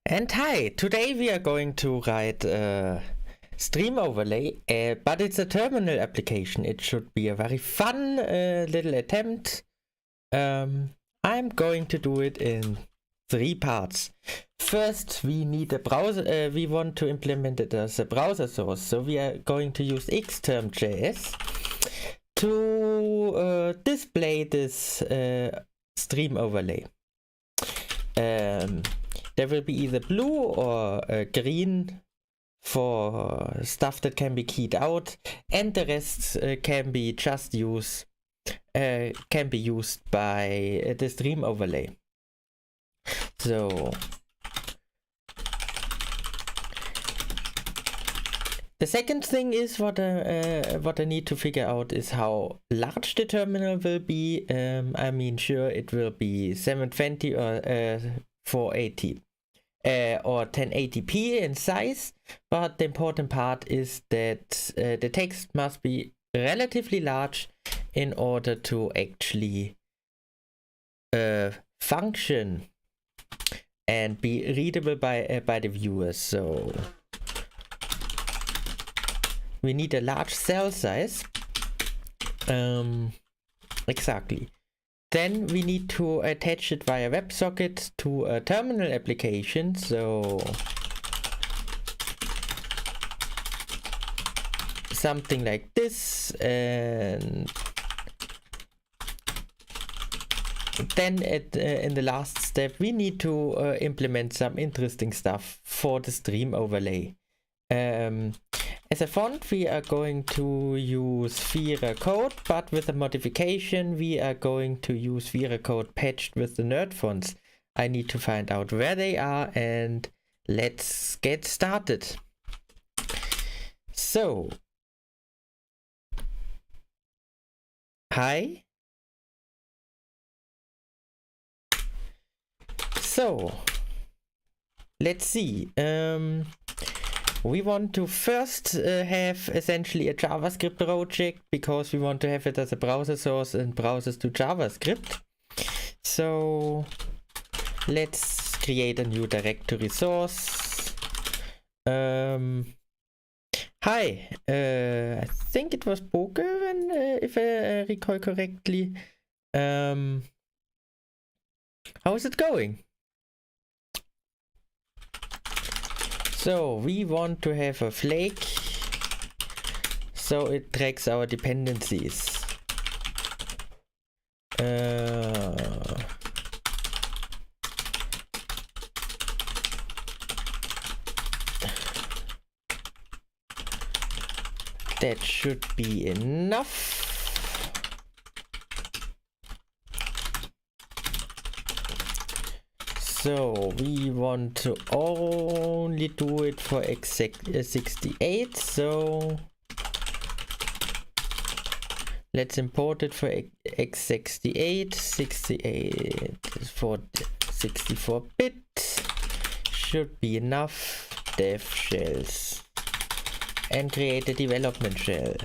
And hi, today we are going to write a stream overlay, but it's a terminal application. It should be a very fun little attempt. I'm going to do it in 3 parts. First, we need a browser. We want to implement it as a browser source, so we are going to use xterm.js to display this stream overlay. There will be either blue or green for stuff that can be keyed out, and the rest can be just used by the stream overlay. So the second thing is what I need to figure out is how large the terminal will be. I mean, sure, it will be 720 or 480 or 1080p in size, but the important part is that the text must be relatively large in order to actually function and be readable by the viewers. So we need a large cell size. Exactly. Then we need to attach it via WebSocket to a terminal application. So something like this, and then in the last step we need to implement some interesting stuff for the stream overlay. As a font, we are going to use Vira code, but with a modification. We are going to use Vira code patched with the nerd fonts. I need to find out where they are, and let's get started. So, hi. So, let's see. We want to first have essentially a JavaScript project, because we want to have it as a browser source and browsers to JavaScript. So let's create a new directory source. Hi, I think it was Poker, if I recall correctly. How is it going? So we want to have a flake, so it tracks our dependencies. That should be enough. So we want to only do it for exact 68. So Let's import it for x68, 68 for 64-bit. Should be enough. Dev shells. And create a development shell.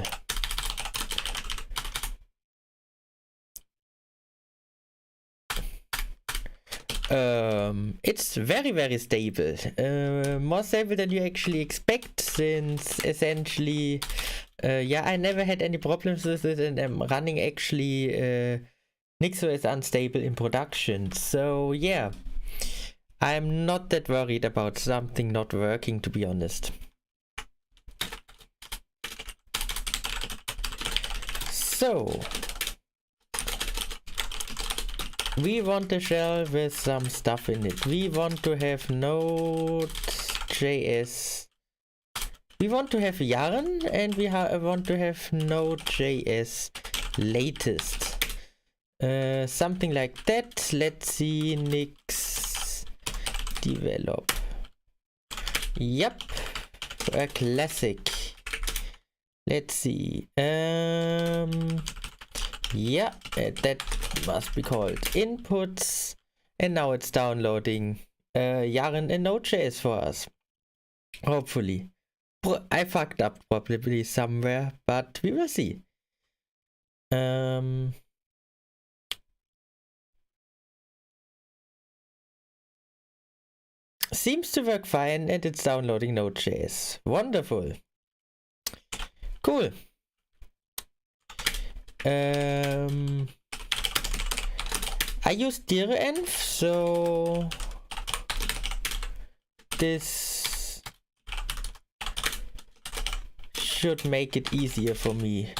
It's very stable. More stable than you actually expect, since essentially yeah, I never had any problems with it, and I'm running actually Nixo is unstable in production. So yeah, I'm not that worried about something not working, to be honest. So we want a shell with some stuff in it. We want to have Node.js. We want to have yarn, and we want to have Node.js latest. Something like that. Let's see, Nix develop. Yep, a classic. Let's see. Yeah, that must be called inputs, and now it's downloading yarn and Node.js for us. Hopefully. I fucked up probably somewhere, but we will see. Seems to work fine, and it's downloading Node.js. Wonderful. Cool. I use dir-env, so this should make it easier for me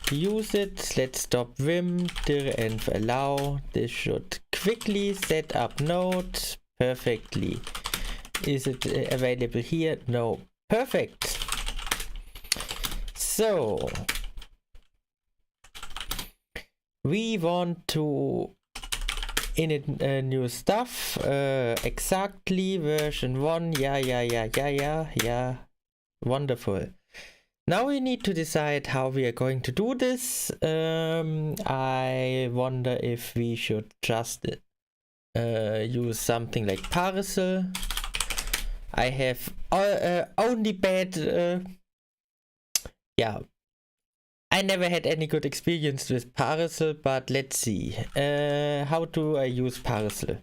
to use it. Let's stop vim, dir-env allow. This should quickly set up Node perfectly. Is it available here? No. Perfect. So we want to init new stuff. Exactly version 1. Yeah. Wonderful. Now we need to decide how we are going to do this. I wonder if we should just use something like parcel. I have only bad yeah, I never had any good experience with parcel, but let's see. How do I use parcel?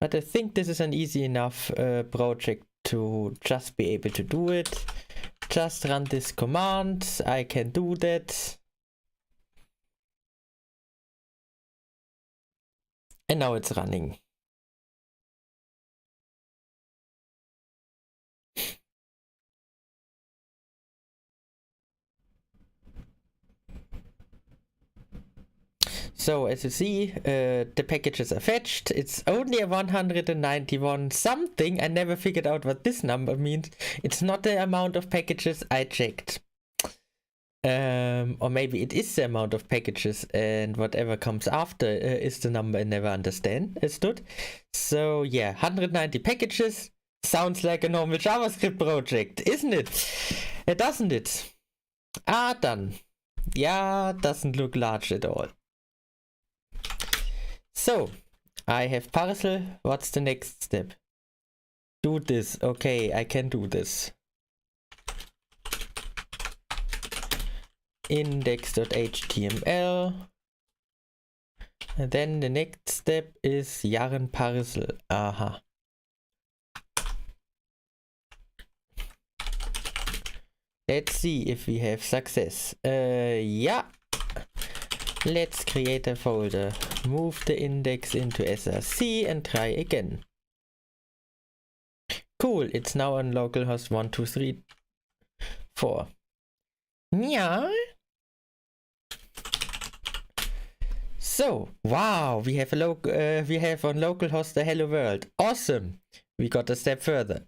But I think this is an easy enough project to just be able to do it. Just run this command. I can do that. And now it's running. So as you see, the packages are fetched. It's only a 191 something. I never figured out what this number means. It's not the amount of packages I checked. Or maybe it is the amount of packages, and whatever comes after is the number I never understood. So yeah, 190 packages sounds like a normal JavaScript project, isn't it? Doesn't it? Ah, done. Yeah, doesn't look large at all. So I have parcel. What's the next step? Do this. Okay, I can do this. Index.html. And then the next step is yarn parcel. Aha. Let's see if we have success. Yeah. Let's create a folder. Move the index into src and try again. Cool. It's now on localhost 1234. Yeah. So, wow, we have on localhost a hello world. Awesome. We got a step further.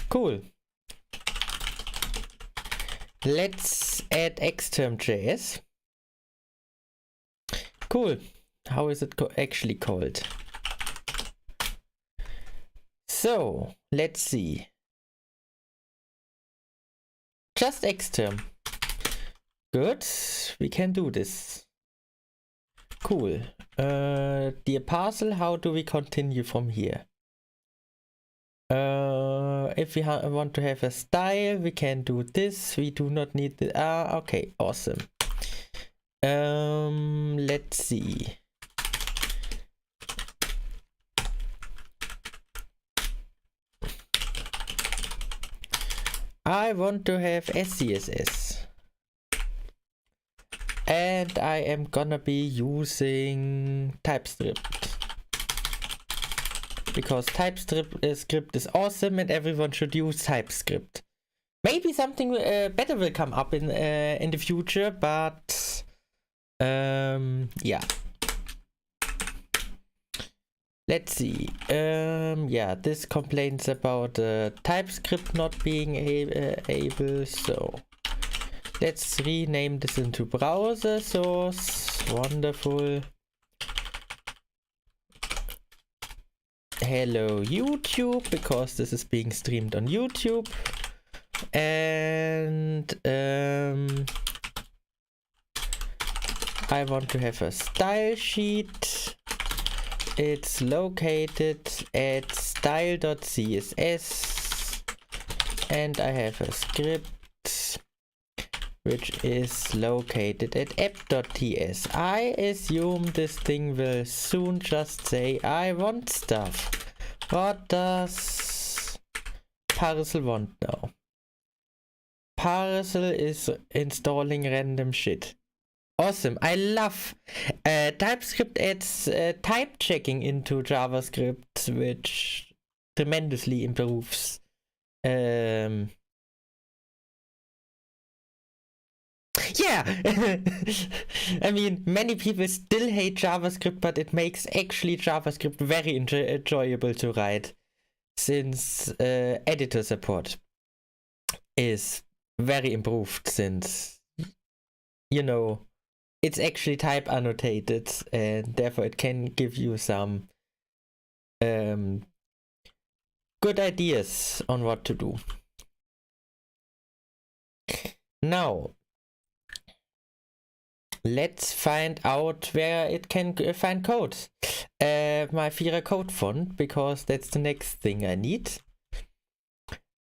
Cool. Let's add xterm.js. Cool. How is it actually called? So, let's see. Just exterm. Good. We can do this. Cool. Dear parcel, how do we continue from here? If we want to have a style, we can do this. We do not need the okay, awesome. Let's see. I want to have SCSS. And I am gonna be using TypeScript. Because TypeScript is awesome and everyone should use TypeScript. Maybe something better will come up in the future, but yeah. Let's see. Yeah, this complains about TypeScript not being able, so let's rename this into browser source. Wonderful. Hello YouTube, because this is being streamed on YouTube. And I want to have a style sheet. It's located at style.css, and I have a script which is located at app.ts. I assume this thing will soon just say I want stuff. What does Parcel want now? Parcel is installing random shit. Awesome. I love TypeScript adds type checking into JavaScript, which tremendously improves yeah. I mean, many people still hate JavaScript, but it makes actually JavaScript very enjoyable to write, since editor support is very improved, since, you know, it's actually type annotated, and therefore it can give you some good ideas on what to do. Now, let's find out where it can find code. My Vira code font, because that's the next thing I need.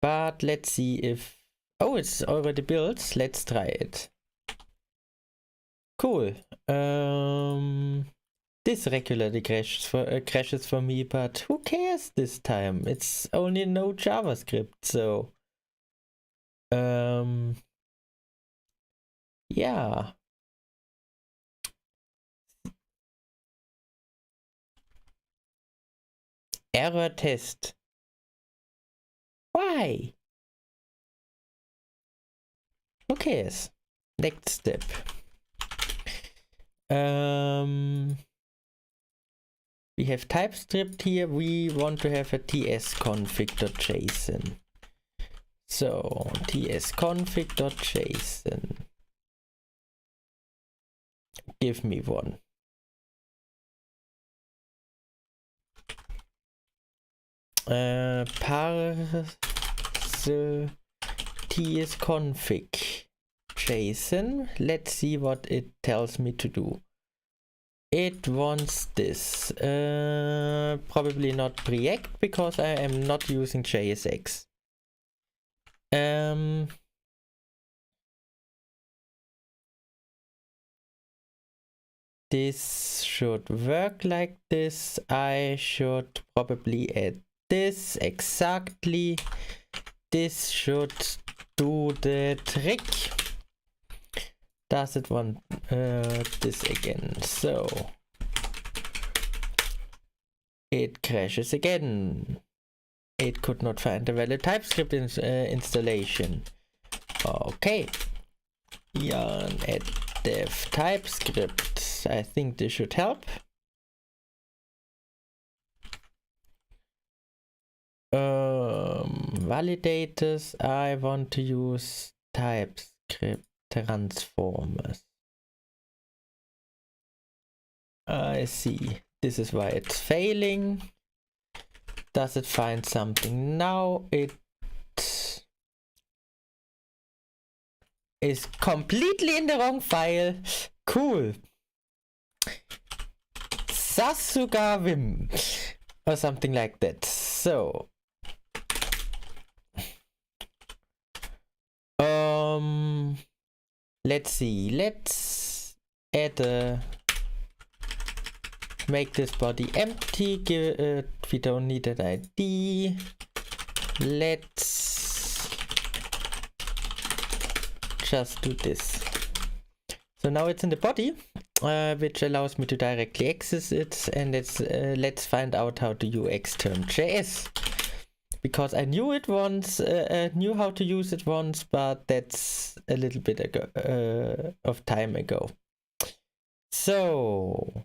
But let's see if... Oh, it's already built. Let's try it. Cool. This regularly crashes for me, but who cares this time? It's only no JavaScript, so... yeah. Error test. Why? Who cares? Next step. We have TypeScript here. We want to have a tsconfig.json. So tsconfig.json. Give me one. Parse tsconfig JSON. Let's see what it tells me to do. It wants this. Probably not Preact, because I am not using JSX. This should work like this. I should probably add this exactly. This should do the trick. Does it want this again? So it crashes again. It could not find a valid TypeScript installation. Okay. Yarn add dev TypeScript. I think this should help. Validators. I want to use TypeScript transformers. I see. This is why it's failing. Does it find something now? It is completely in the wrong file. Cool. Sasuga Vim or something like that. So let's see. Let's add a make this body empty. Give we don't need an ID. Let's just do this. So now it's in the body, which allows me to directly access it, and let's find out how to use xterm.js, because I knew it once, knew how to use it once, but that's a little bit ago, of time ago. So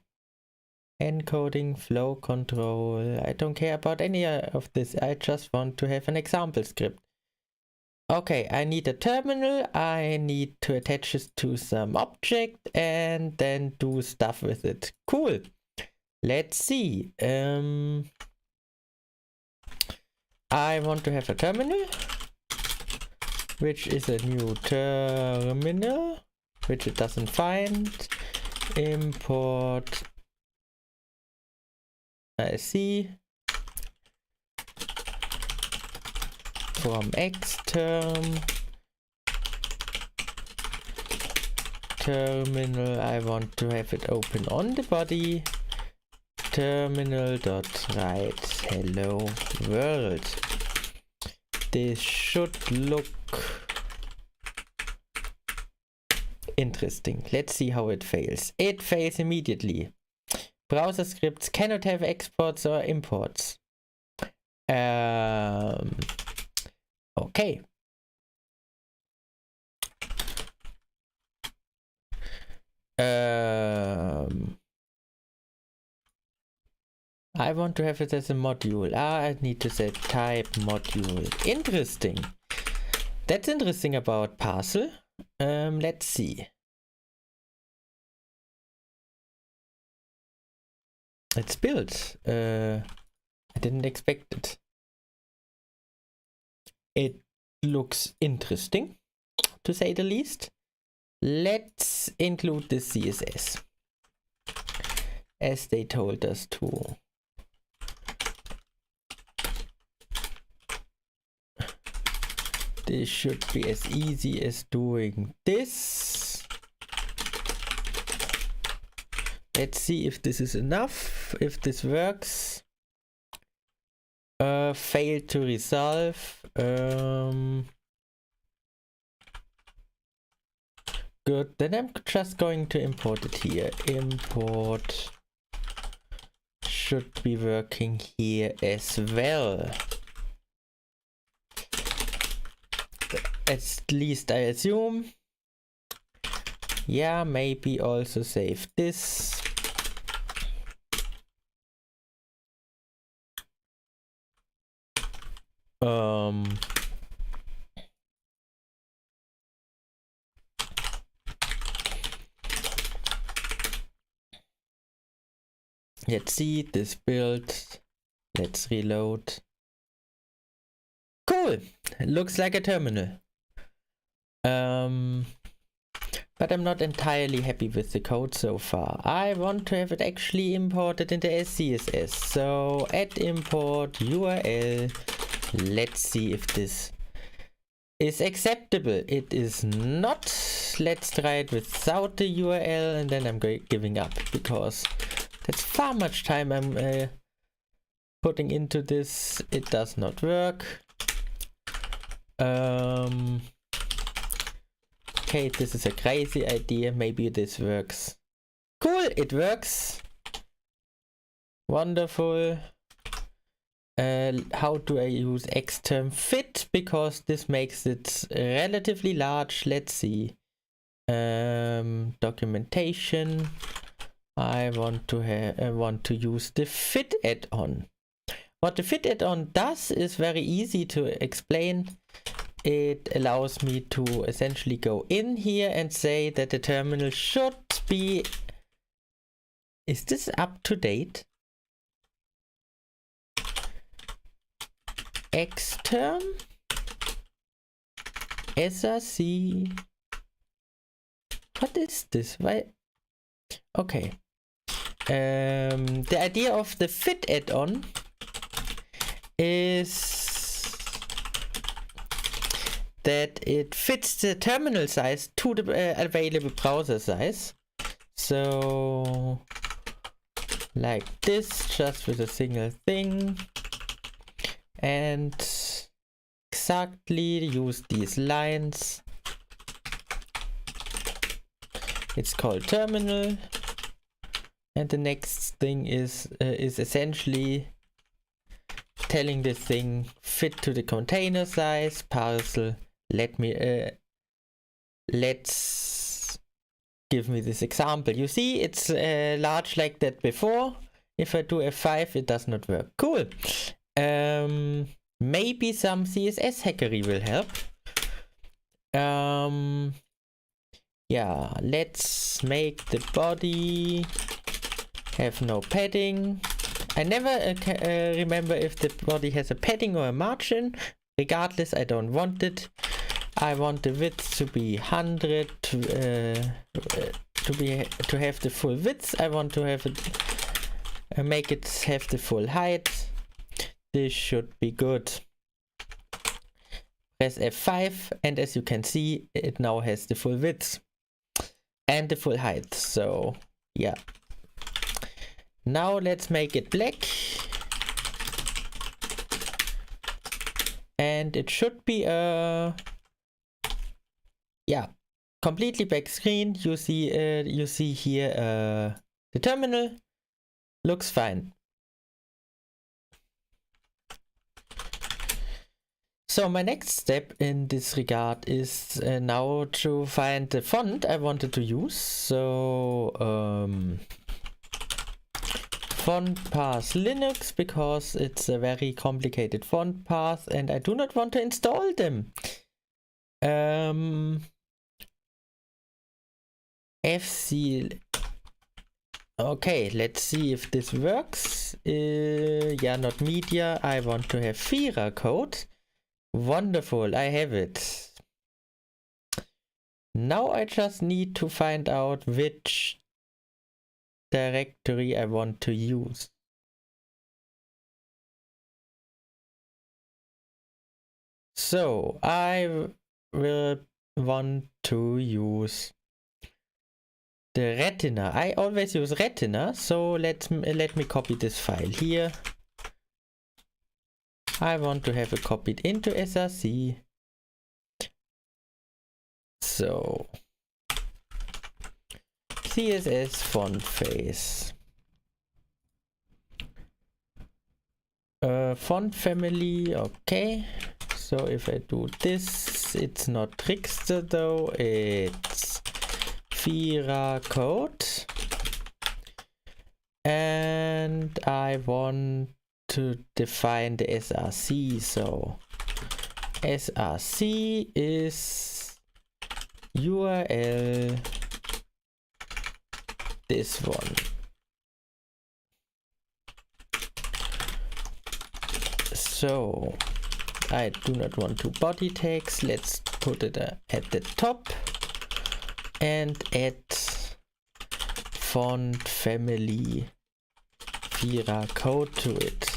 encoding, flow control. I don't care about any of this. I just want to have an example script. Okay, I need a terminal. I need to attach it to some object and then do stuff with it. Cool. Let's see. I want to have a terminal, which is a new terminal, which it doesn't find. Import. I see. From xterm terminal, I want to have it open on the body. Terminal.write hello world. This should look interesting. Let's see how it fails. It fails immediately. Browser scripts cannot have exports or imports. Okay. I want to have it as a module. I need to say type module. Interesting. That's interesting about parcel. Let's see. It's built. I didn't expect it. It looks interesting, to say the least. Let's include the CSS, as they told us to. This should be as easy as doing this. Let's see if this is enough, if this works. Failed to resolve. Good, then I'm just going to import it here. Import should be working here as well. At least I assume. Yeah, maybe also save this. Let's see this build. Let's reload. Cool. It looks like a terminal. But I'm not entirely happy with the code so far. I want to have it actually imported into CSS. So add import URL. Let's see if this is acceptable. It is not. Let's try it without the URL, and then I'm giving up, because that's far much time I'm putting into this. It does not work. Okay, this is a crazy idea. Maybe this works. Cool, it works. Wonderful. How do I use xterm fit? Because this makes it relatively large. Let's see. Documentation. I want to use the fit add-on. What the fit add-on does is very easy to explain. It allows me to essentially go in here and say that the terminal should be Is this up to date? Xterm src. What is this? Why? Okay. The idea of the fit add-on is that it fits the terminal size to the available browser size. So like this, just with a single thing, and exactly use these lines. It's called terminal, and the next thing is essentially telling this thing fit to the container size parcel. Let's give me this example. You see, it's large like that before. If I do F5, it does not work. Cool. Maybe some CSS hackery will help. Yeah, let's make the body have no padding. I never remember if the body has a padding or a margin. Regardless, I don't want it. I want the width to be 100 to have the full width. I want to have it make it have the full height. This should be good. Press F5, and as you can see, it now has the full width and the full height. So yeah. Now let's make it black. And it should be a completely black screen. You see here the terminal looks fine. So my next step in this regard is now to find the font I wanted to use. So font path Linux, because it's a very complicated font path and I do not want to install them. FC. Okay, let's see if this works. Yeah, not media. I want to have Vira code. Wonderful, I have it. Now I just need to find out which directory I want to use. So I will want to use the Retina. I always use Retina, so let me copy this file here. I want to have it copied into src. So CSS font face. Font family, okay. So if I do this, it's not Trickster though, it's Vira code. And I want to define the src, so src is URL this one. So I do not want to body tags, let's put it at the top and add font family Vira code to it.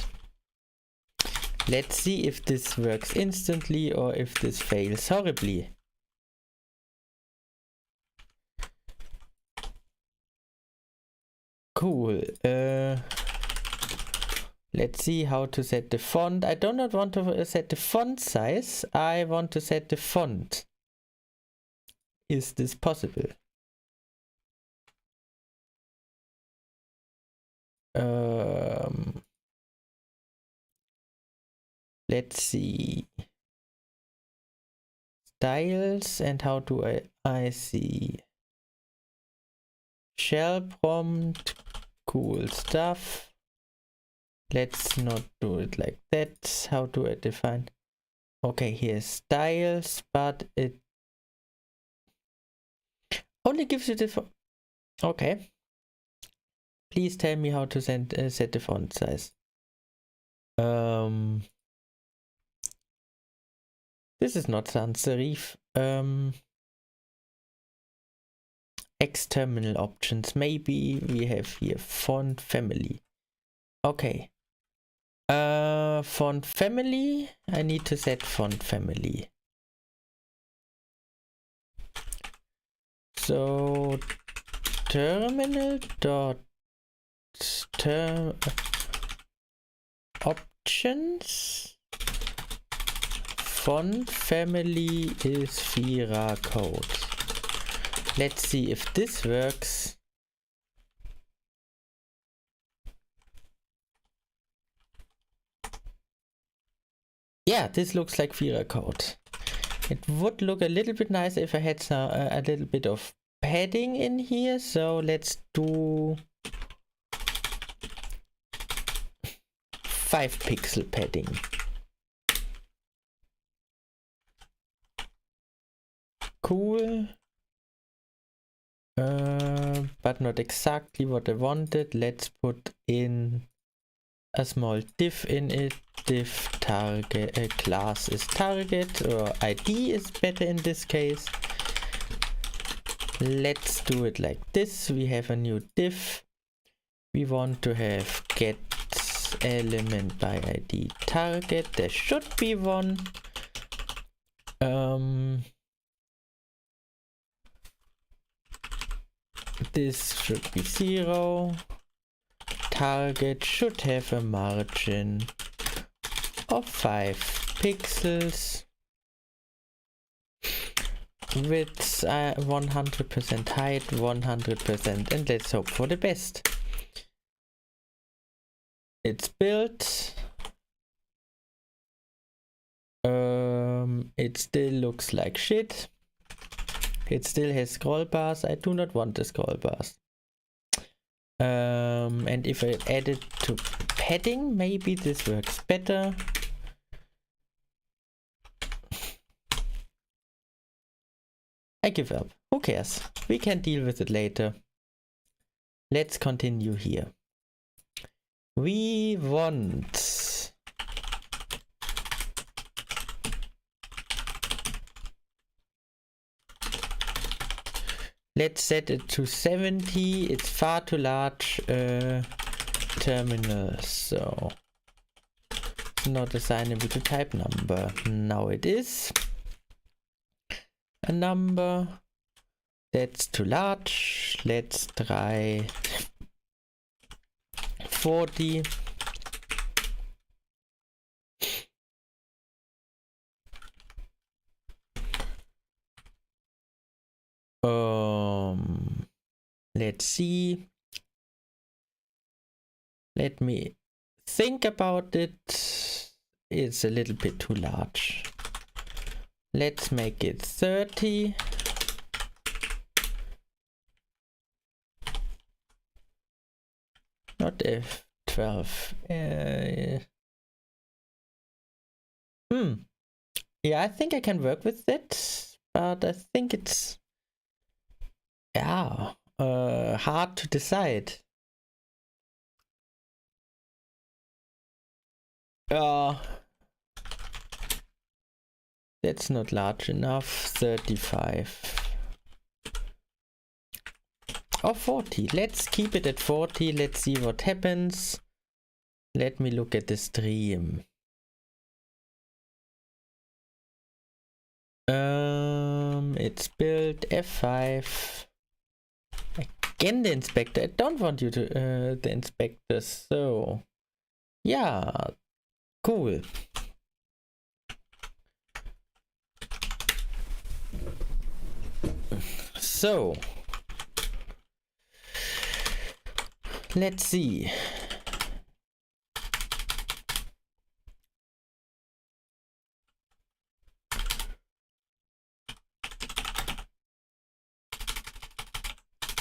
Let's see if this works instantly or if this fails horribly. Cool. Let's see how to set the font. I do not want to set the font size. I want to set the font. Is this possible? Let's see. Styles, and how do I see? Shell prompt, cool stuff. Let's not do it like that. How do I define? Okay, here's styles, but it only gives you the. Okay. Please tell me how to set the font size. This is not sans serif. External options. Maybe we have here font family. Okay. Font family. I need to set font family. So terminal dot options. Font family is Vierer code. Let's see if this works. Yeah, this looks like Vierer code. It would look a little bit nice if I had some, a little bit of padding in here. So let's do 5 pixel padding. Cool. But not exactly what I wanted. Let's put in a small div in it. Div target class is target, or ID is better in this case. Let's do it like this. We have a new div. We want to have get element by ID target. There should be one. This should be 0. Target should have a margin of 5 pixels. Width 100%, height 100%, and let's hope for the best. It's built. It still looks like shit. It still has scroll bars. I do not want the scroll bars. And if I add it to padding, maybe this works better. I give up. Who cares? We can deal with it later. Let's continue here. We want let's set it to 70. It's far too large terminal, so it's not assignable to type number. Now it is a number. That's too large. Let's try 40. Let's see. Let me think about it. It's a little bit too large. Let's make it 30. Not F12. Yeah, I think I can work with that, but I think it's hard to decide. That's not large enough. 35. Or 40. Let's keep it at 40. Let's see what happens. Let me look at the stream. It's built F5. Again the inspector. I don't want you to the inspector, so yeah, cool. So let's see.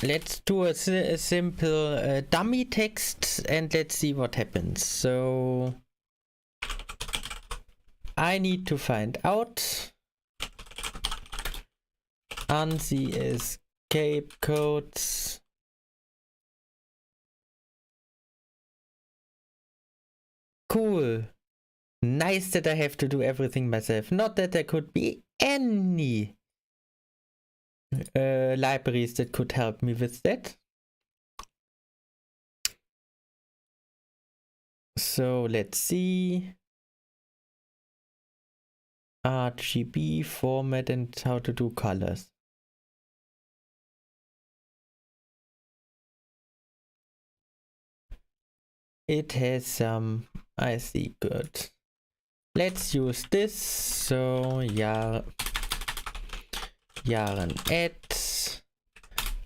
Let's do a simple dummy text and let's see what happens. So I need to find out ANSI escape codes cool. Nice that I have to do everything myself. Not that there could be any libraries that could help me with that. So let's see. RGB format and how to do colors. It has some, I see, good. Let's use this. So Jahren add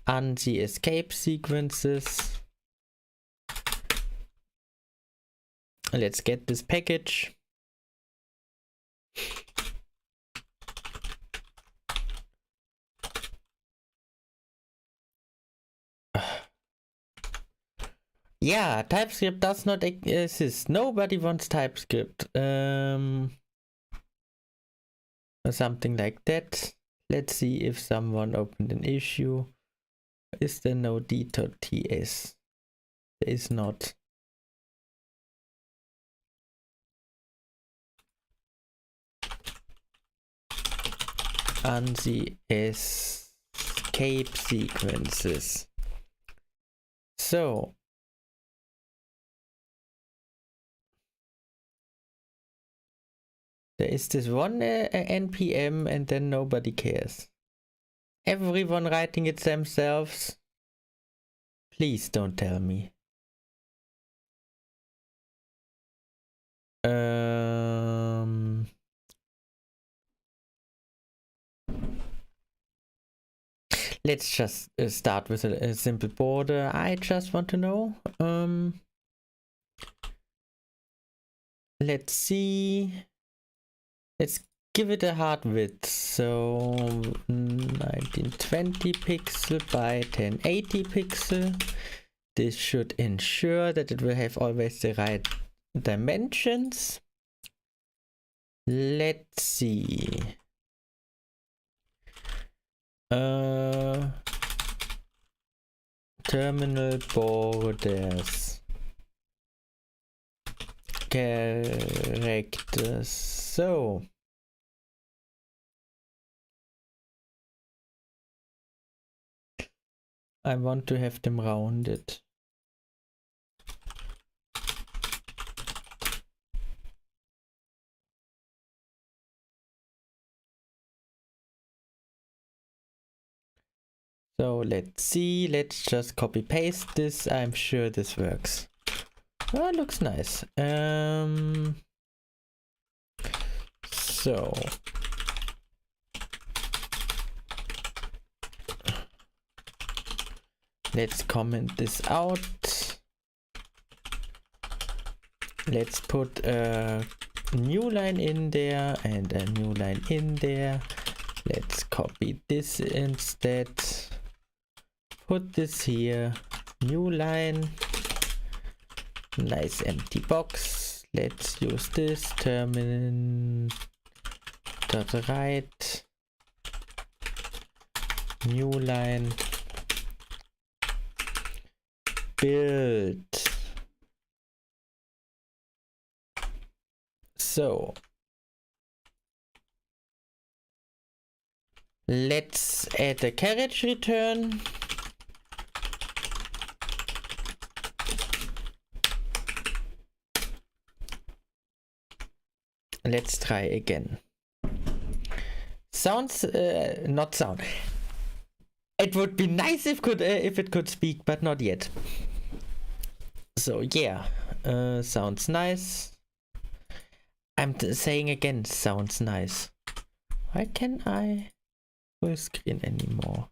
ANSI escape sequences. Let's get this package. Yeah, TypeScript does not exist. Nobody wants TypeScript. Or something like that. Let's see if someone opened an issue. Is there no d.ts? There is not. ANSI escape sequences. So there is this one npm and then nobody cares. Everyone writing it themselves. Please don't tell me. Let's just start with a simple border. I just want to know. Let's see. Let's give it a hard width. So 1920 pixel by 1080 pixel. This should ensure that it will have always the right dimensions. Let's see. Terminal borders. Characters. So. I want to have them rounded. So let's see, let's just copy paste this. I'm sure this works. Oh, it looks nice. So let's comment this out. Let's put a new line in there and a new line in there. Let's copy this instead. Put this here. New line. Nice empty box. Let's use this. Termin.write. New line. Build. So let's add a carriage return. Let's try again. Sounds not sound. It would be nice if it could speak, but not yet. So yeah, sounds nice. I'm saying again, sounds nice. Why can't I full screen anymore?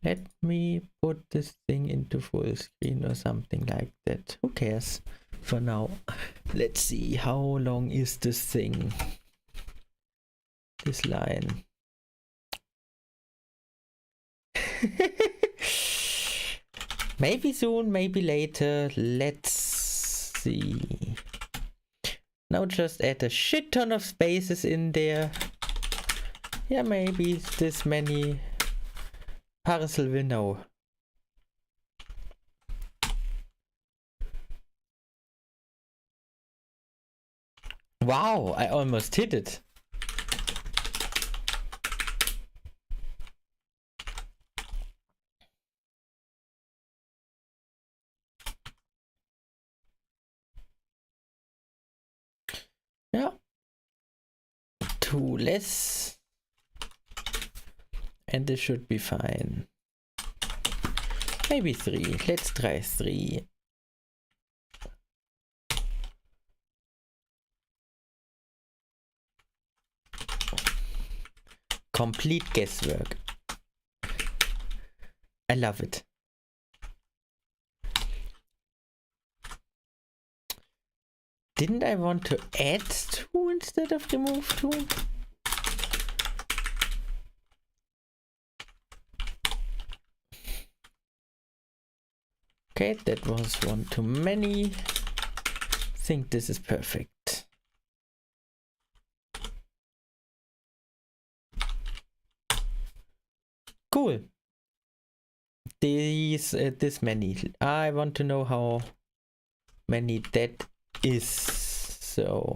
Let me put this thing into full screen or something like that. Who cares? For now, let's see, how long is this thing? This line. Maybe soon, maybe later. Let's see. Now just add a shit ton of spaces in there. Yeah, maybe this many parcel will know. Wow, I almost hit it. Yeah. 2 less. And this should be fine. Maybe 3. Let's try 3. Complete guesswork. I love it. Didn't I want to add 2 instead of remove 2? Okay, that was 1 too many. I think this is perfect. Cool. This many. I want to know how many that is. So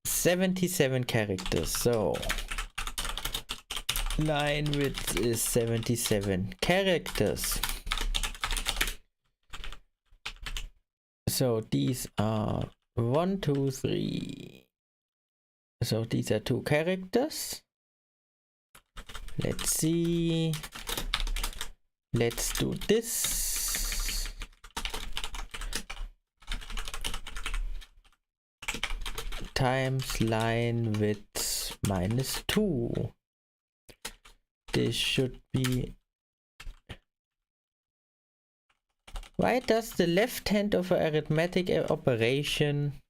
77 characters. So line width is 77 characters. So these are 1, 2, 3. So these are 2 characters. Let's see. Let's do this. Times line width minus 2. This should be... Why does the left hand of an arithmetic operation...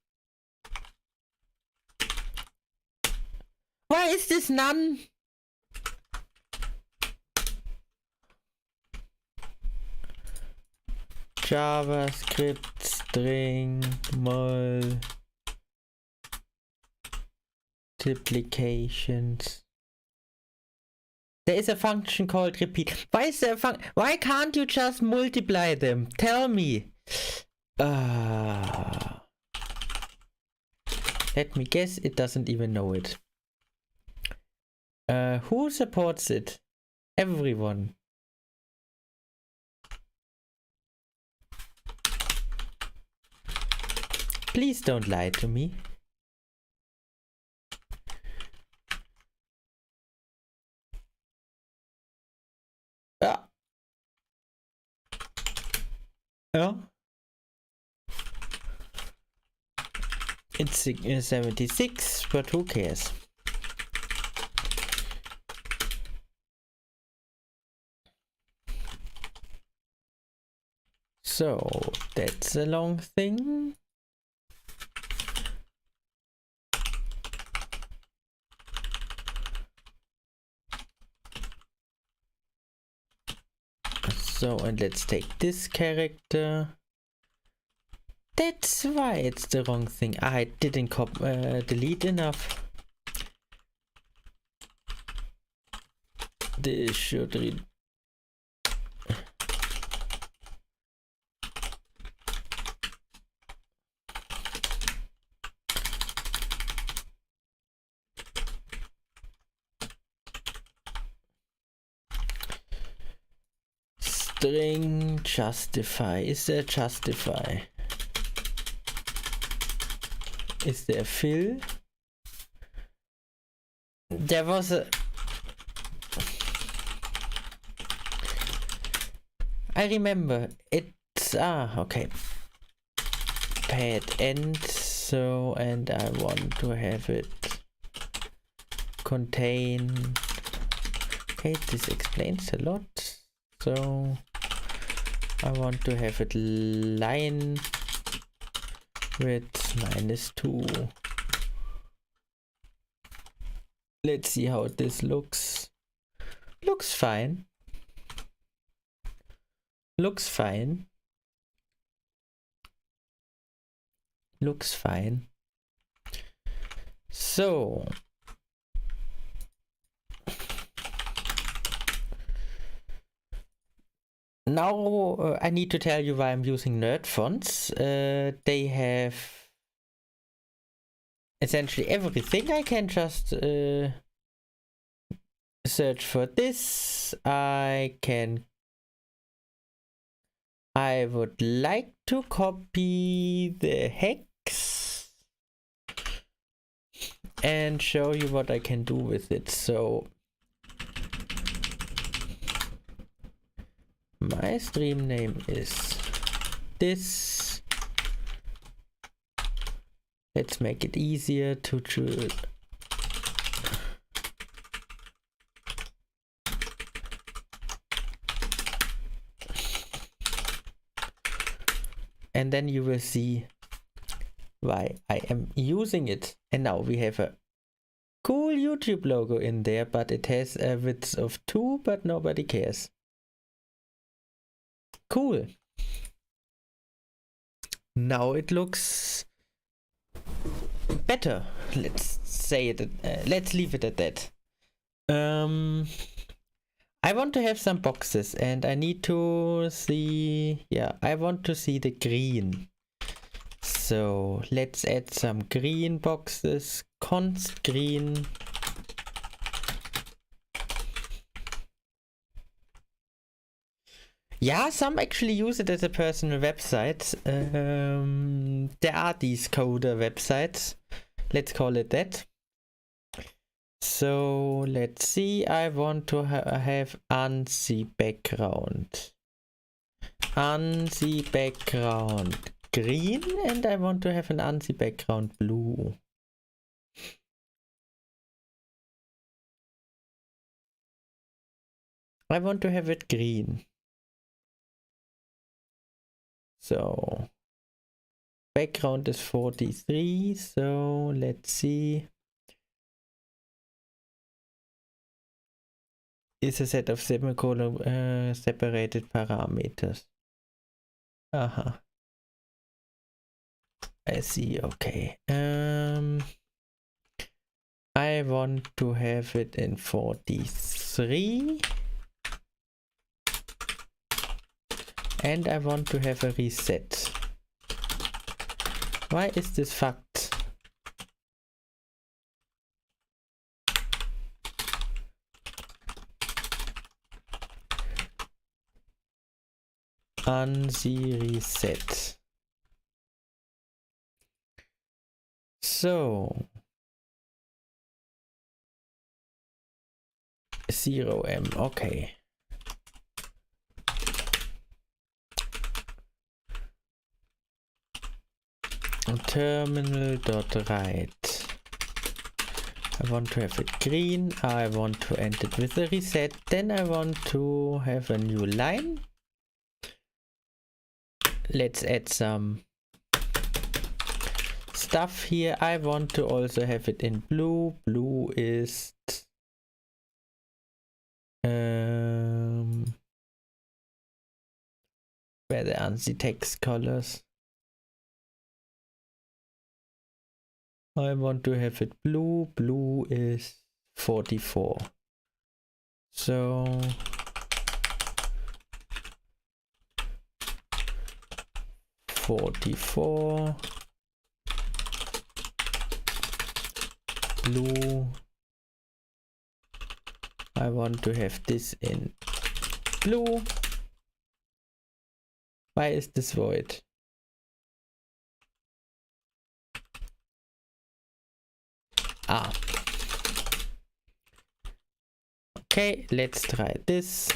Why is this none? JavaScript string multiplications. There is a function called repeat. Why is there a function? Why can't you just multiply them? Tell me. Let me guess, it doesn't even know it. Who supports it? Everyone. Please don't lie to me. Yeah. It's 76, but who cares? So that's a long thing. So, and let's take this character. That's why it's the wrong thing. I didn't delete enough. This should read. String justify. Is there justify? Is there fill? There was a... I remember. It's... okay. Pad end. So, and I want to have it contain... Okay, this explains a lot. So, I want to have it line width minus 2. Let's see how this looks. Looks fine. Looks fine. Looks fine. So, Now I need to tell you why I'm using nerd fonts. They have essentially everything. I can just search for this. I would like to copy the hex and show you what I can do with it. So my stream name is this. Let's make it easier to choose. And then you will see why I am using it. And now we have a cool YouTube logo in there, but it has a width of 2, but nobody cares. Cool. Now it looks better. Let's say it. Let's leave it at that. I want to have some boxes, and I need to see. Yeah, I want to see the green. So let's add some green boxes. Const green. Yeah, some actually use it as a personal website. There are these coder websites. Let's call it that. So let's see. I want to have ANSI background. ANSI background green, and I want to have an ANSI background blue. I want to have it green. So background is 43, so let's see. Is a set of semicolon separated parameters. I see, okay. I want to have it in 43. And I want to have a reset. Why is this fucked? ANSI reset. So 0M, okay. Terminal.write. I want to have it green. I want to end it with a reset. Then I want to have a new line. Let's add some stuff here. I want to also have it in blue. Blue is where the ANSI text colors. I want to have it blue. Blue is 44. So 44 blue. I want to have this in blue. Why is this void? Okay, let's try this.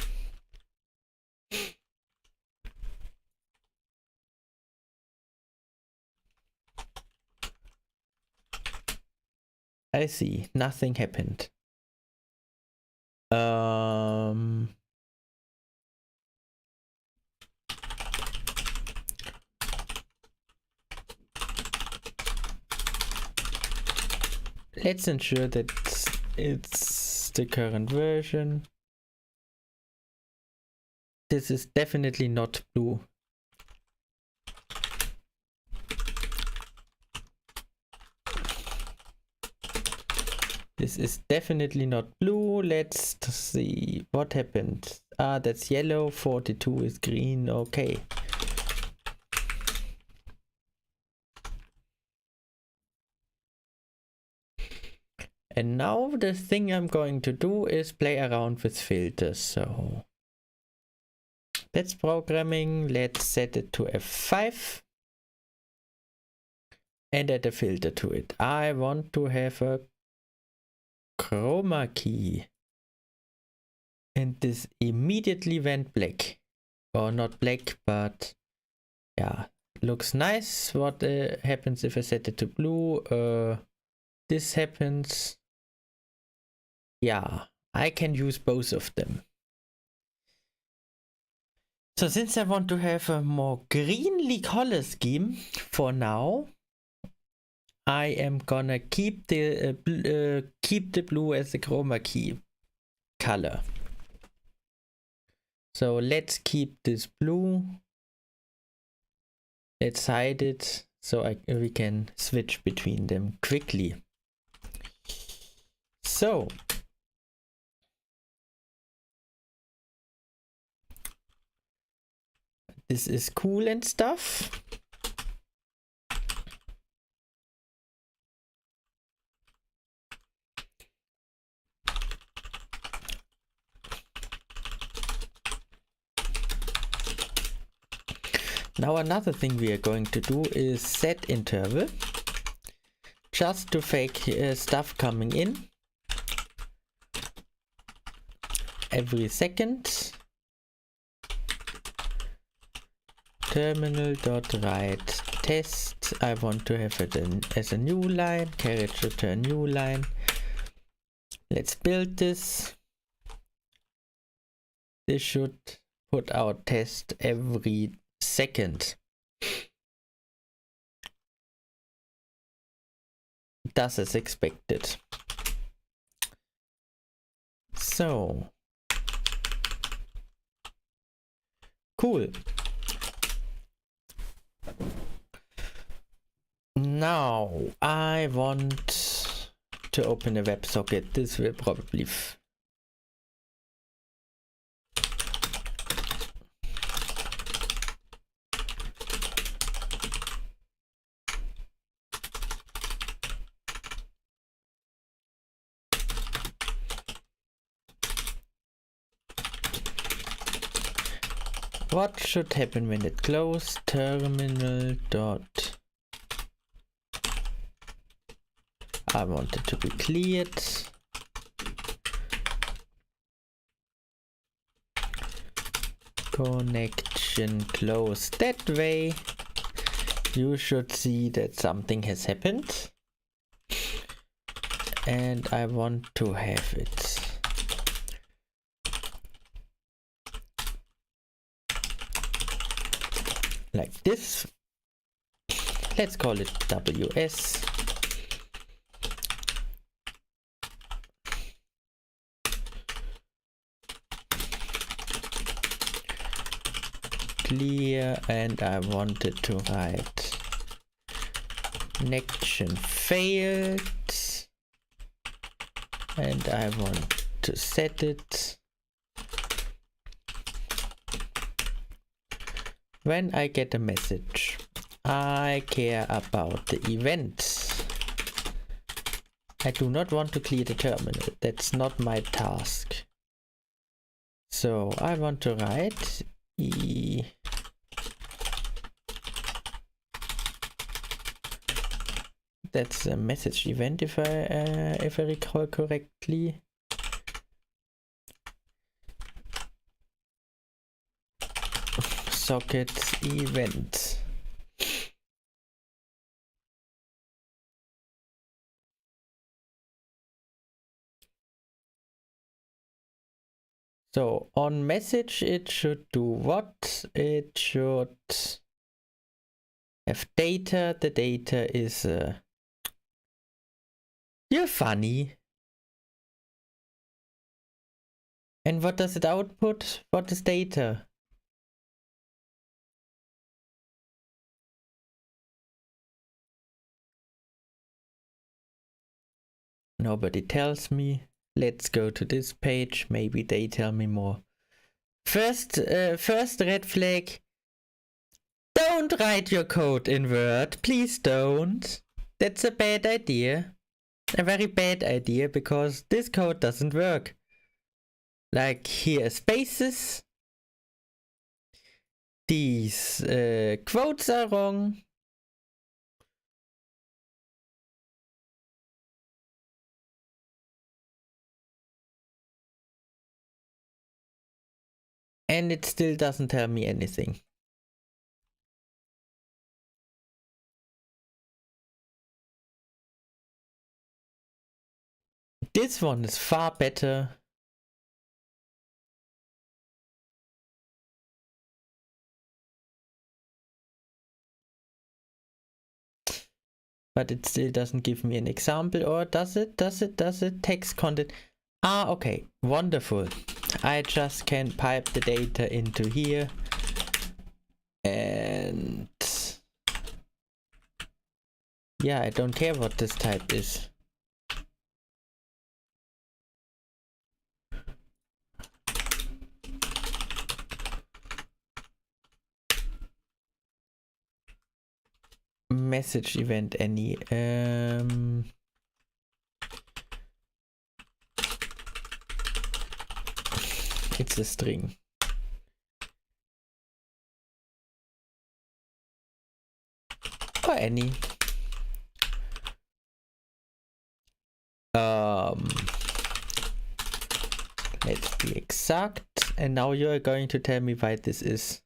I see, nothing happened. Let's ensure that it's the current version. This is definitely not blue. This is definitely not blue. Let's see what happened. Ah, that's yellow, 42 is green, okay. And now the thing I'm going to do is play around with filters. So that's programming. Let's set it to F5 and add a filter to it. I want to have a chroma key. And this immediately went black. Or not black, but yeah, looks nice. What happens if I set it to blue? This happens. Yeah, I can use both of them. So since I want to have a more greenly color scheme for now, I am gonna keep the blue as the chroma key color. So let's keep this blue. Let's hide it so we can switch between them quickly. So this is cool and stuff. Now another thing we are going to do is set interval, just to fake stuff coming in every second. Terminal.write test. I want to have it as a new line. Carriage return new line. Let's build this. This should put out test every second. Does as expected. So cool. Now I want to open a WebSocket. This will probably what should happen when it closes? Terminal dot. I want it to be cleared. Connection closed. That way you should see that something has happened. And I want to have it like this. Let's call it WS. Clear, and I wanted to write connection failed, and I want to set it when I get a message. I care about the event. I do not want to clear the terminal. That's not my task. So I want to write that's a message event if I recall correctly. Socket event. So on message it should do what? It should have data. The data is you're funny. And what does it output? What is data? Nobody tells me. Let's go to this page. Maybe they tell me more. First red flag. Don't write your code in Word. Please don't. That's a bad idea. A very bad idea, because this code doesn't work. Like, here are spaces. These quotes are wrong. And it still doesn't tell me anything. This one is far better. But it still doesn't give me an example, or does it? Does it? Text content. Ah, okay, wonderful. I just can pipe the data into here. And yeah, I don't care what this type is. Message event any. It's a string. Or any. Let's be exact. And now you're going to tell me why this is.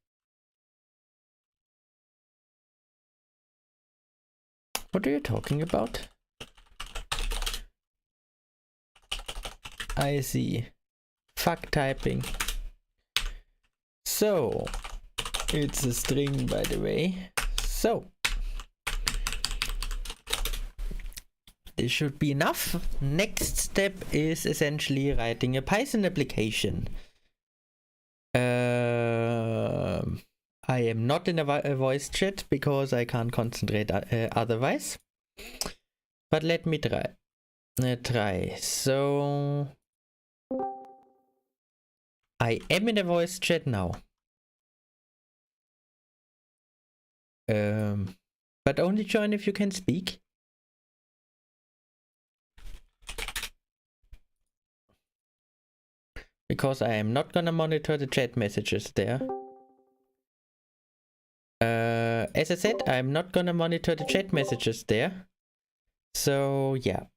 What are you talking about? I see. Fuck typing. So, it's a string, by the way. So, this should be enough. Next step is essentially writing a Python application. I am not in a voice chat because I can't concentrate otherwise. But let me try. So I am in a voice chat now. But only join if you can speak. Because I am not gonna monitor the chat messages there. As I said, I'm not gonna monitor the chat messages there. So yeah.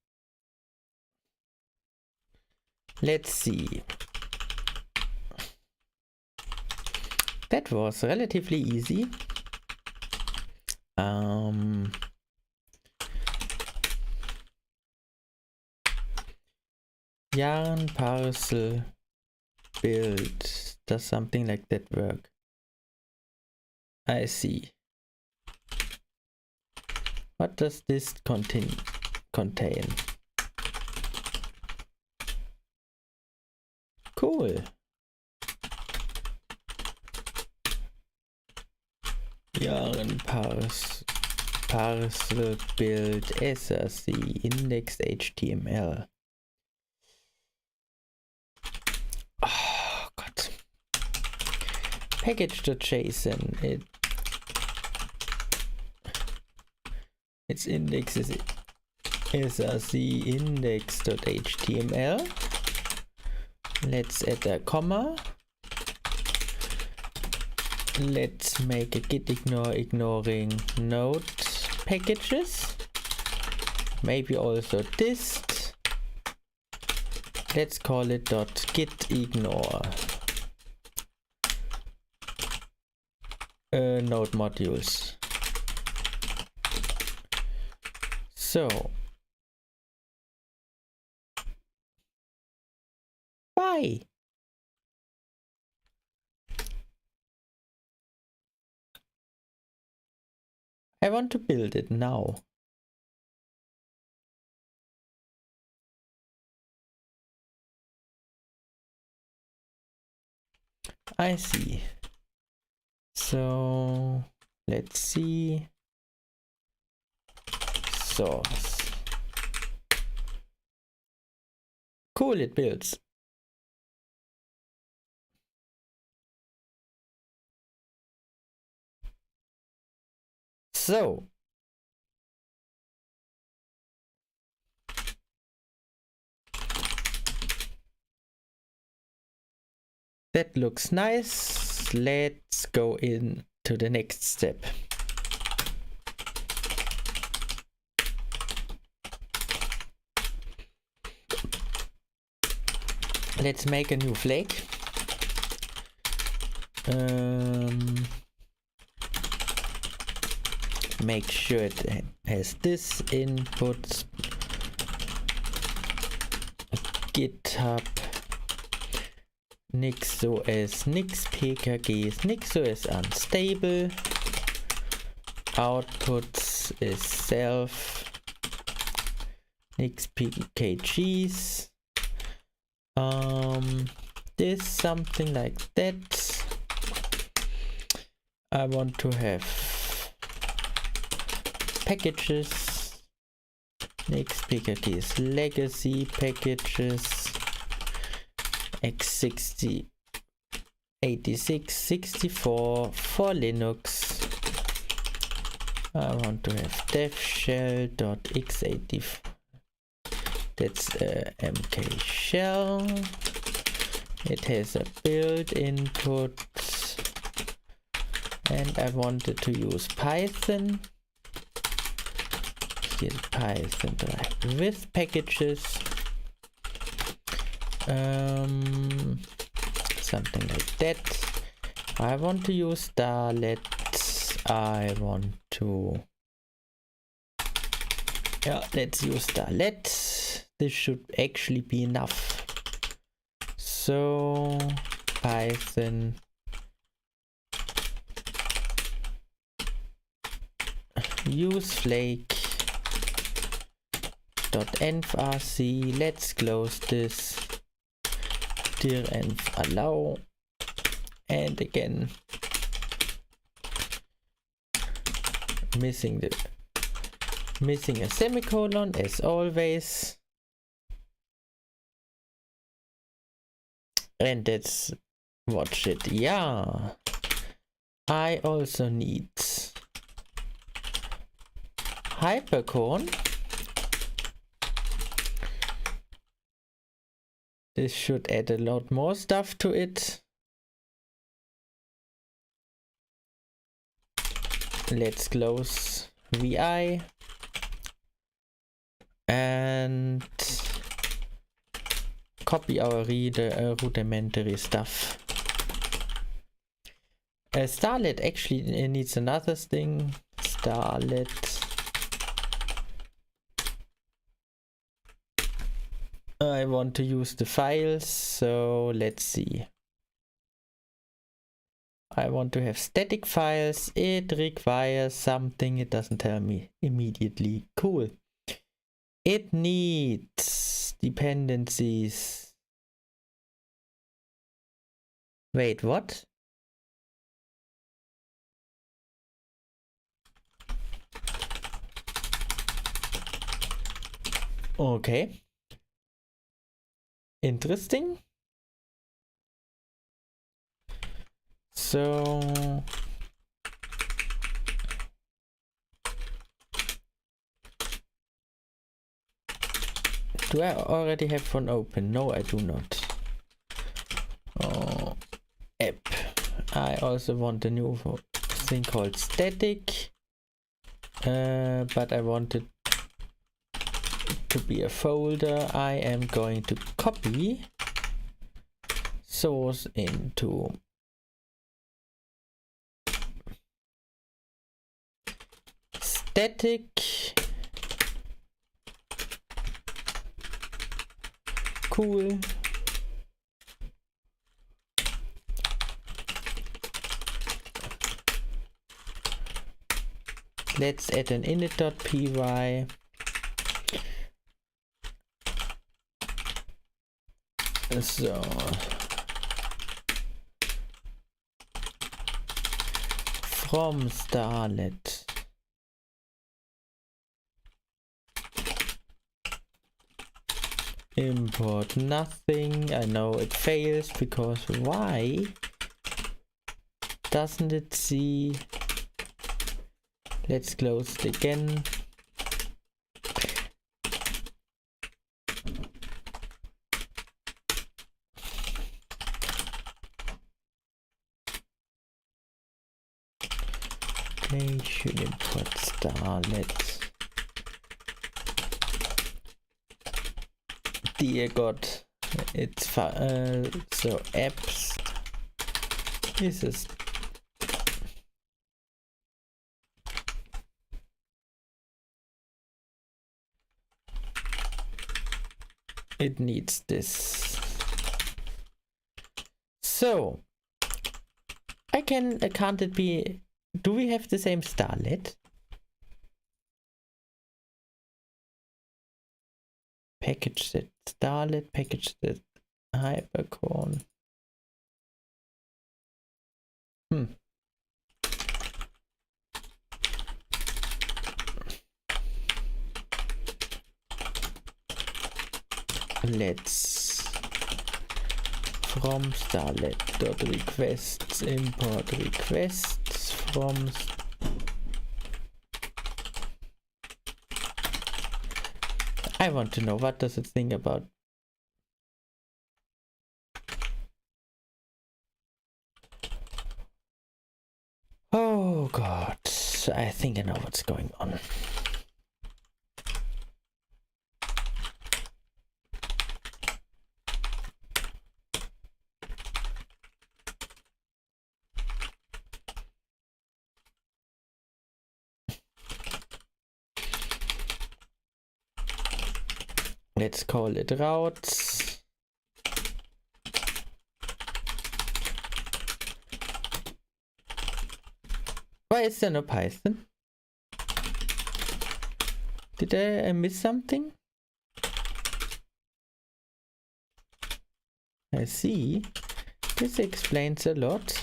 Let's see. That was relatively easy. Yarn parcel build. Does something like that work? I see. What does this contain? Cool. Yarn parcel build src index HTML. Oh God. Package.json. Its index is src index.html. Let's add a comma. Let's make a git ignore ignoring node packages. Maybe also dist. Let's call it .git ignore node modules. So why? I want to build it now. I see. So let's see. Source. Cool, it builds. So that looks nice. Let's go into the next step. Let's make a new flake. Make sure it has this input. GitHub NixOS Nix PKGs. NixOS unstable. Outputs is self Nix PKGs. This something like that. I want to have packages. Nix PKGs legacy packages. x60 86 64 for Linux. I want to have dev shell.x84. That's mk shell. It has a build input, and I wanted to use Python. Here's Python with packages. Something like that. I want to use Starlet. I want to, yeah, let's use Starlet. This should actually be enough. So Python use flake .envrc. Let's close this. Dir env allow, and again missing a semicolon as always, and that's watch it. Yeah, I also need hypercone. This should add a lot more stuff to it. Let's close VI and copy our rudimentary stuff. Starlet actually needs another thing. Starlet I want to use the files, so let's see. I want to have static files. It requires something. It doesn't tell me immediately. Cool. It needs dependencies. Wait, what? Okay. Interesting. So do I already have one open? No, I do not. Oh, app. I also want a new thing called static, but I want it to be a folder. I am going to copy source into static. Cool. Let's add an init.py. So from Starlet import nothing. I know it fails because why doesn't it see Let's close it again. Okay, should import starlet. Dear God, it's so apps. This is it needs this. So can't it be? Do we have the same starlet? Package set starlet, package set hypercorn. Let's from starlet.requests import requests from I want to know, what does it think about? Oh God, I think I know what's going on. Let's call it routes. Why is there no Python? Did I miss something? I see. This explains a lot.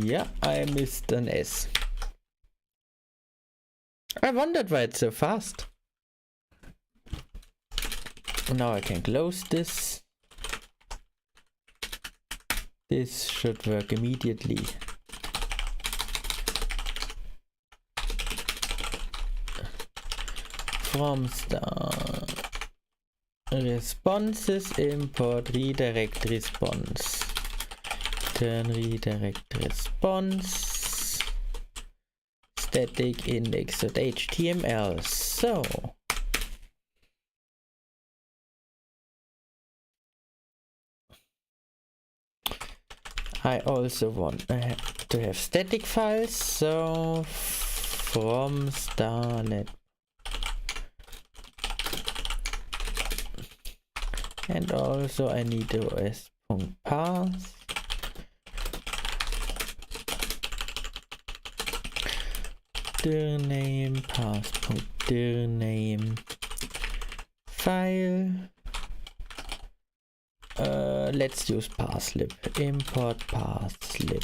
Yeah, I missed an S. I wondered why it's so fast. Now I can close this. This should work immediately. From start responses import redirect response. Turn redirect response static index.html. So I also want to have static files, so from starlet and also I need os.parse dir name parse.dir name file. Let's use parselib. Import parselib.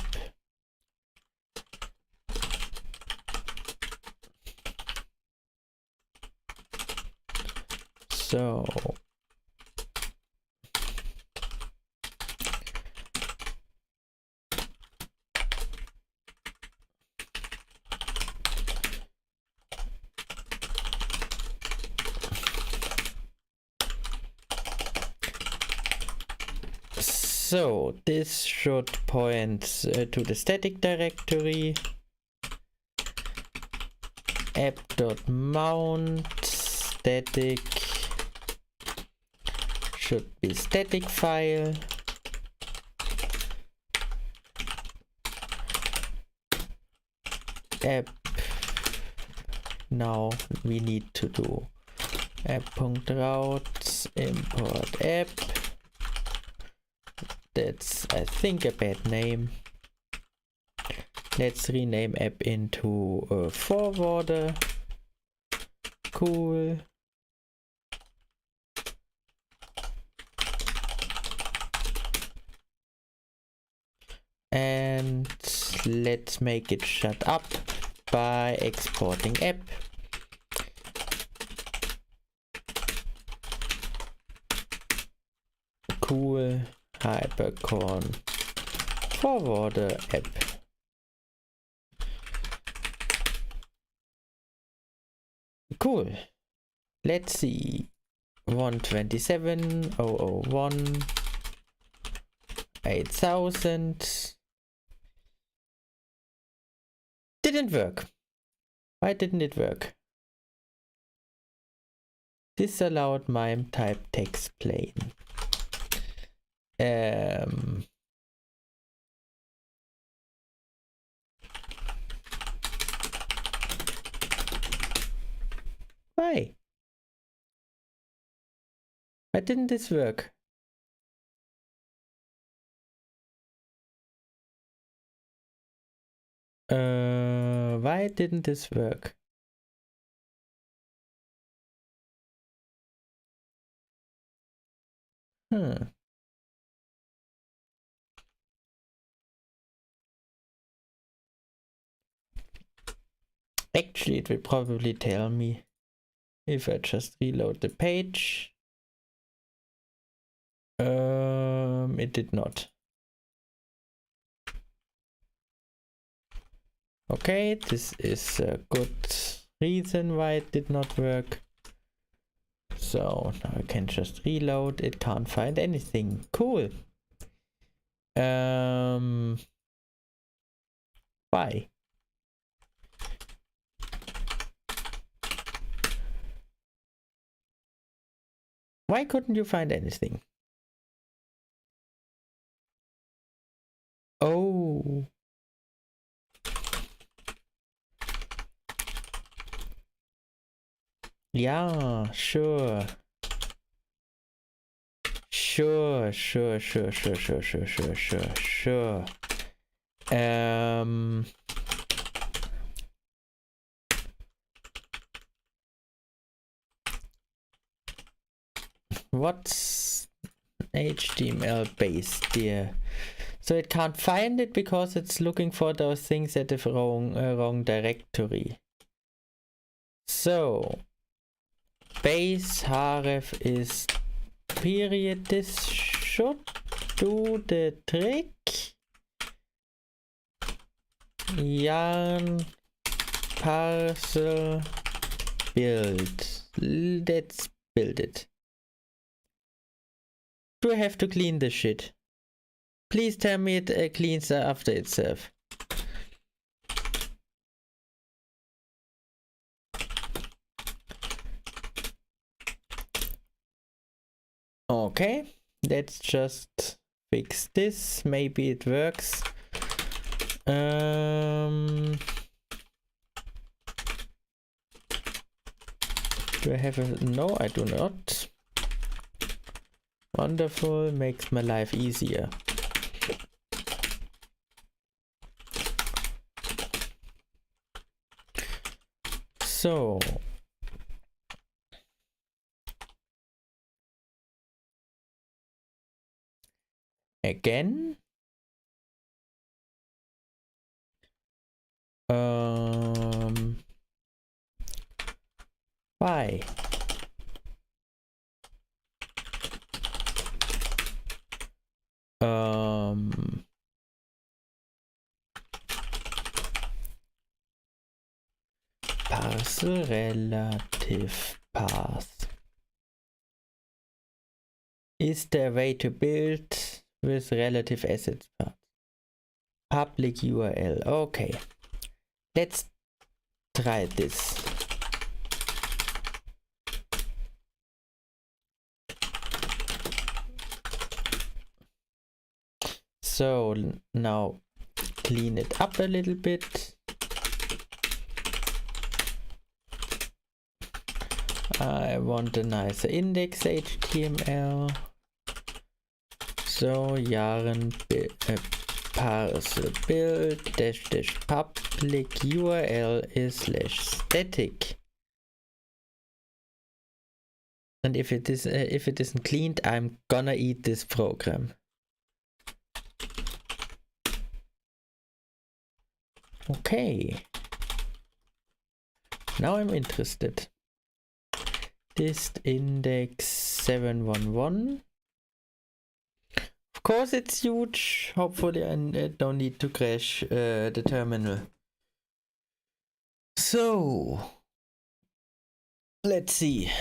So this should point to the static directory. App.mount static should be static file. App. Now we need to do app.routes import app. That's, I think, a bad name. Let's rename app into a forwarder. Cool. And let's make it shut up by exporting app. Cool. Hypercorn forwarder app. Cool. Let's see. 127.001 8000. Didn't work. Why didn't it work? Disallowed MIME type text plain. Why? Why didn't this work? Why didn't this work? Actually, it will probably tell me if I just reload the page. It did not. Okay, this is a good reason why it did not work. So now I can just reload. It can't find anything. Cool. Why? Why couldn't you find anything? Oh. Yeah, sure. Sure. What's HTML based there? So it can't find it because it's looking for those things at the wrong directory. So base href is period. This should do the trick. Yarn parcel build. Let's build it. Do I have to clean this shit? Please tell me it cleans after itself. Okay, let's just fix this. Maybe it works. Do I have a... No, I do not. Wonderful, makes my life easier. So again, why? Parcel relative path. Is there a way to build with relative assets path? Public URL. Okay. Let's try this. So now clean it up a little bit. I want a nicer index HTML. So yarn parcel build -- public URL is /static. And if it isn't cleaned, I'm gonna eat this program. Okay. Now I'm interested. Dist index 711. Of course it's huge. Hopefully I don't need to crash the terminal. So Let's see.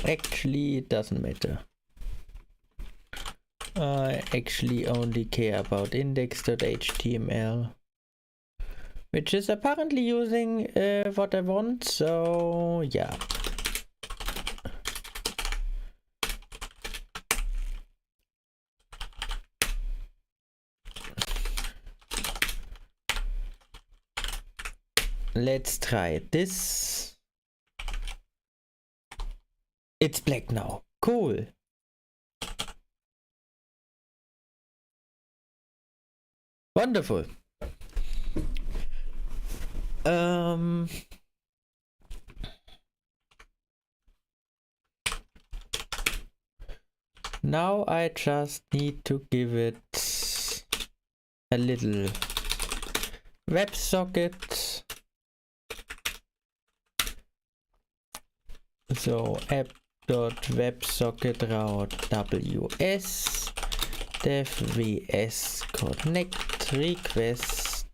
Actually, it doesn't matter. I actually only care about index.html, which is apparently using what I want, so yeah. Let's try this. It's black now. Cool. Wonderful. Now I just need to give it a little WebSocket. So app.websocket route ws dev vs connect request.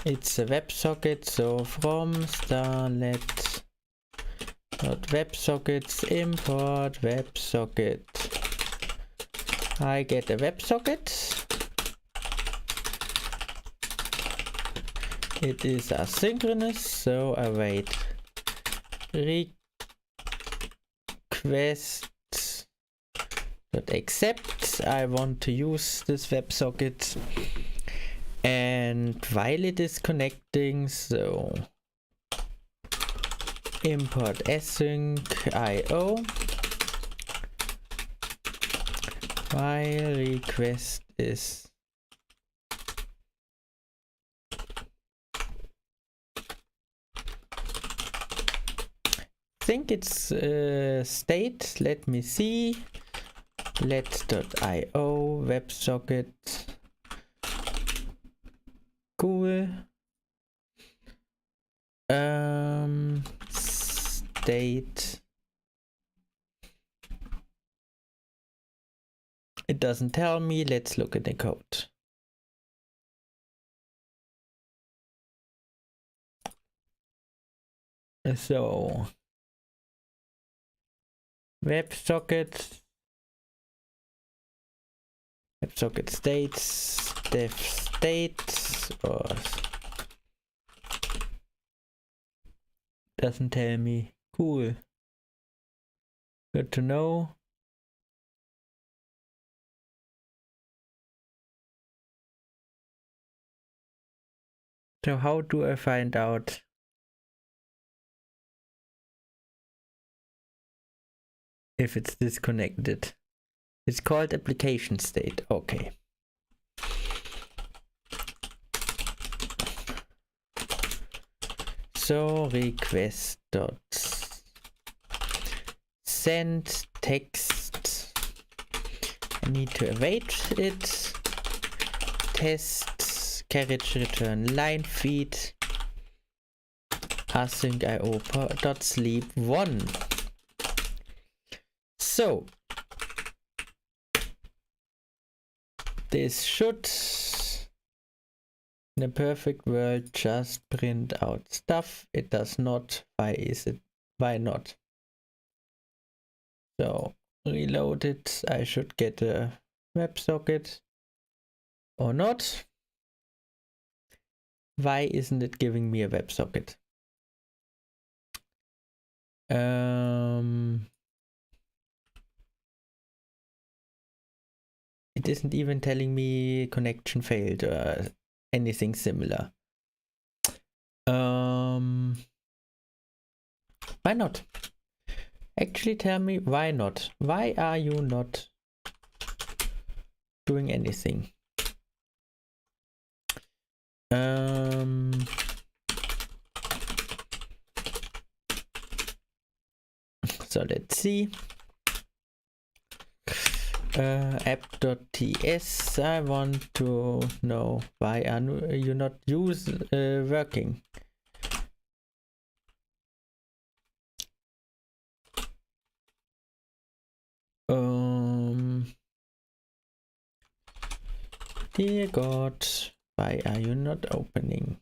It's a WebSocket, so from starlet WebSockets import WebSocket. I get a WebSocket. It is asynchronous, so await request.accept. I want to use this WebSocket, and while it is connecting, so import async IO while request is think it's state. Let me see. Let.io WebSocket. Cool. State. It doesn't tell me. Let's look at the code. So WebSocket states def state, or doesn't tell me. Cool. Good to know. So how do I find out if it's disconnected? It's called application state. Okay. So request dot send text. I need to await it. Test carriage return line feed async io dot sleep 1. So this should, in a perfect world, just print out stuff. It does not. Why is it? Why not? So reload it. I should get a WebSocket or not. Why isn't it giving me a WebSocket? It isn't even telling me connection failed or anything similar. Why not? Actually tell me why not. Why are you not doing anything? So let's see. App.ts. I want to know why are you not working. Dear God, why are you not opening?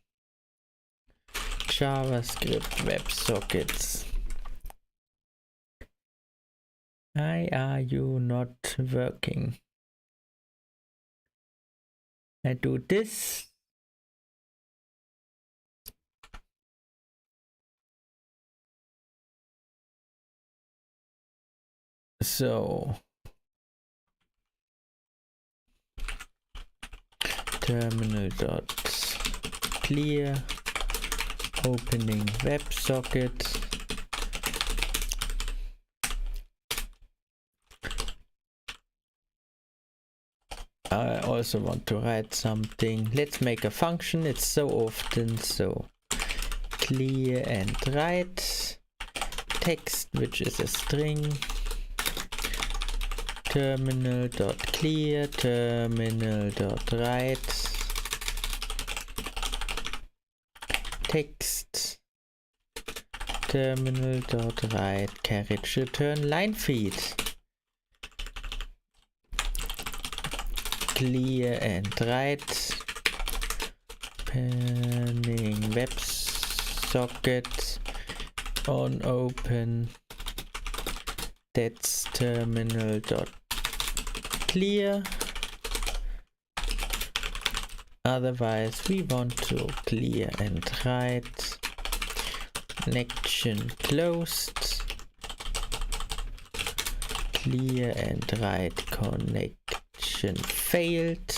JavaScript WebSockets. Why are you not working? I do this. So terminal.clear opening WebSocket. I also want to write something. Let's make a function. It's so often, so clear and write text, which is a string. Terminal.clear, terminal.write text, terminal.write carriage return line feed. Clear and write panning WebSocket on open. That's terminal.clear. Otherwise we want to clear and write connection closed, clear and write connection failed,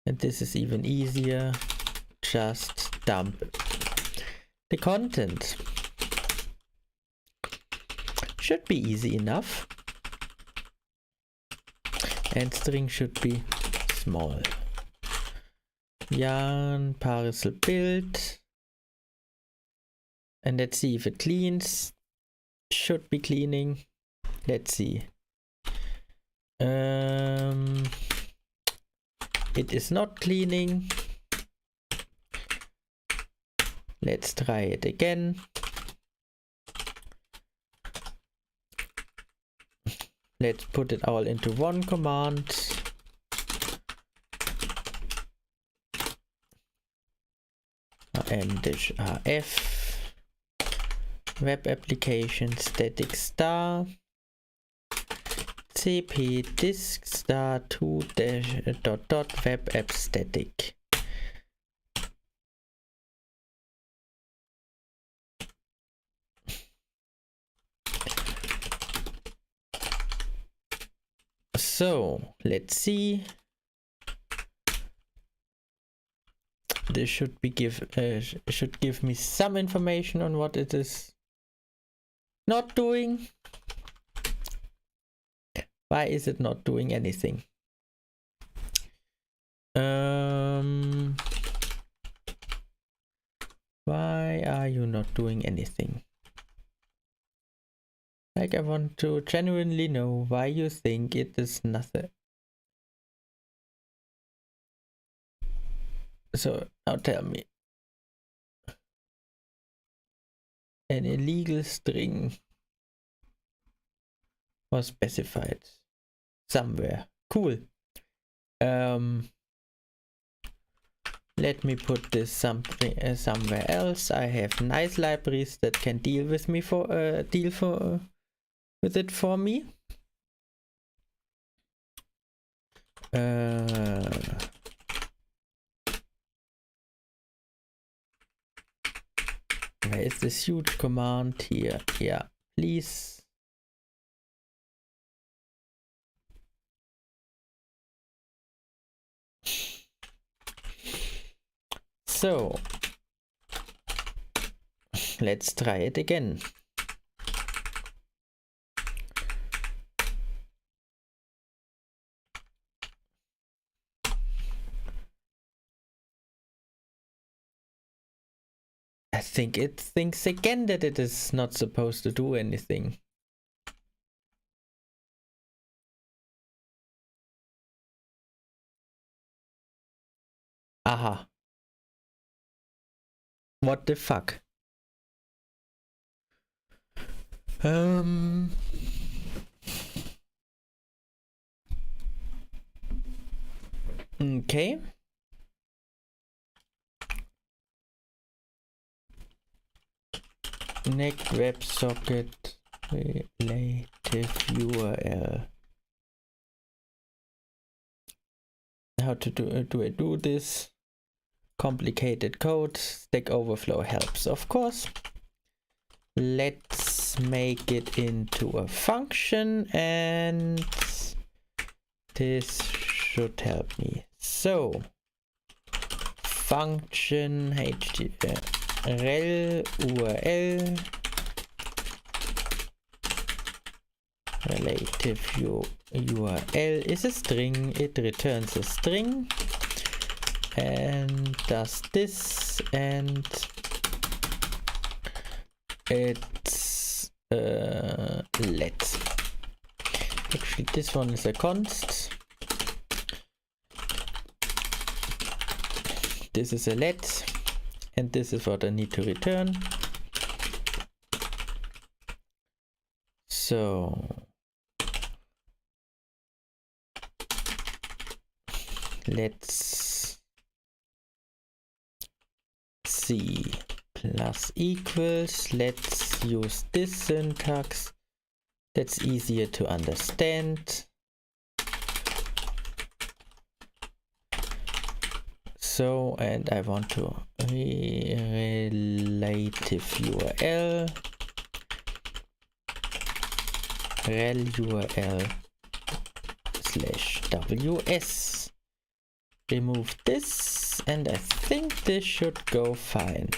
and this is even easier, just dump the content. Should be easy enough, and string should be small. Yarn parcel build, and let's see if it cleans. Should be cleaning. Let's see. It is not cleaning. Let's try it again. Let's put it all into one command. -rf web application static star cp disk star 2 dot web app static. So let's see. This should be should give me some information on what it is not doing. Why is it not doing anything? Why are you not doing anything? Like, I want to genuinely know why you think it is nothing. So now tell me. An illegal string was specified somewhere. Cool. Let me put this something somewhere else. I have nice libraries that can deal with me with it for me. Where is this huge command here? Yeah, please. So let's try it again. I think it thinks again that it is not supposed to do anything. Aha. What the fuck? Okay. connect WebSocket relative URL. How to do I do this? Complicated code. Stack Overflow helps, of course. Let's make it into a function, and this should help me. So function rel URL relative URL is a string. It returns a string and does this, and it's let. Actually, this one is a const. This is a let, and this is what I need to return. So let's see plus equals. Let's use this syntax. That's easier to understand. So, and I want to relative URL rel URL /ws. Remove this, and I think this should go fine.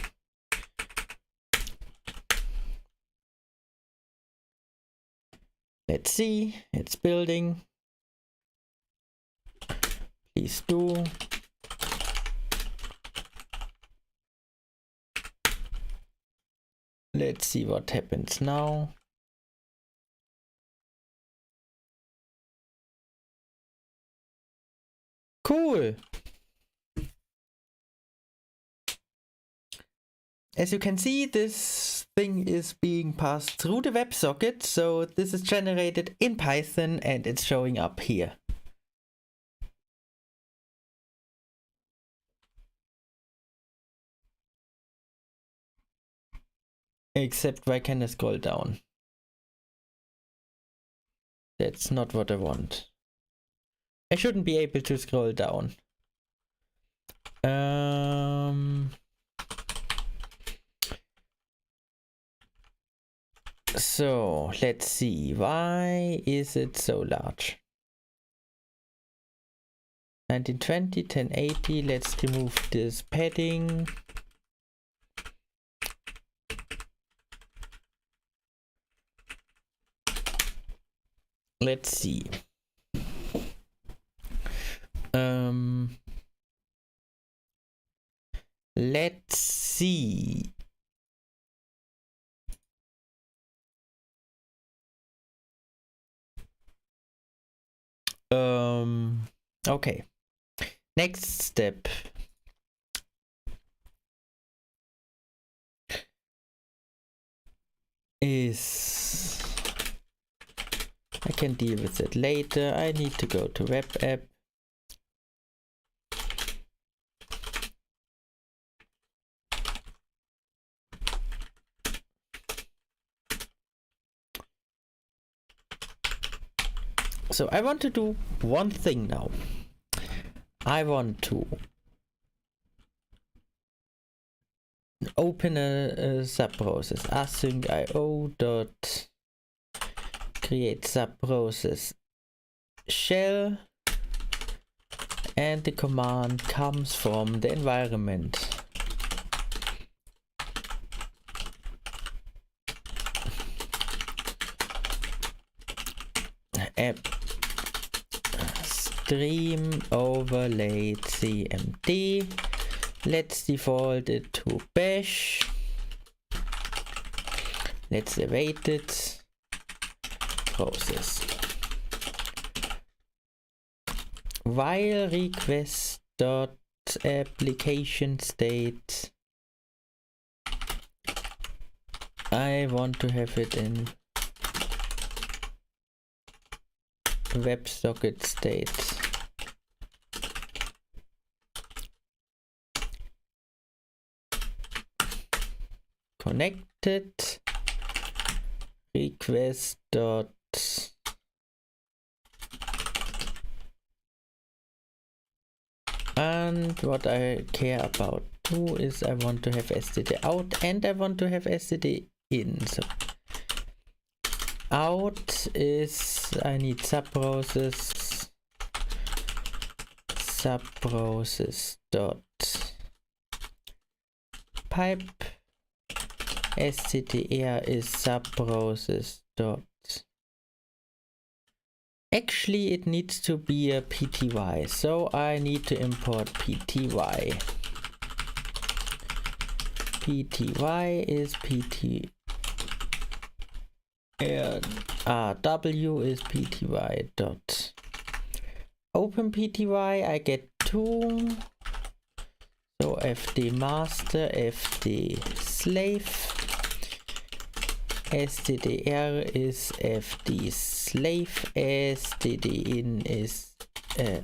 Let's see, it's building. Please do. Let's see what happens now. Cool. As you can see, this thing is being passed through the WebSocket. So this is generated in Python and it's showing up here. Except why can I scroll down? That's not what I want. I shouldn't be able to scroll down. So let's see, why is it so large? 1920, 1080, let's remove this padding. Let's see. Let's see. Okay. Next step. Is I can deal with it later. I need to go to web app. So I want to do one thing now. I want to open a subprocess async io dot create subprocess shell, and the command comes from the environment. App stream overlay cmd. Let's default it to bash. Let's await it. Process. While request dot application state. I want to have it in WebSocket state. Connected. request dot and what I care about too is I want to have std out and I want to have std in. So out is I need subprocess dot pipe. stdr is subprocess dot. Actually, it needs to be a pty, so I need to import pty. Pty is pt. W is pty dot open pty. I get 2. So fd master, fd slave. stdr is fd slave. std in is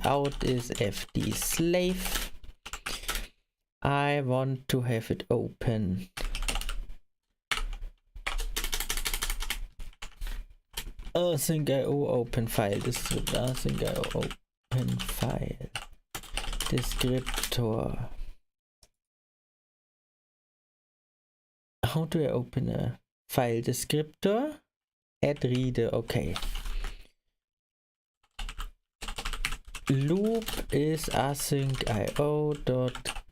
out is fd slave. I want to have it open. I think I open file descriptor. I think I open file descriptor. How do I open a file descriptor? Add reader. Okay. Loop is async io dot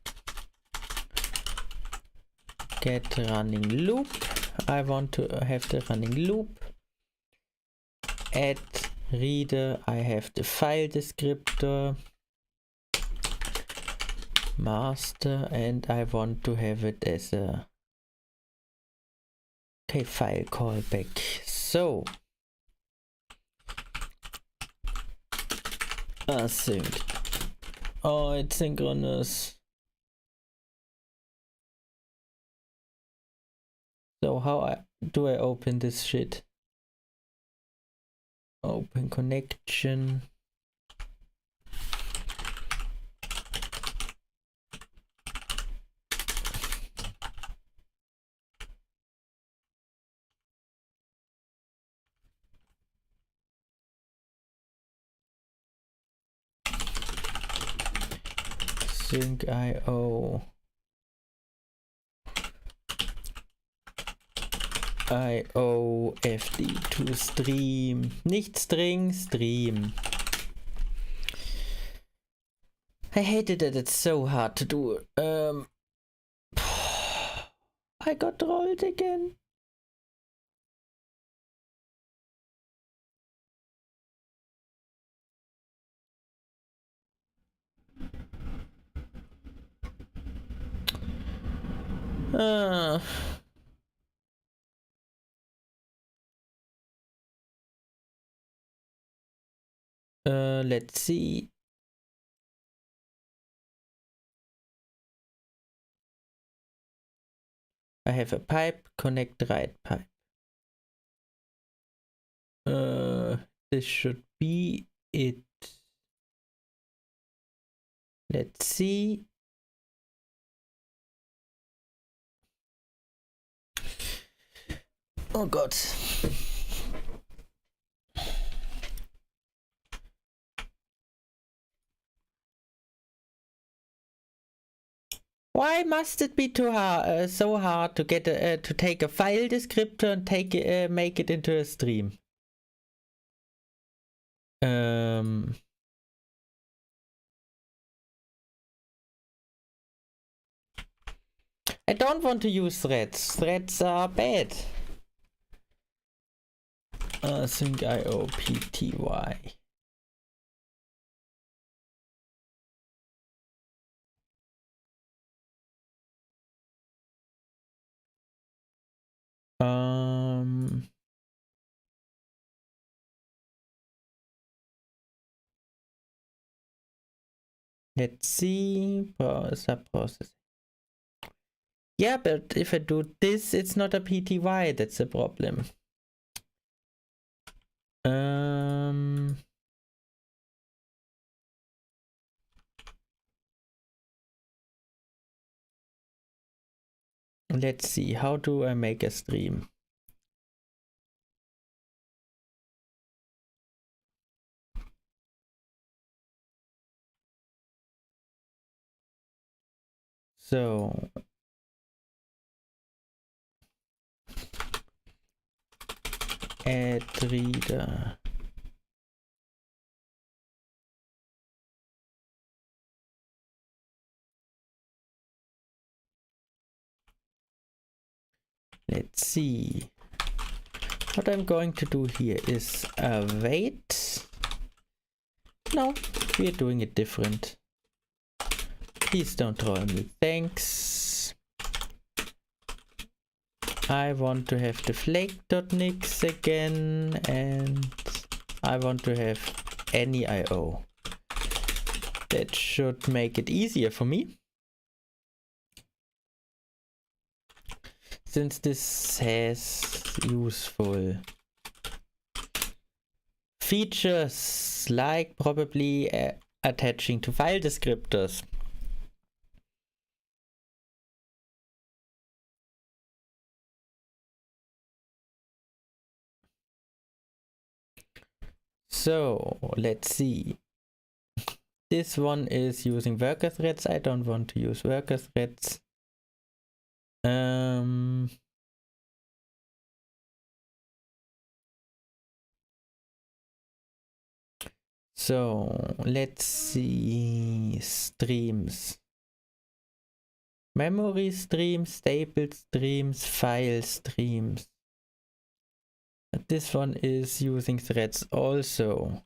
get running loop. I want to have the running loop. Add reader, I have the file descriptor master and I want to have it as a file callback. So async. Oh, it's synchronous. So how do I open this shit? Open connection. Sync IO. IO FD to stream. Nicht string, stream. I hated that it's so hard to do. I got trolled again. Let's see. I have a pipe, connect right pipe. This should be it. Let's see. Oh God. Why must it be too hard, so hard to get to take a file descriptor and make it into a stream? I don't want to use threads. Threads are bad. Sync IO PTY. Let's see. Subprocess. Yeah, but if I do this, it's not a PTY. That's the problem. Let's see. How do I make a stream? So add reader. Let's see. What I'm going to do here is wait. No, we're doing it different. Please don't troll me. Thanks. I want to have the flake.nix again, and I want to have any IO. That should make it easier for me. Since this has useful features like probably attaching to file descriptors. So let's see. This one is using worker threads. I don't want to use worker threads. So let's see streams. Memory streams, stable streams, file streams. This one is using threads also.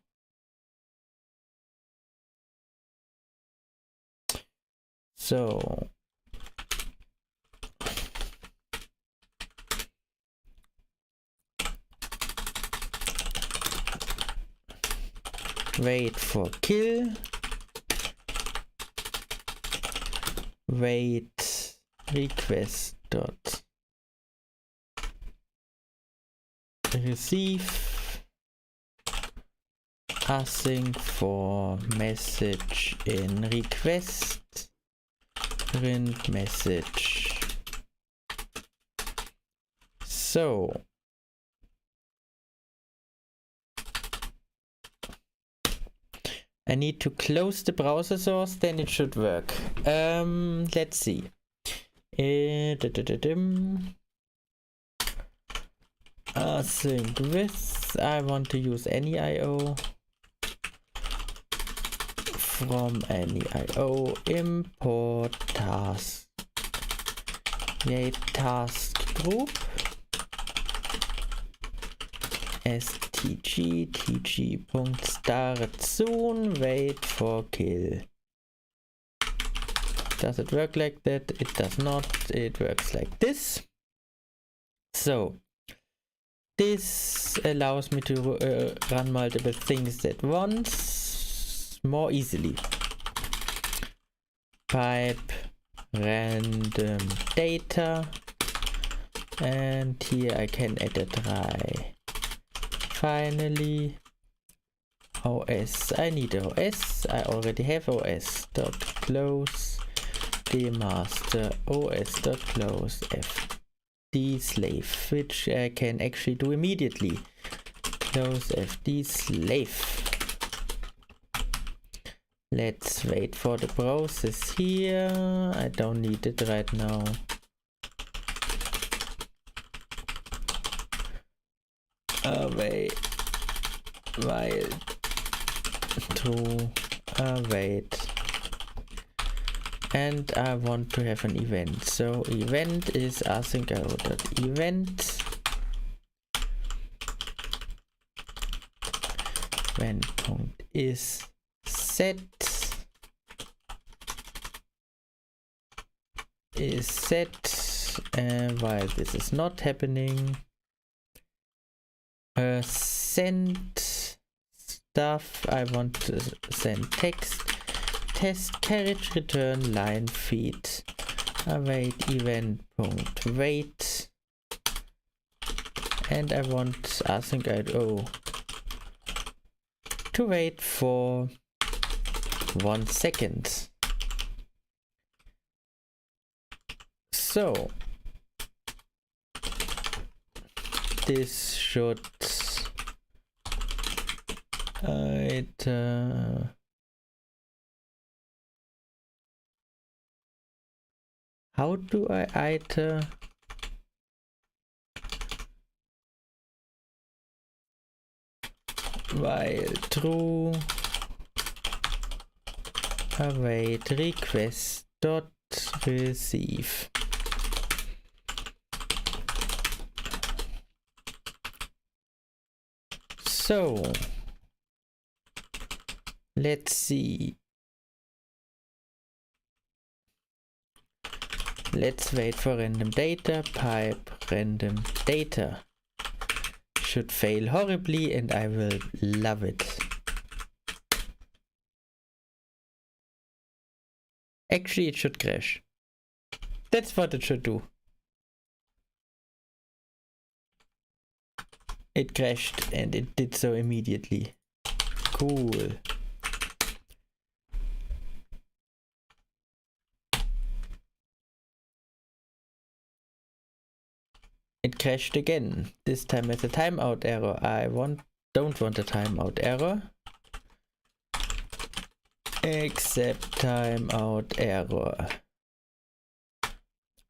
So wait for kill, wait request dot receive async for message in request print message. So I need to close the browser source, then it should work. Let's see. Async with, I want to use any IO. From any IO, import task. Yay, task group. stg tg.start soon, wait for kill. Does it work like that? It does not. It works like this. So this allows me to run multiple things at once more easily. Pipe random data, and here I can add a try. Finally, OS. I need OS. I already have OS. Dot close dmaster OS. Dot close fd slave, which I can actually do immediately. Close fd slave. Let's wait for the process here. I don't need it right now. Await while to await, and I want to have an event. So event is async IO.event. Event point is set while this is not happening. Send stuff. I want to send text. Test carriage return line feed. Await event point wait. And I want async IO to wait for 1 second. So this should How do I iter? While true, await request dot receive. So let's see. Let's wait for random data. Pipe random data should fail horribly and I will love it. Actually, it should crash. That's what it should do. It crashed and it did so immediately. Cool. It crashed again, this time as a timeout error. I don't want a timeout error. Except timeout error.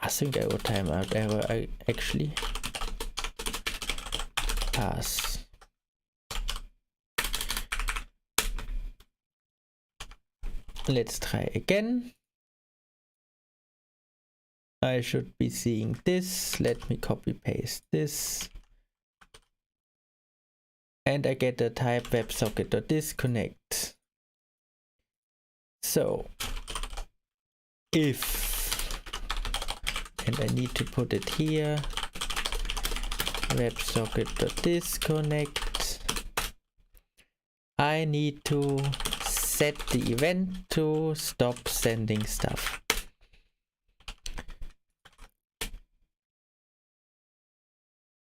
I think I would timeout error actually. Pass. Let's try again. I should be seeing this. Let me copy paste this. And I get a type WebSocket.disconnect. So if, and I need to put it here, WebSocket.disconnect, I need to set the event to stop sending stuff.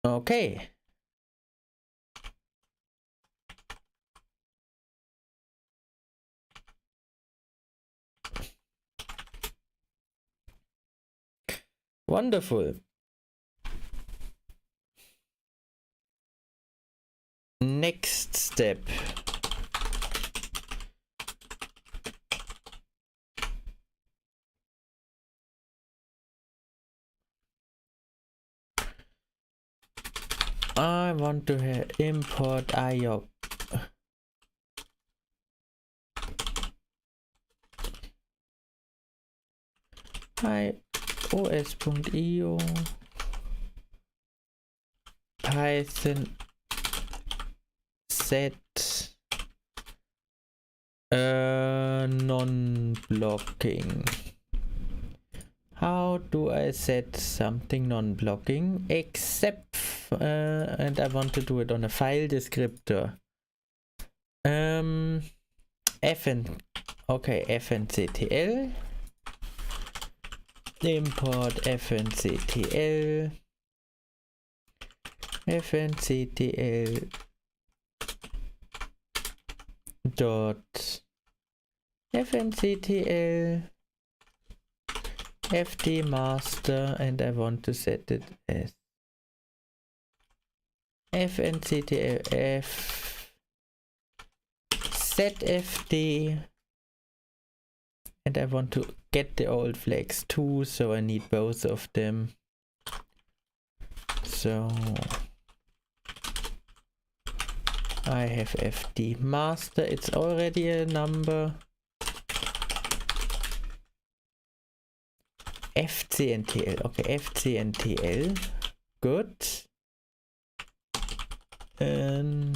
Okay. Wonderful. Next step. I want to import IOC. os.io Python set non-blocking. How do I set something non-blocking? Except and I want to do it on a file descriptor. fnctl import fnctl dot fnctl fd master, and I want to set it as fnctl set fd, and I want to get the old flags too, so I need both of them. So I have fd master, it's already a number. fcntl, okay, fcntl, good. And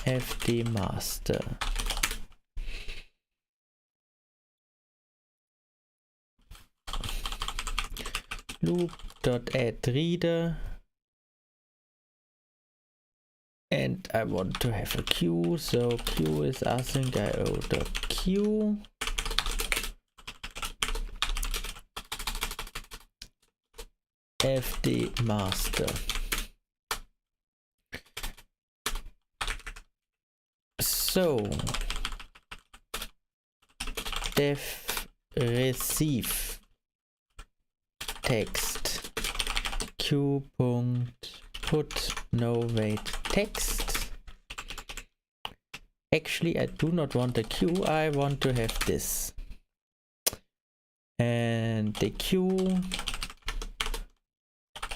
fd master. Loop.addReader, and I want to have a queue, so queue is async.io.queue. fd master. So def receive text q.put no wait text. Actually, I do not want a queue, I want to have this. and the queue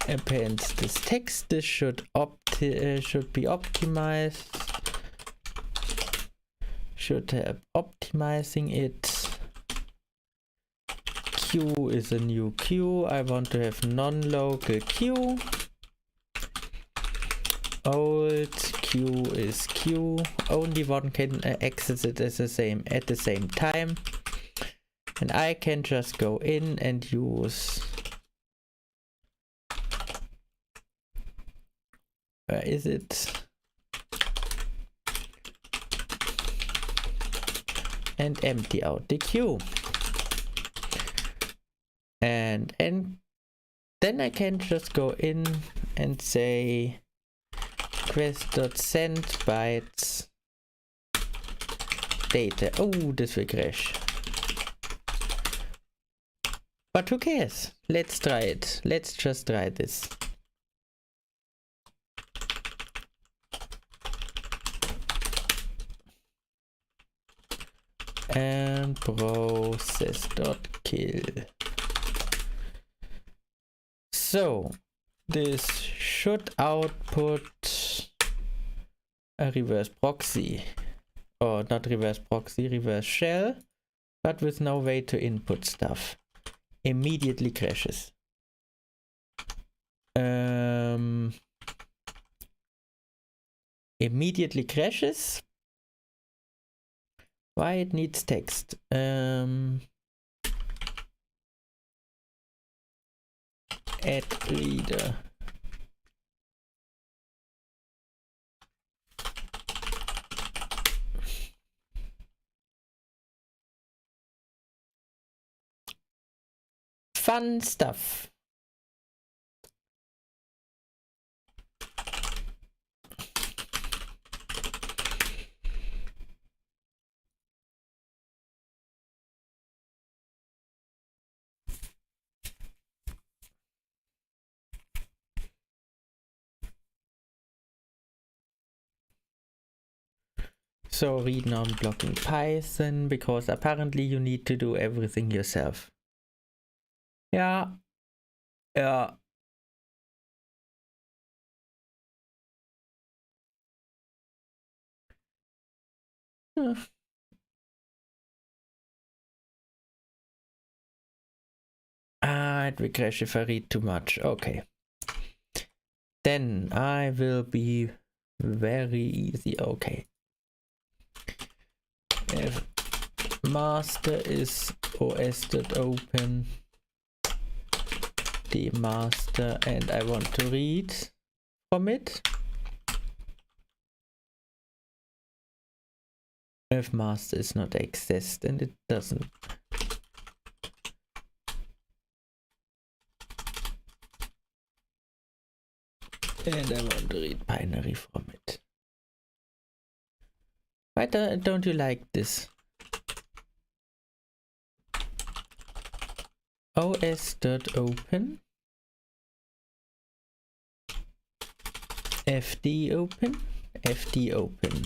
appends this text. This should be optimized. Should have optimizing it. Queue is a new queue. I want to have non-local queue. Old queue is queue. Only one can access it at the same time. And I can just go in and use. Where is it? And empty out the queue. And then I can just go in and say quest.send bytes data. Oh, this will crash. But who cares? Let's try it. Let's just try this. And process.kill. So this should output a reverse proxy, or not reverse proxy, reverse shell, but with no way to input stuff. Immediately crashes. Immediately crashes. Why it needs text? Add reader. Fun stuff. So read non-blocking Python, because apparently you need to do everything yourself. Yeah. Yeah. It will crash if I read too much. Okay. Then I will be very easy. Okay. If master is os.open the master and I want to read from it. If master is not accessed, and it doesn't. And I want to read binary from it. Why don't you like this? os.open fd open,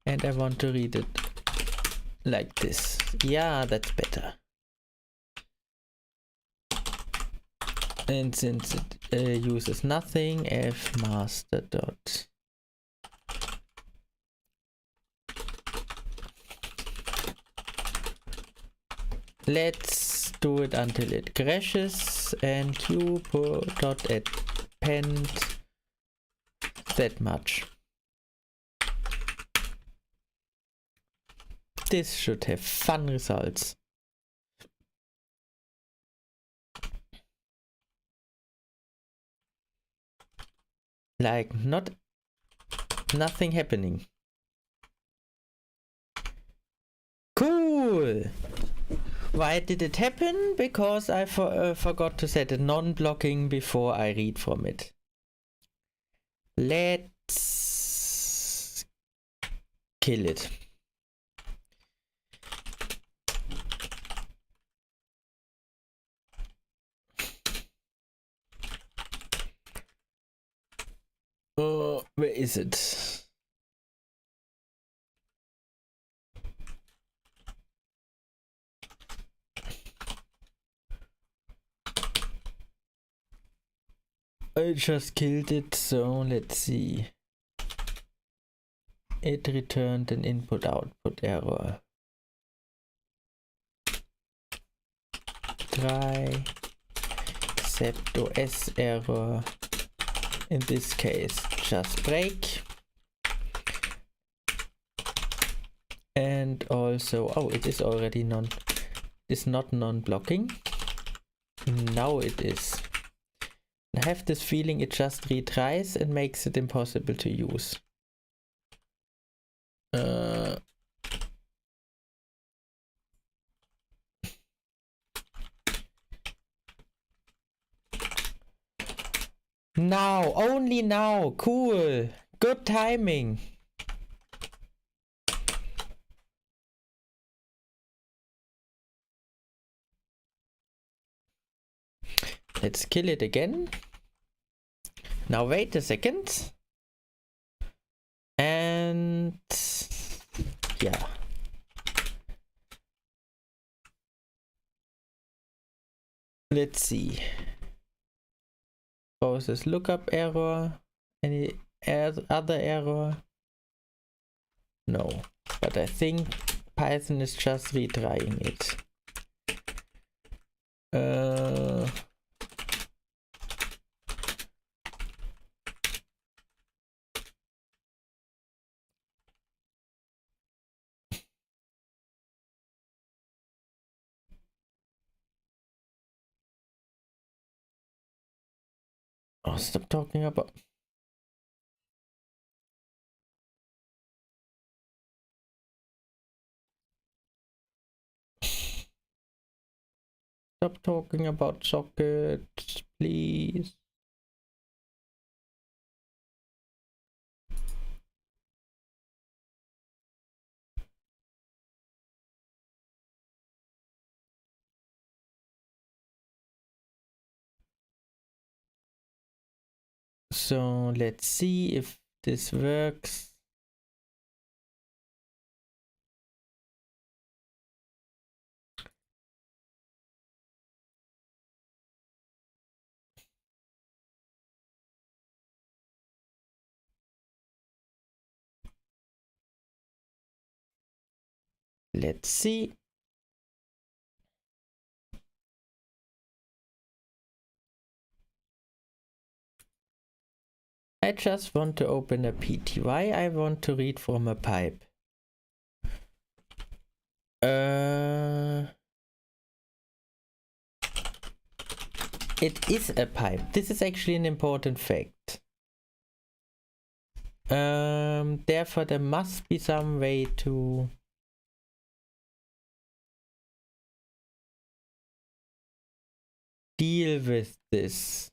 and I want to read it like this. Yeah, that's better. And since it uses nothing, fmaster dot let's do it until it crashes, and q.append that much. This should have fun results. Like nothing happening. Cool. Why did it happen? Because I forgot to set a non-blocking before I read from it. Let's kill it. Oh, where is it? I just killed it, so let's see. It returned an input-output error. Try cid-OS error. In this case, just break. And also, oh, it is already not non-blocking. Now it is. I have this feeling it just retries and makes it impossible to use. Now, only now. Cool. Good timing. Let's kill it again. Now wait a second. And yeah. Let's see. Process lookup error. Any other error? No. But I think Python is just retrying it. Oh, stop talking about. Stop talking about sockets, please. So let's see if this works. Let's see. I just want to open a PTY. I want to read from a pipe. It is a pipe. This is actually an important fact. Therefore, there must be some way to deal with this.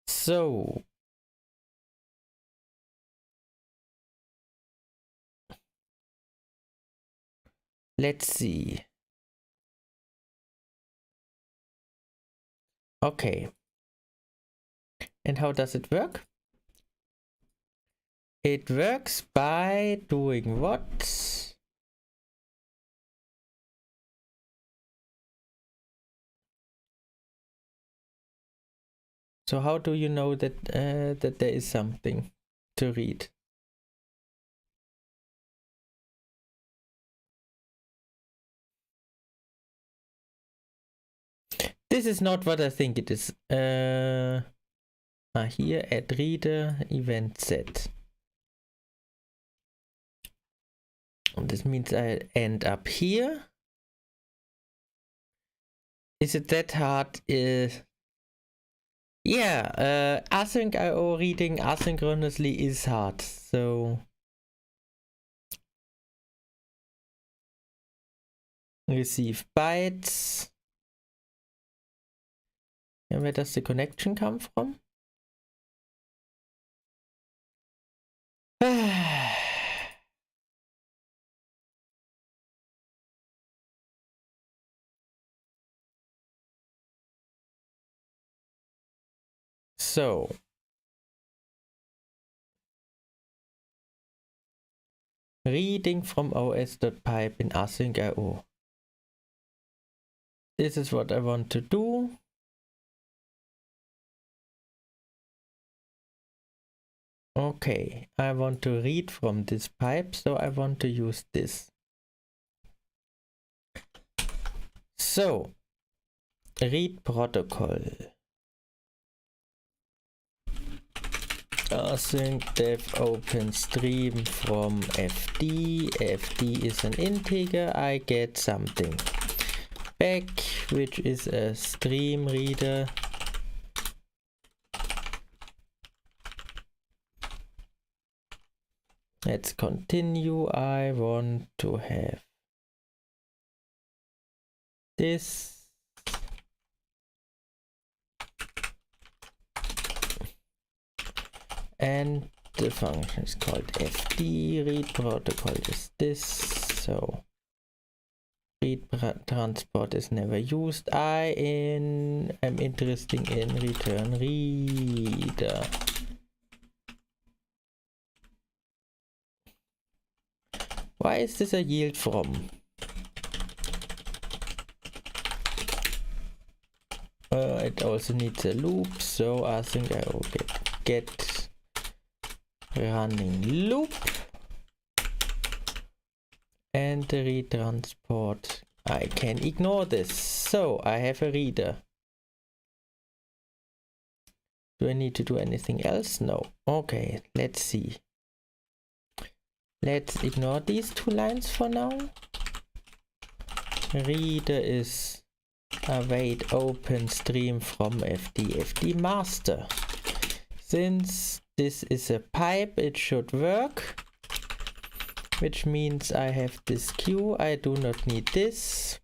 So let's see. Okay. And how does it work? It works by doing what? So how do you know that that there is something to read? This is not what I think it is. Here add reader event set. And this means I end up here. Is it that hard? Yeah, async IO reading asynchronously is hard. So receive bytes. And where does the connection come from? So reading from os.pipe in async IO. This is what I want to do. Okay, I want to read from this pipe, so I want to use this. So, read protocol. Async dev open stream from fd. Fd is an integer. I get something back, which is a stream reader. Let's continue. I want to have this. And the function is called fd. Read protocol is this. So read transport is never used. I am interested in return reader. Why is this a yield from? It also needs a loop, so I think I will get running loop, and the read transport. I can ignore this, so I have a reader. Do I need to do anything else? No. Okay, let's see. Let's ignore these two lines for now. Reader is await open stream from fd master. Since this is a pipe, it should work, which means I have this queue. I do not need this,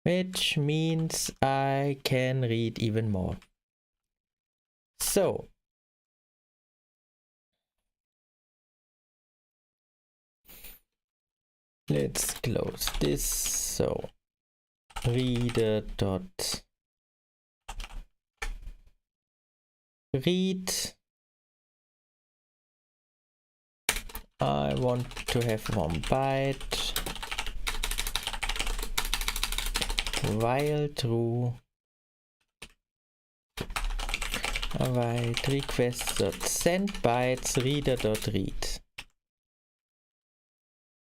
which means I can read even more. So let's close this. So reader dot read. I want to have 1 byte while true. Await request dot send bytes reader dot read.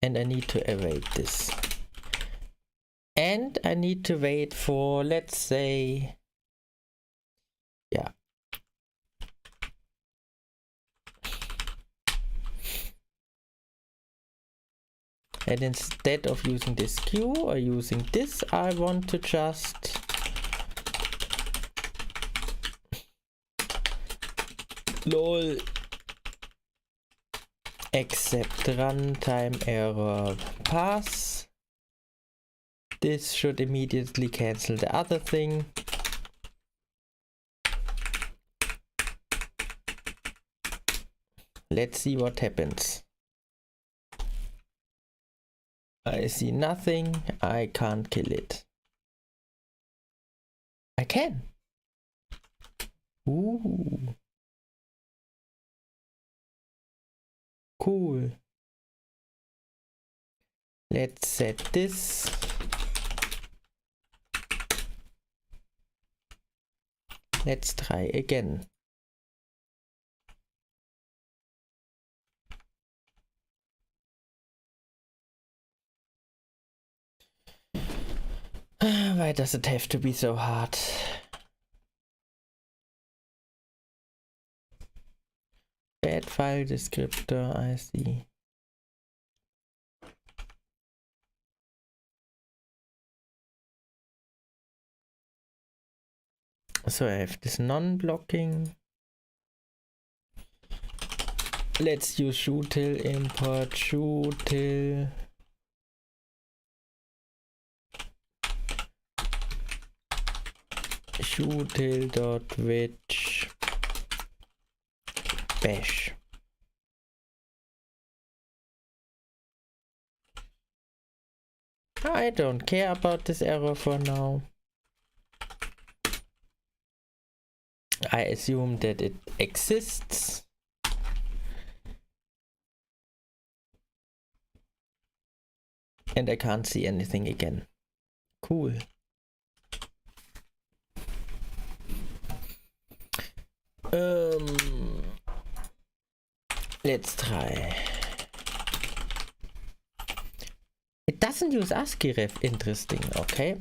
And I need to await this. And I need to wait for, let's say, yeah. And instead of using this queue or using this, I want to just lol accept runtime error pass. This should immediately cancel the other thing. Let's see what happens. I see nothing. I can't kill it. I can. Ooh. Cool. Let's set this. Let's try again. Why does it have to be so hard? Bad file descriptor, I see. So I have this non-blocking. Let's use shootil import shootil. Shootil.which bash. I don't care about this error for now. I assume that it exists. And I can't see anything again. Cool. Let's try. It doesn't use ASCII ref. Interesting. Okay.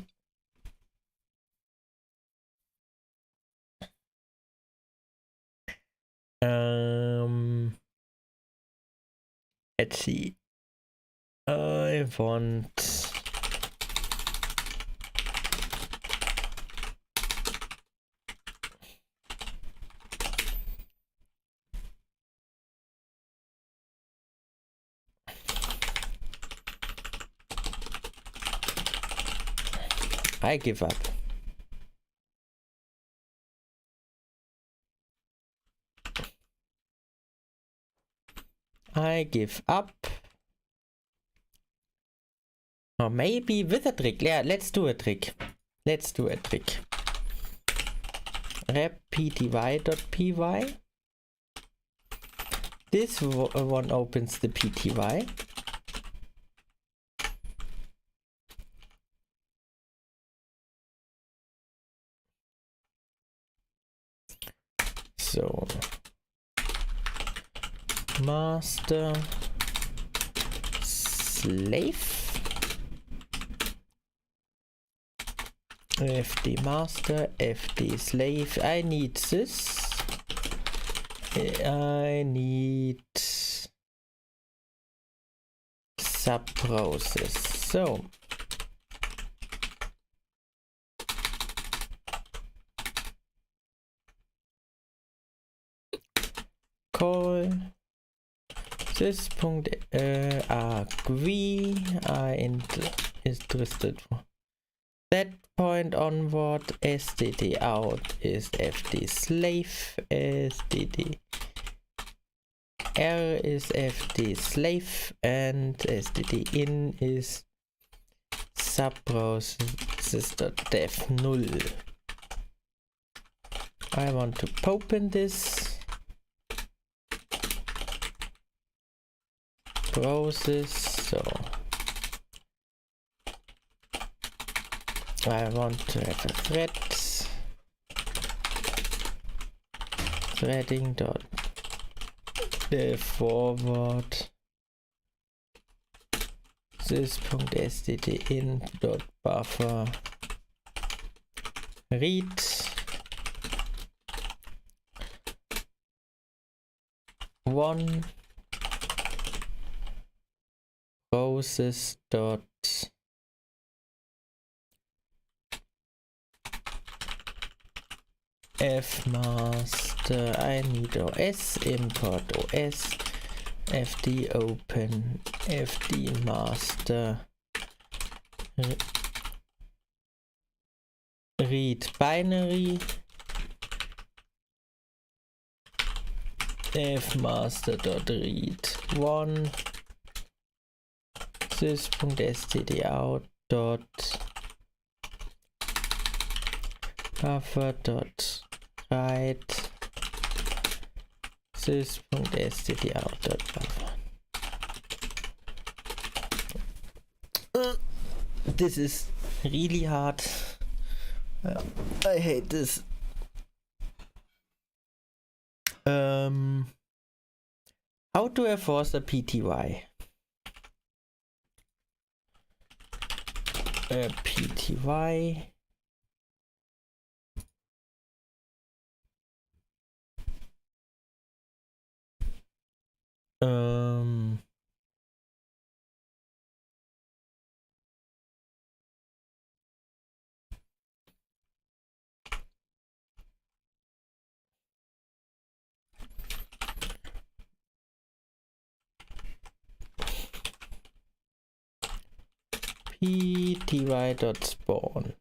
Let's see. I want. I give up. I give up. Or maybe with a trick. Yeah, let's do a trick. Let's do a trick. Rep pty.py. This one opens the pty. So master slave fd master fd slave. I need this. I need subprocess. So call this point agree. I interested. That point onward, std out is fd slave, std r is fd slave, and std in is subprocess.def null. I want to open this process, so I want to have a thread threading dot the forward this point std in dot buffer read one process dot f master. I need os, import os, fd open, fd master, read binary, f master dot read one this.std out dot buffer dot write this.std out dot buffer. This is really hard. I hate this. How to enforce a PTY? PTY. pty.spawn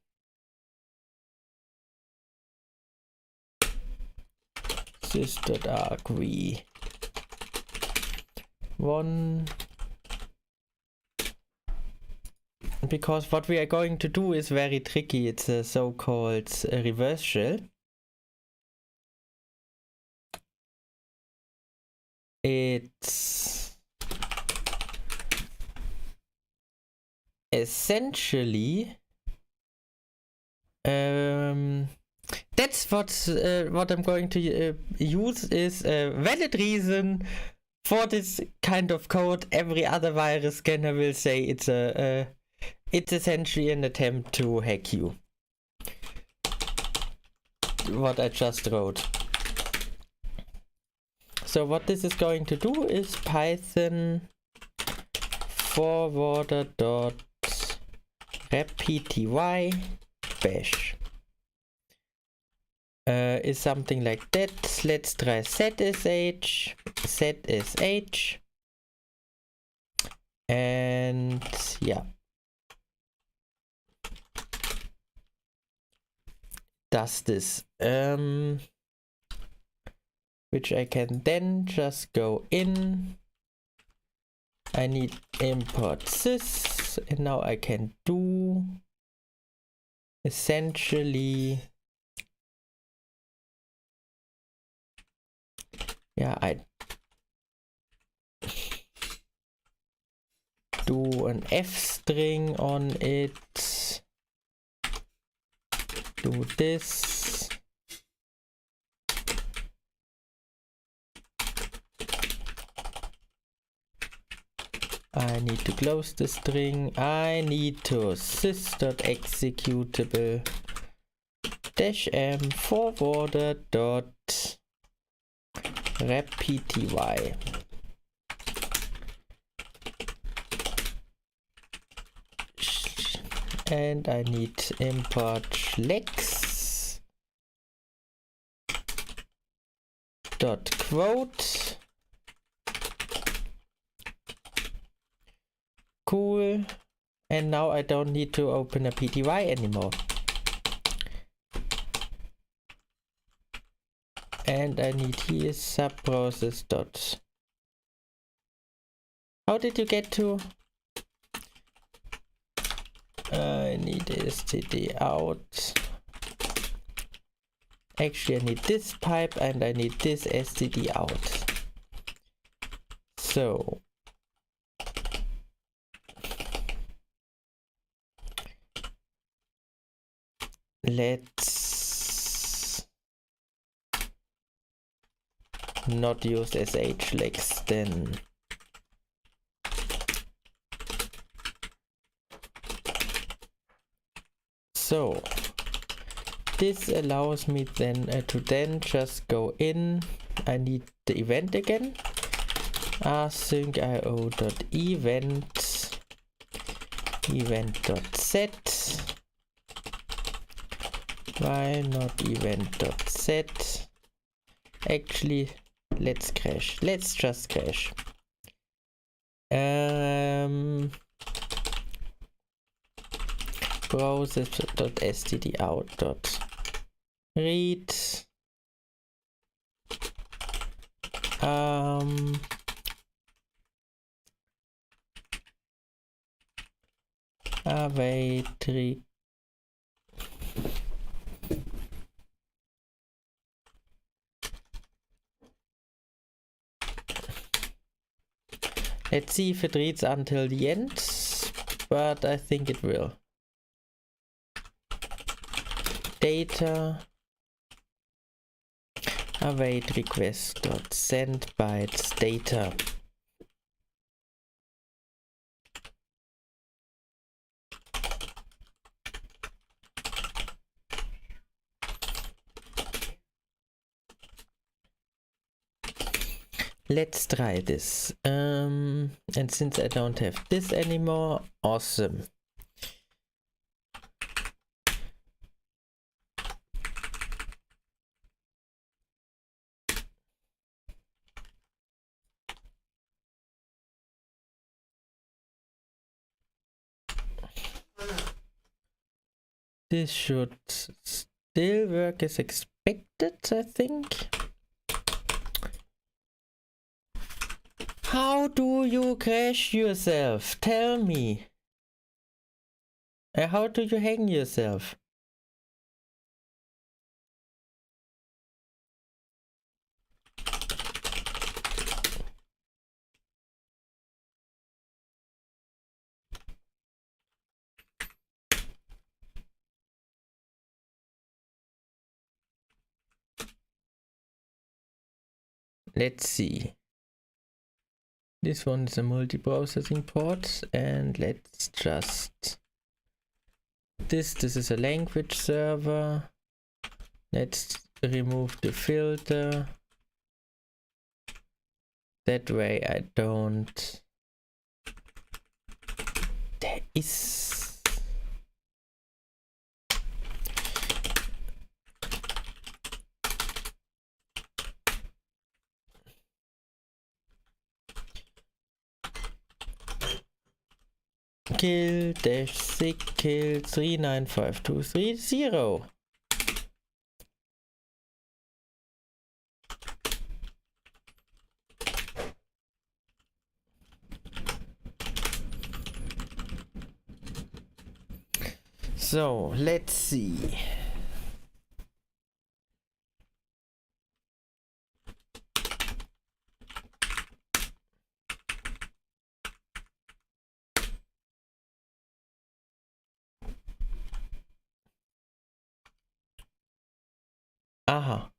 sys.argv one, because what we are going to do is very tricky. It's a so-called reverse shell. It's essentially, that's what I'm going to use is a valid reason for this kind of code. Every other virus scanner will say it's essentially an attempt to hack you. What I just wrote. So what this is going to do is Python forwarder.repty bash. Is something like that. Let's try setsh, and yeah, does this, which I can then just go in. I need import sys, and now I can do essentially, yeah, I do an f string on it, do this, I need to close the string, I need to sys.executable -m forwarder.repty. And I need import lex dot quote. Cool. And now I don't need to open a PTY anymore. And I need here subprocess dot. How did you get to? I need std out. Actually, I need this pipe and I need this std out. So let's not use shlex then. So this allows me then to then just go in. I need the event again. Async io.event event.set. Why not event.set? Actually, let's crash. Let's just crash. Process.stdout.read await. Let's see if it reads until the end, but I think it will. Data await request dot send bytes data. Let's try this. And since I don't have this anymore, awesome. This should still work as expected, I think. How do you crash yourself? Tell me. How do you hang yourself? let's see. This one is a multi-processing port, and let's just this is a language server. Let's remove the filter. That way I don't. There is. Kill -sig kill 395230. So let's see. Aha.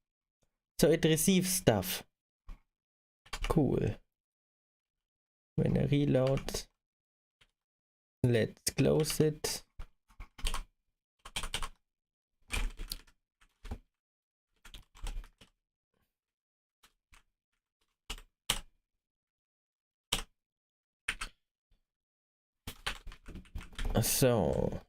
So it receives stuff. Cool. When I reload, let's close it. So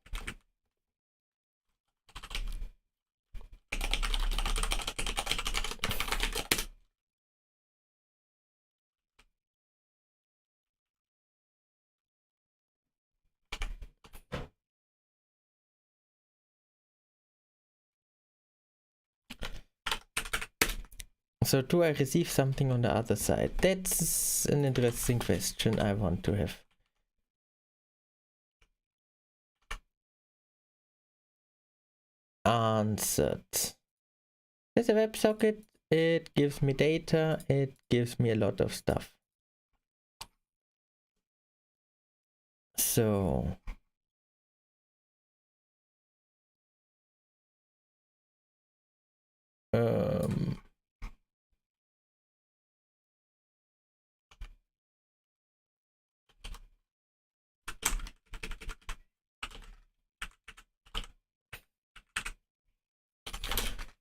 So do I receive something on the other side? That's an interesting question I want to have answered. There's a WebSocket, it gives me data, it gives me a lot of stuff. So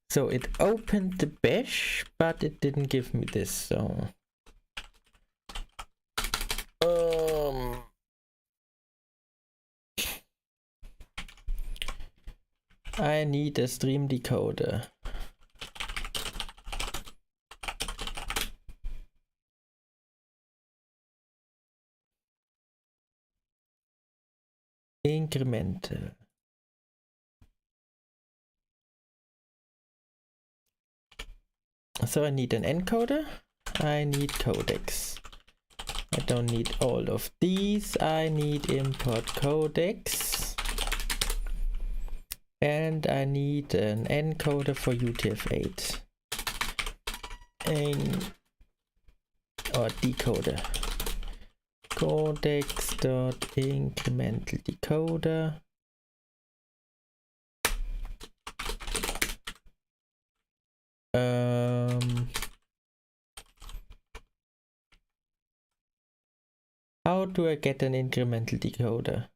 so it opened the bash, but it didn't give me this, so I need a stream decoder. Incremental. So I need an encoder, I need codecs. I don't need all of these, I need import codecs. And I need an encoder for UTF-8. Or decoder. Codecs.incremental decoder. How do I get an incremental decoder?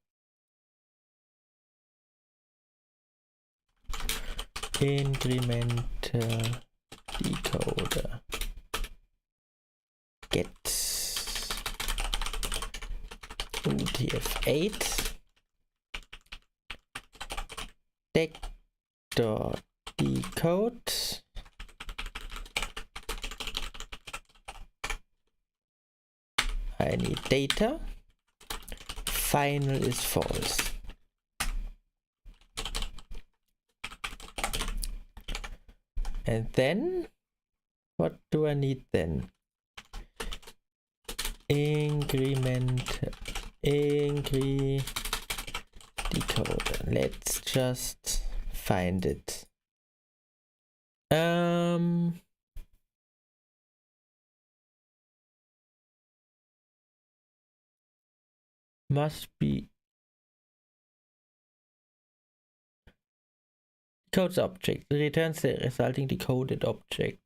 Incremental decoder. Get UTF-8 deck.decode. I need data. Final is false. And then, what do I need then? Incremental decoder. Let's just find it. Must be decodes object. It returns the resulting decoded object.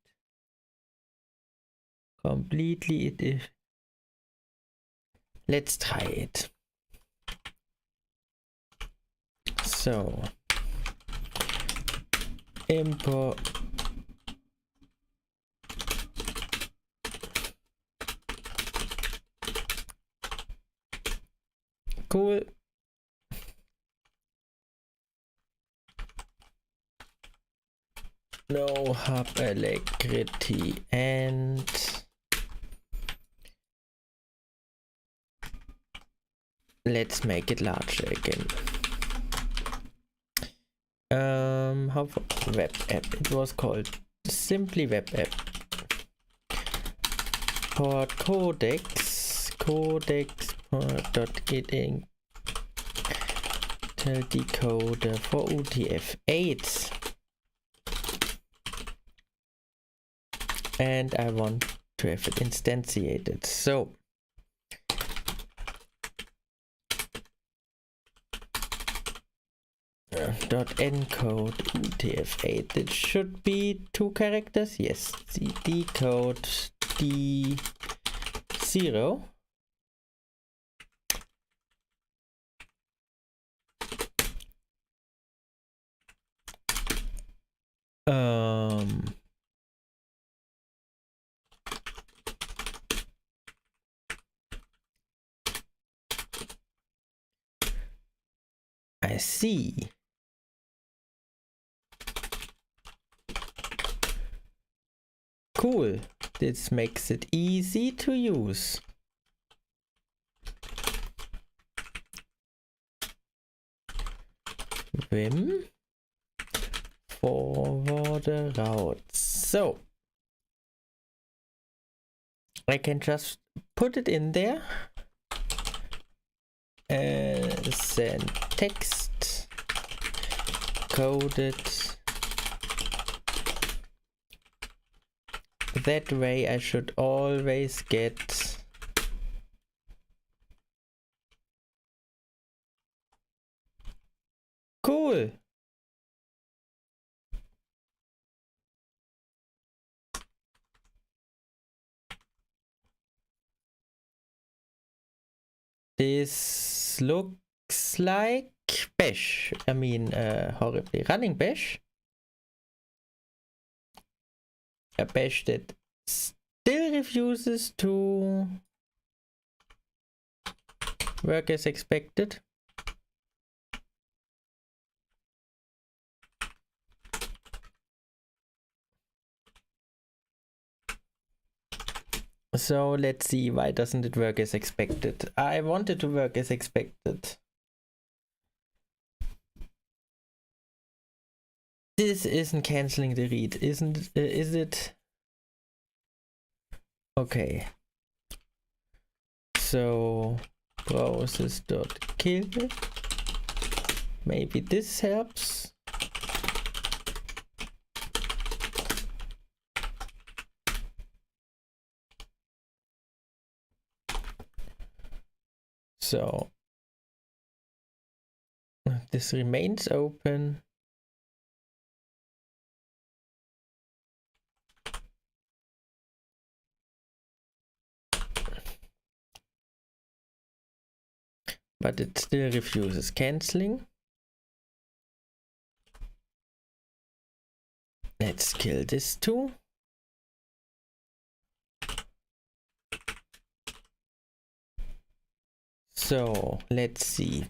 completely it is. Let's try it. So import cool. No hub electricity and let's make it larger again. How web app? It was called simply web app. Port codecs port.getting decoder for UTF-8. And I want to have it instantiated. So .encode UTF-8. It should be 2 characters. Yes, decode D0. I see. Cool. This makes it easy to use. Vim forwarder routes. So I can just put it in there. Send text coded. That way I should always get cool. This looks like bash. I mean, horribly running bash. A bash that still refuses to work as expected. So let's see, why doesn't it work as expected? I want it to work as expected. This isn't canceling the read, isn't is it? Okay. So process.kill. Maybe this helps. So this remains open. But it still refuses canceling. Let's kill this too. So let's see.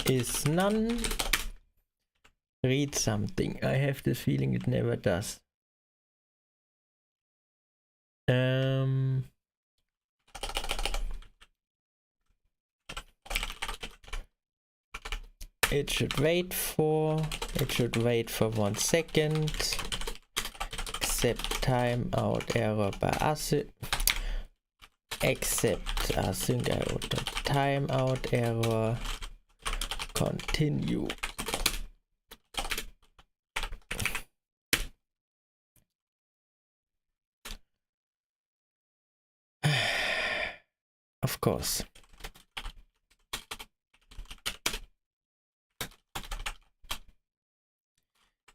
Is none. Read something. I have this feeling it never does. It should wait for 1 second. Accept timeout error by async. Accept async error timeout error. Continue. of course.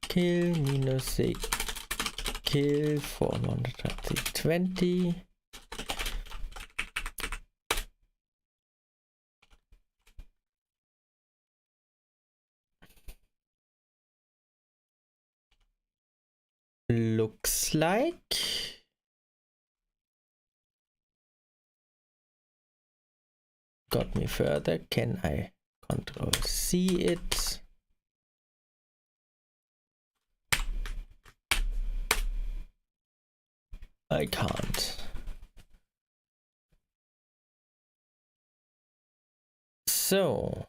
Kill -6 kill 420. Looks like got me further. Can I Control C it? I can't. So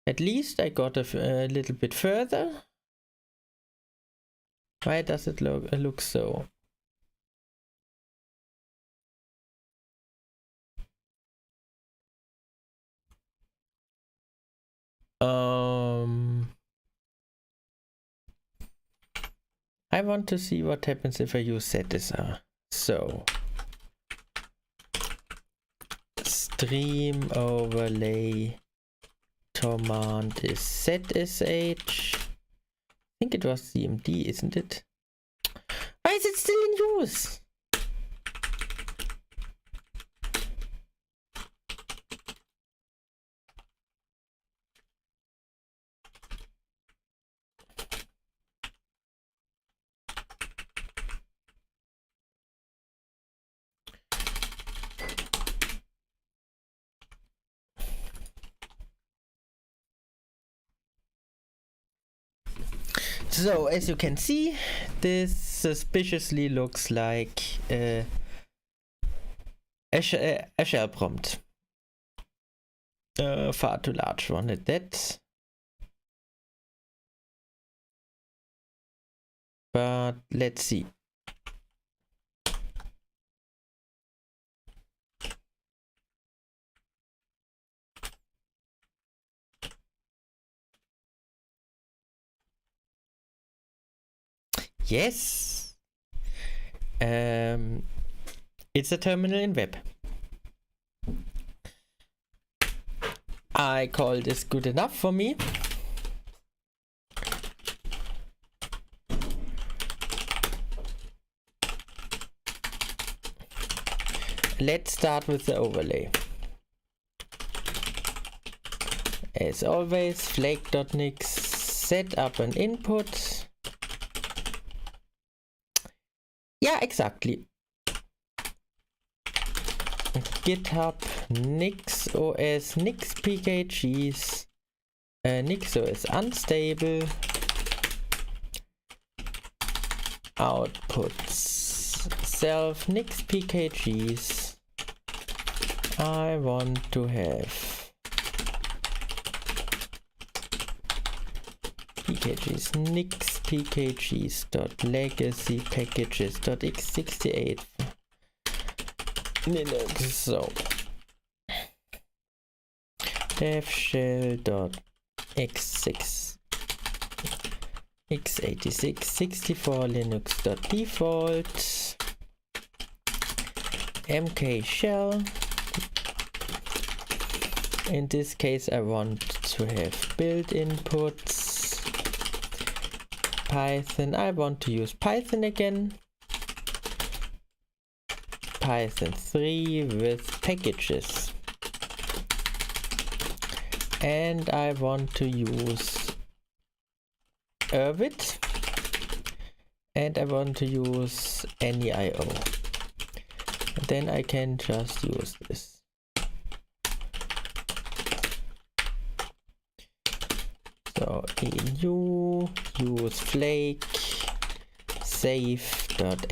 at least I got a little bit further. Why does it look so? I want to see what happens if I use cid-chan. So stream overlay command is cid-sh. I think it was cmd, isn't it? Why is it still in use? So as you can see, this suspiciously looks like a shell prompt. Far too large one at that. But let's see. Yes. It's a terminal in web. I call this good enough for me. Let's start with the overlay. As always, flake.nix, set up an input. Yeah, exactly. GitHub, NixOS, Nix pkgs, NixOS unstable, outputs, self Nix pkgs. I want to have pkgs nix pkgs.legacy packages.x68 Linux. So dev shell.x6 x86 64 linux.default mk shell. In this case I want to have build inputs. Python, I want to use Python again. Python 3 with packages. And I want to use Ervit. And I want to use any IO. And then I can just use this. So env use flake safe.env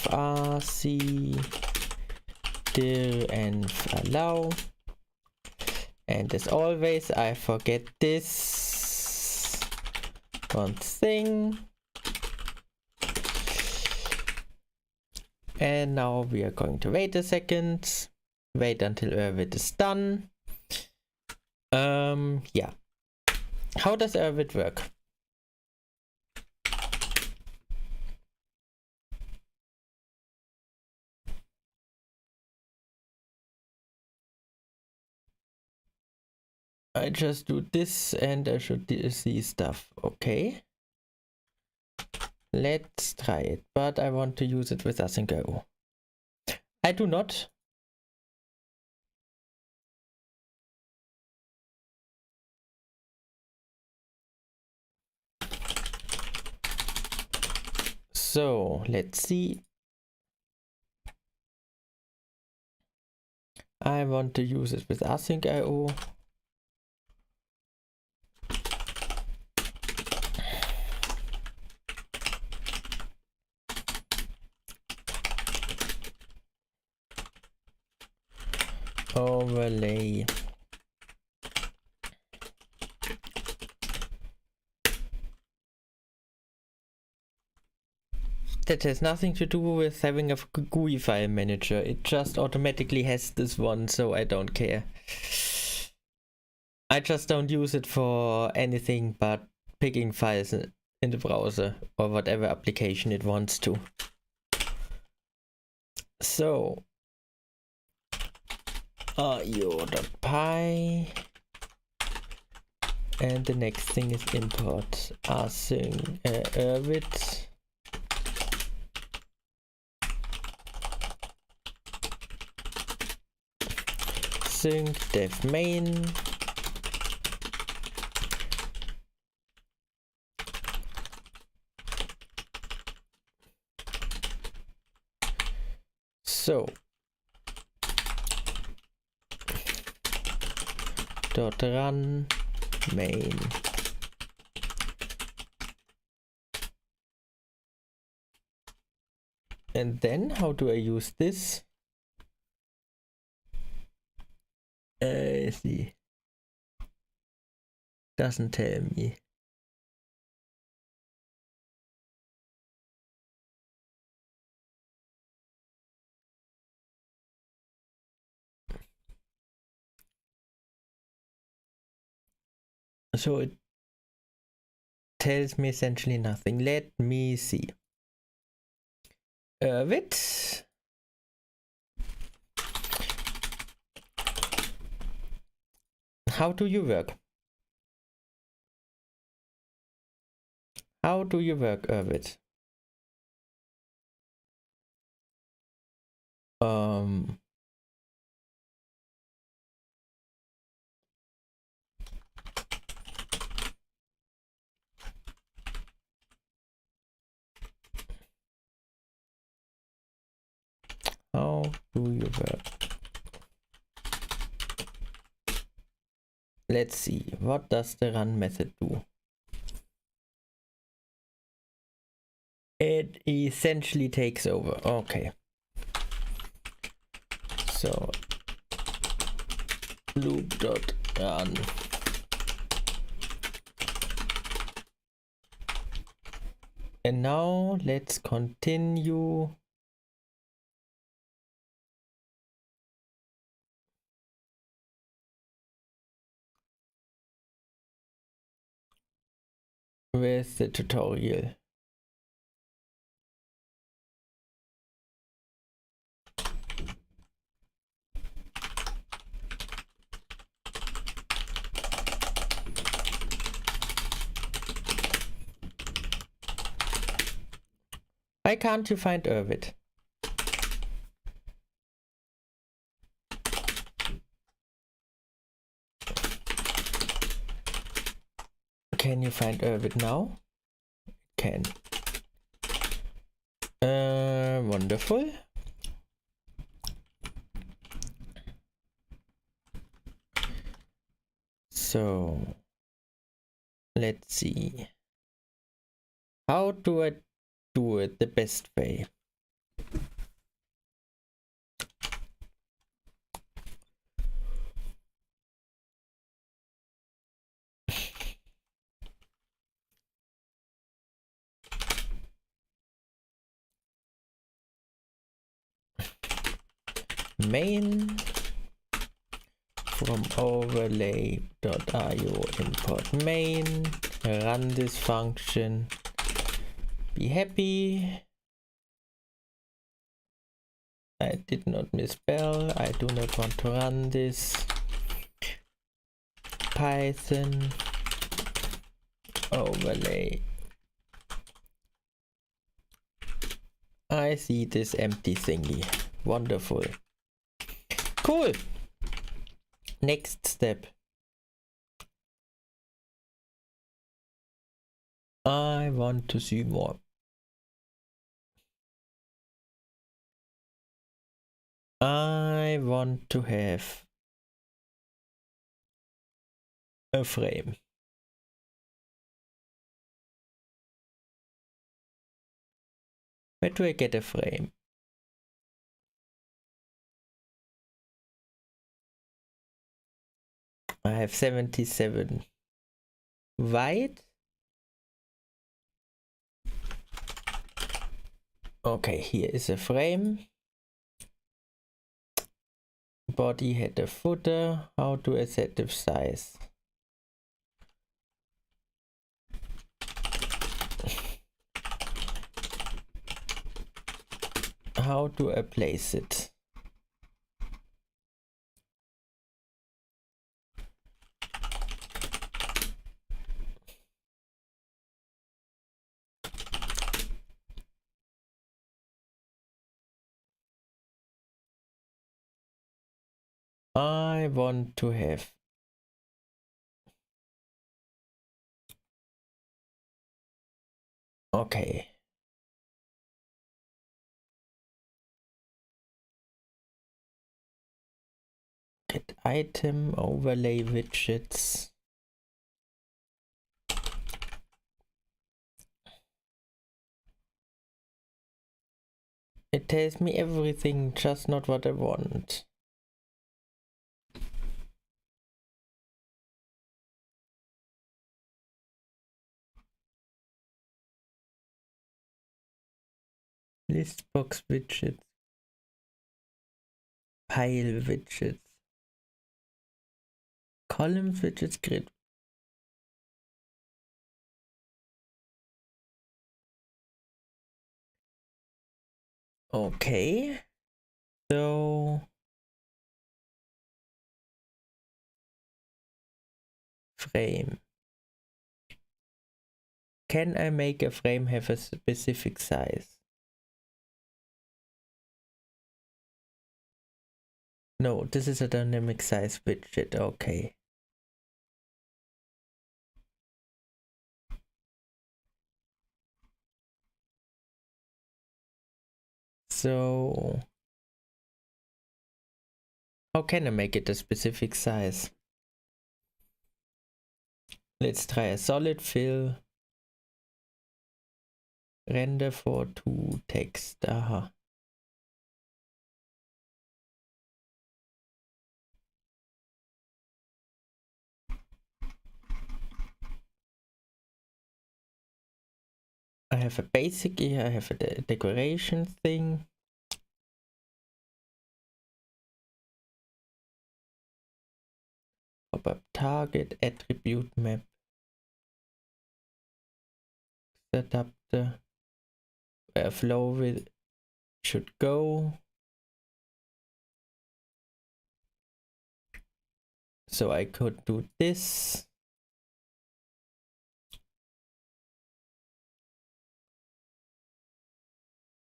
rc dir env allow, and as always I forget this one thing, and now we are going to wait a second, wait until Ervit is done. Yeah. How does Ervit work? I just do this and I should see stuff. Okay. Let's try it, but I want to use it with async.io. I do not. So let's see. I want to use it with async.io. Overlay. That has nothing to do with having a GUI file manager. It just automatically has this one, so I don't care. I just don't use it for anything but picking files in the browser or whatever application it wants to. So io.py, and the next thing is import async ervit. Sync dev main. So dot run main. And then how do I use this? See, doesn't tell me. So it tells me essentially nothing. Let me see. Ervit. How do you work? How do you work, Ervit? How do you work? Let's see. What does the run method do? It essentially takes over. Okay. So loop.run. And now let's continue. With the tutorial. Why can't you find Ervit? Can you find Ervit now? Can. Wonderful. So let's see. How do I do it the best way? Main from overlay.io import main, run this function, be happy. I did not misspell, I do not want to run this. Python overlay. I see this empty thingy. Wonderful. Cool. Next step. I want to see more. I want to have a frame. Where do I get a frame? I have 77 wide. Okay, here is a frame. Body, header, footer. How do I set the size? How do I place it? I want to have okay. Get item, overlay widgets. It tells me everything, just not what I want. List box widgets. Pile widgets. Columns widgets, grid. Okay. So frame. Can I make a frame have a specific size? No, this is a dynamic size widget. Okay. So how can I make it a specific size? Let's try a solid fill. Render for 2 text. Aha. I have a basic here, I have a decoration thing. Pop-up target, attribute map. Adapter. Where flow with should go. So I could do this.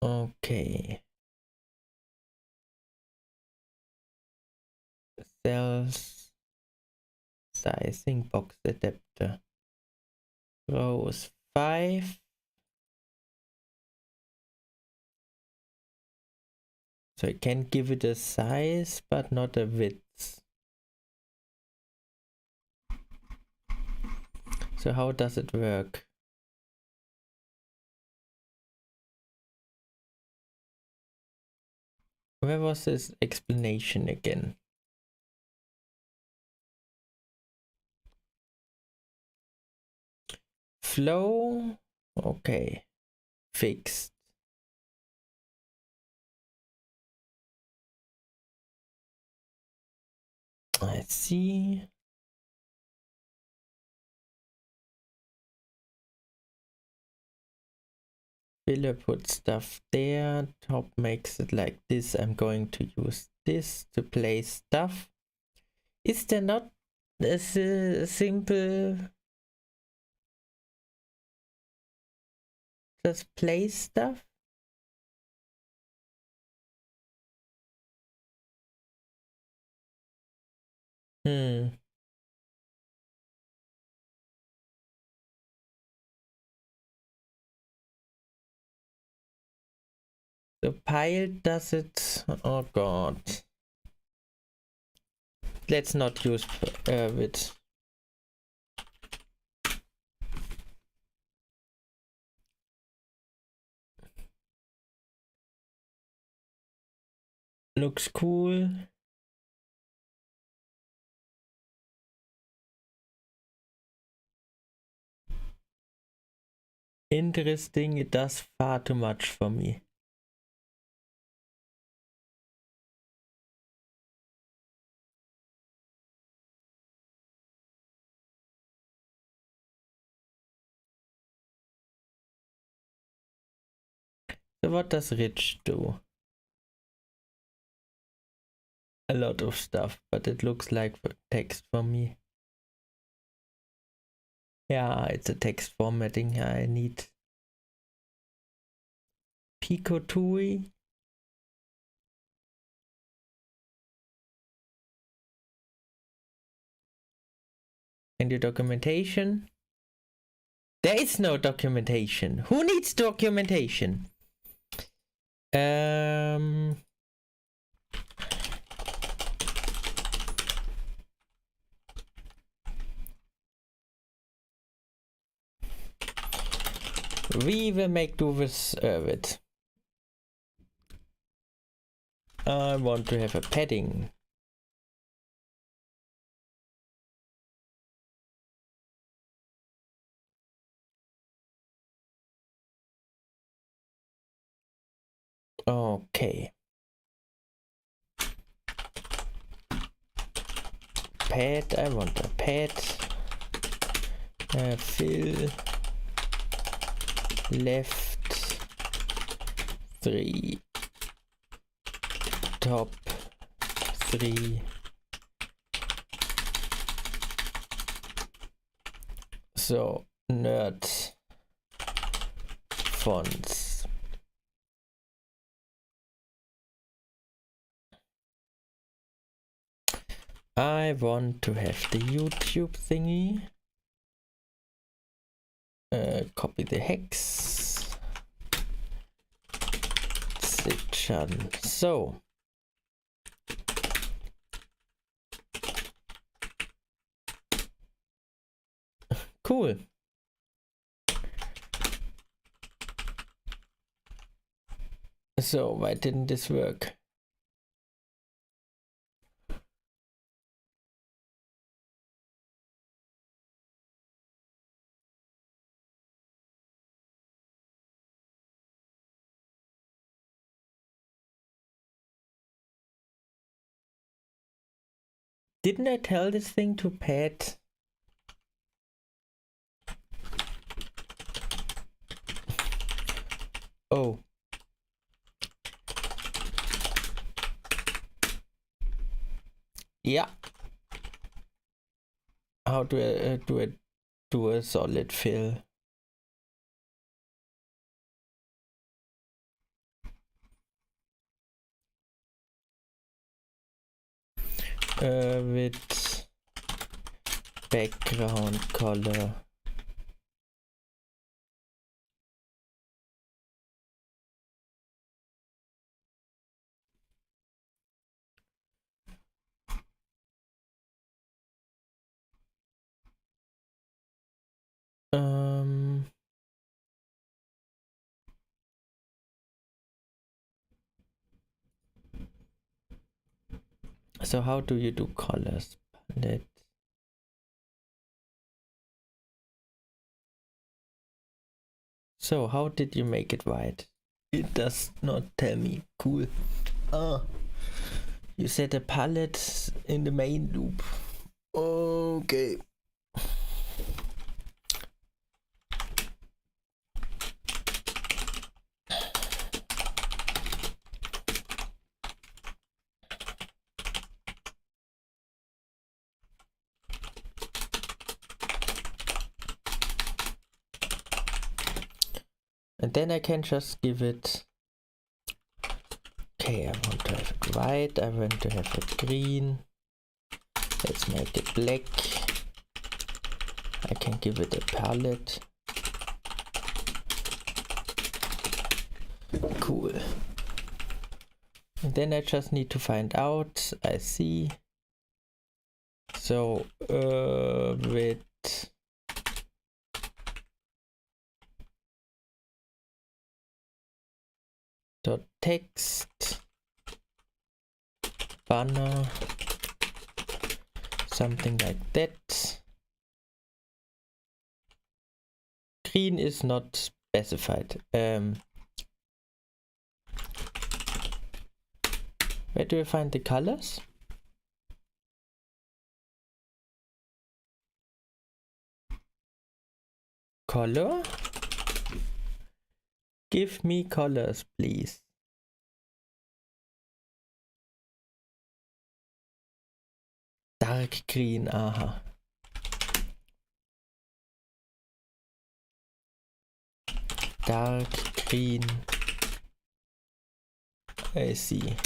Okay. Cells. Sizing box adapter. Rows 5. So I can give it a size, but not a width. So how does it work? Where was this explanation again? Flow. Okay. Fixed. I see. Filler put stuff there. Top makes it like this. I'm going to use this to place stuff. Is there not this is simple. Just place stuff. So pile does it. Oh god. Let's not use it. Looks cool. Interesting, it does far too much for me. So what does rich do? A lot of stuff, but it looks like text for me. Yeah, it's a text formatting I need. Pico TUI. And your documentation? There is no documentation. Who needs documentation? We will make do with it. I want to have a padding. Okay. Pad, I want a pad. Fill left 3. Top 3. So nerd fonts. I want to have the YouTube thingy. Copy the hex. cid-chan. So cool. So why didn't this work? Didn't I tell this thing to pad? Oh. Yeah. How do I do a solid fill? With background color. So how do you do colors? Palette. So how did you make it white? It does not tell me. Cool. You set a palette in the main loop. Okay. And then I can just give it, okay, I want to have it white, I want to have it green. Let's make it black. I can give it a palette. Cool. And then I just need to find out, I see. So with dot text banner, something like that. Green is not specified. Where do I find the colors? Color? Give me colors, please. Dark green, aha. Dark green. I see.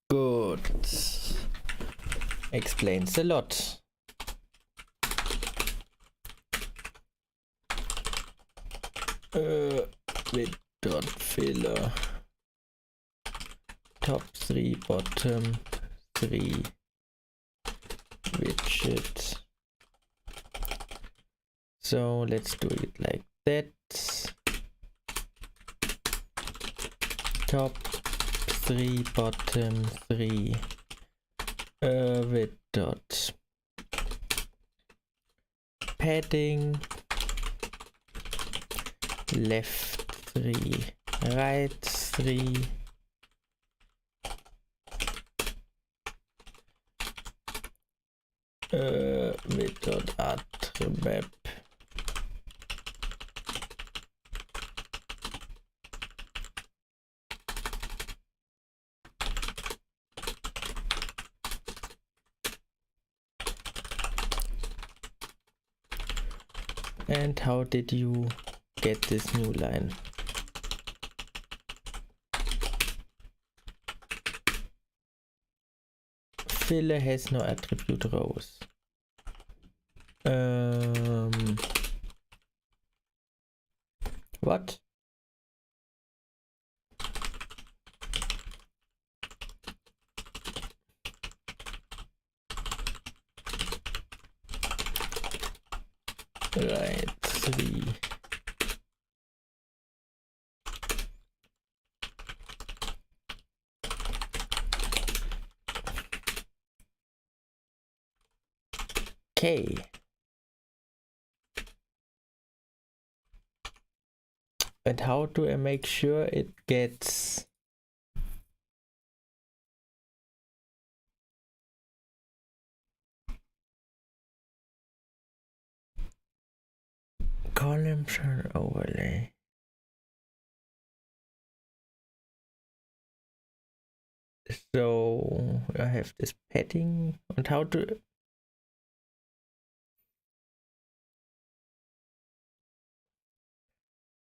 Good. Explains a lot. With dot filler. Top 3, bottom 3 widget. So let's do it like that. Top 3, bottom 3 with dot padding, left 3, right 3. With dot attribute. And how did you get this new line? Filler has no attribute rows. What? Right, 3. Okay. And how do I make sure it gets columns and overlay? So I have this padding, and how to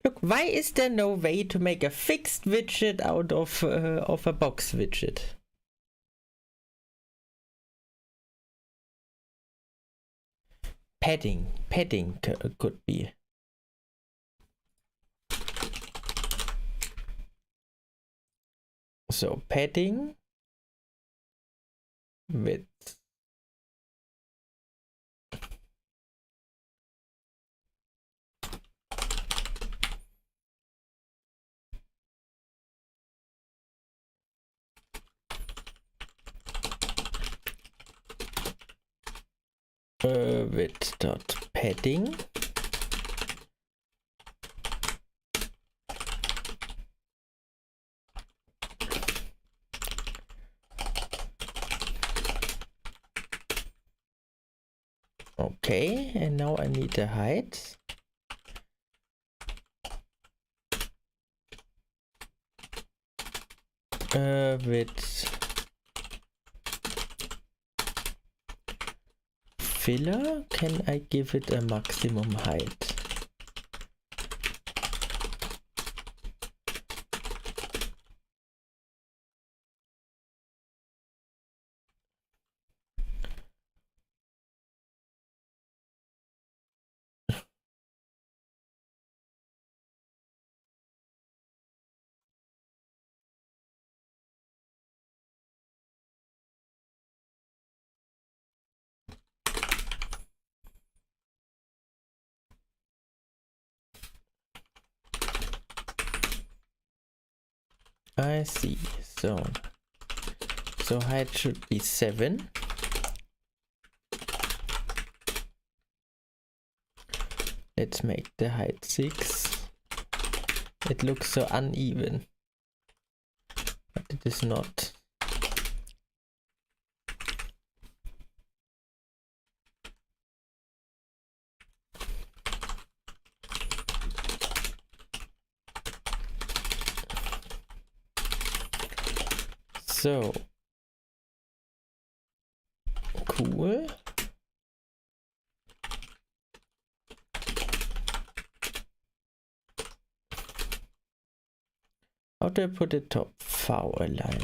look, why is there no way to make a fixed widget out of a box widget? Padding could be. So padding with width dot padding. Okay, and now I need the height. With filler, can I give it a maximum height? I see. So height should be 7. Let's make the height 6. It looks so uneven, but it is not. So cool. How do I put it top? V-align.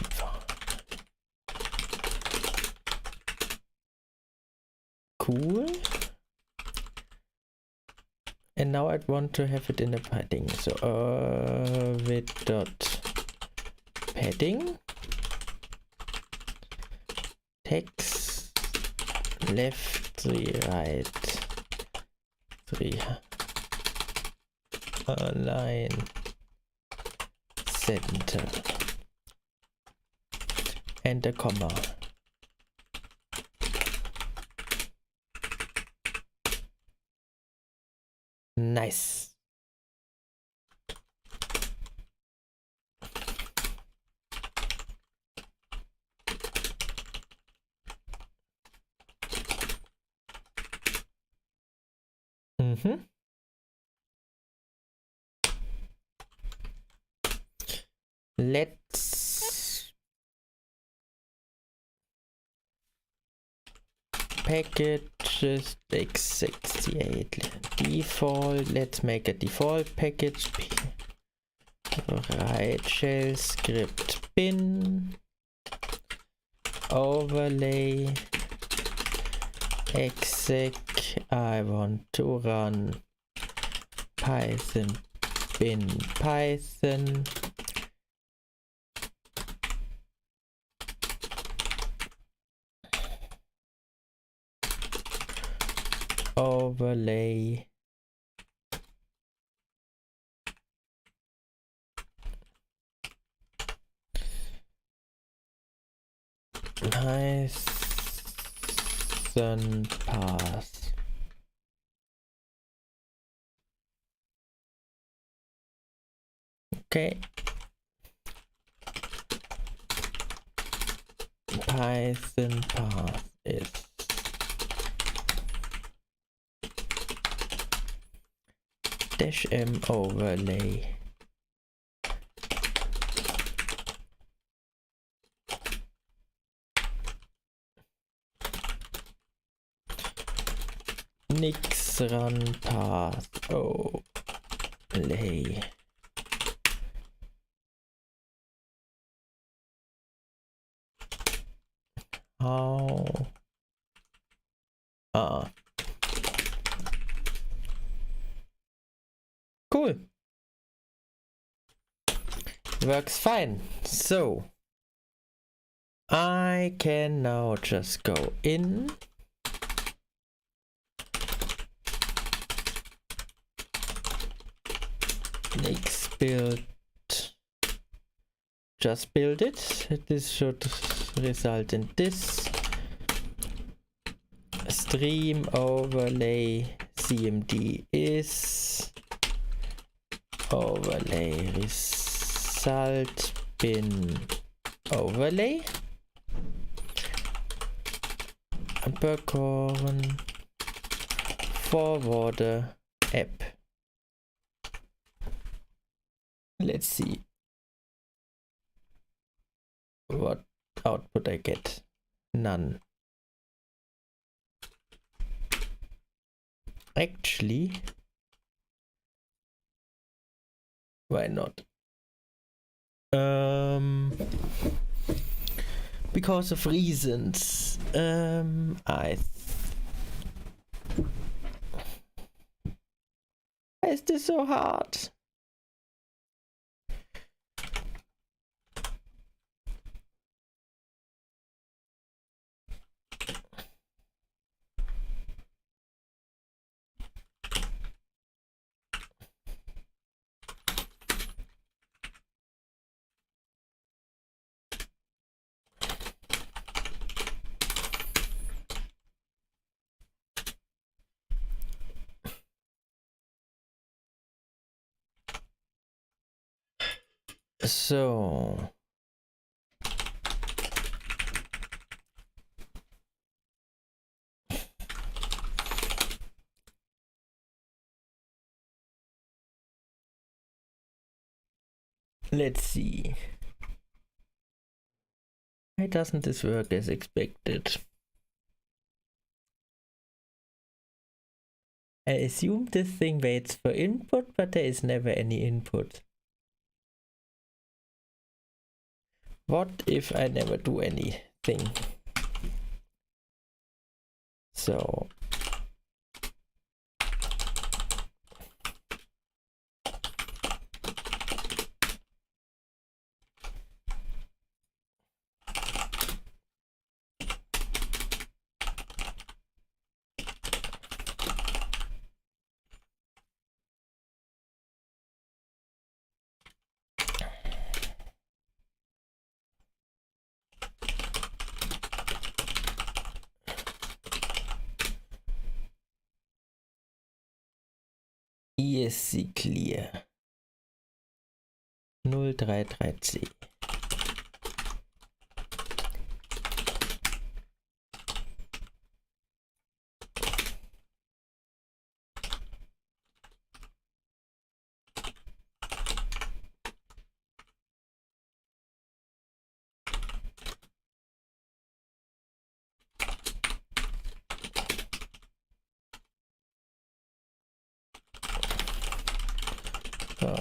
Cool. And now I want to have it in a padding. So with dot padding. Text left 3 right 3 align center and a comma. Nice. Let's packages x68 default. Let's make a default package. Right shell script bin overlay exec. I want to run python bin python overlay Python path. Okay. Python path is -m overlay nix run path overlay how cool, works fine. So I can now just go in nix build, just build it. This should result in this stream overlay cmd is overlay result bin overlay percorn forward app. Let's see what output I get. None. Actually, why not? Because of reasons. Why is this so hard? So let's see. Why doesn't this work as expected? I assume this thing waits for input, but there is never any input. What if I never do anything? So ESC clear 033C.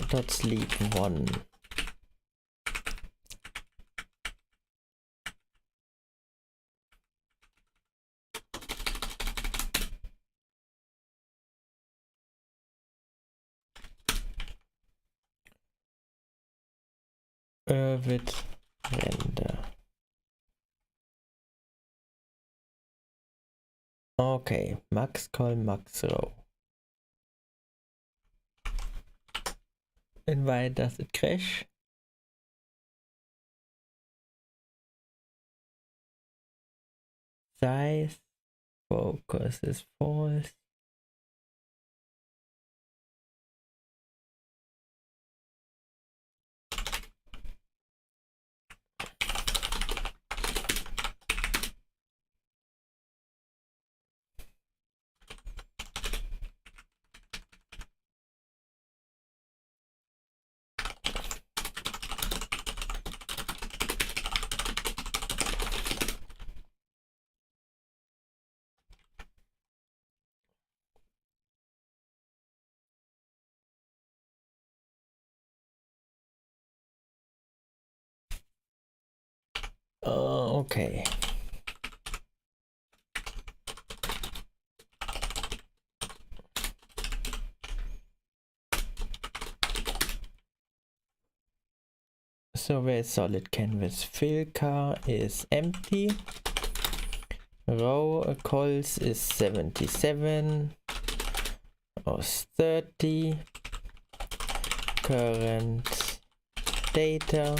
Dot sleep 1. With render. Okay, max call max row. And why does it crash? Size focus is false. Okay. So where is solid canvas? Fill car is empty. Row calls is 77. Aus 30. Current data.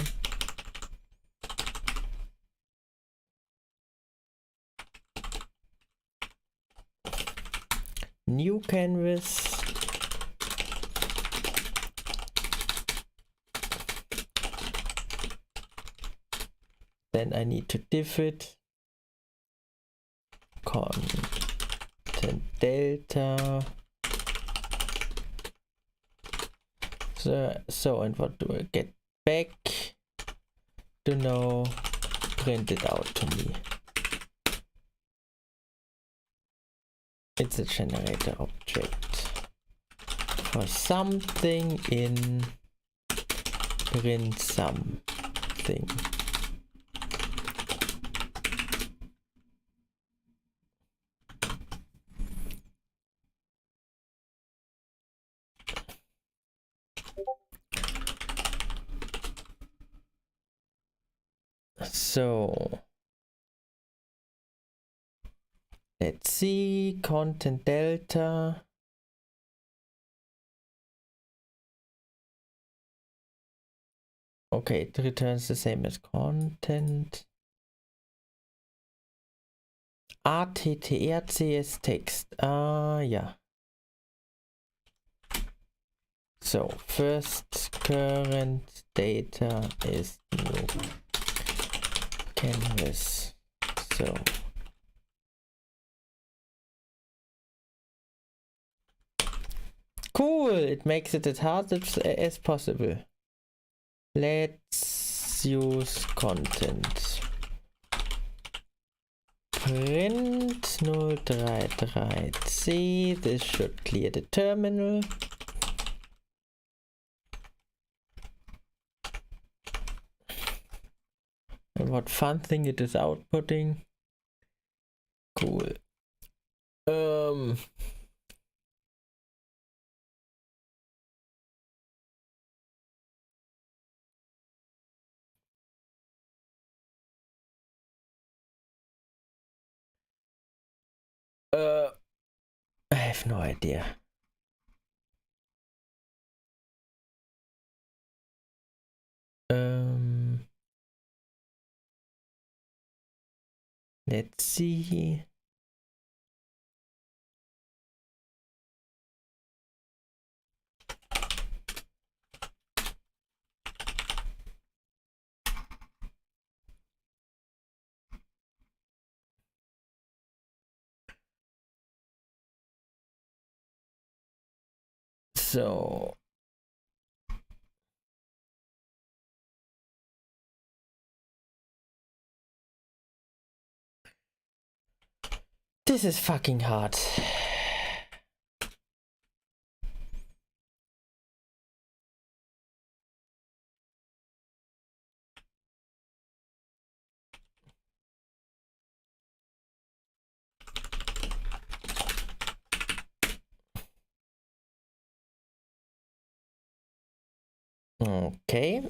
New canvas. Then I need to diff it. Content delta. So and what do I get back? To know, print it out to me. It's a generator object for something in print something. So let's see, content delta. Okay, it returns the same as content. ATTRCS text. Yeah. So first current data is new canvas. So cool, it makes it as hard as possible. Let's use content. Print 033c. This should clear the terminal. And what fun thing it is outputting. Cool. I have no idea. Let's see. So this is fucking hard. Okay.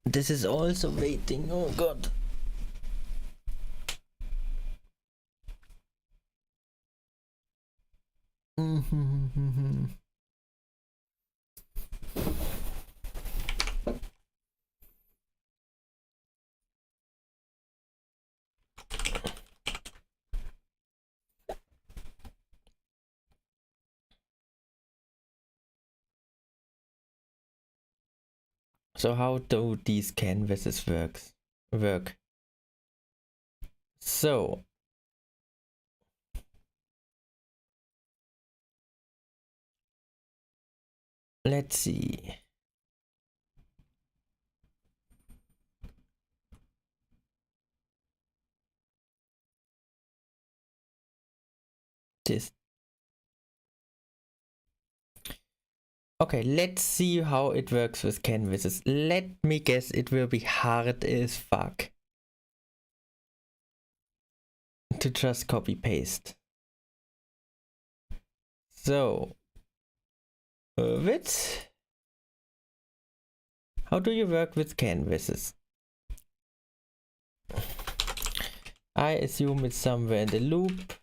This is also waiting. Oh god. So how do these canvases work? So let's see. This. Okay, let's see how it works with canvases. Let me guess, it will be hard as fuck to just copy paste. So, how do you work with canvases? I assume it's somewhere in the loop.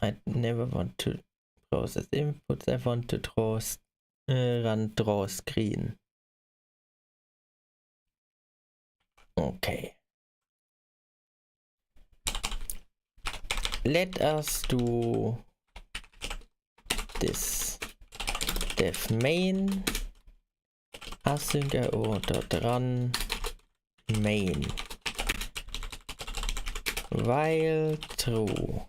I never want to process inputs. I want to run draw screen. Okay. Let us do this. Def main async io.run main while true,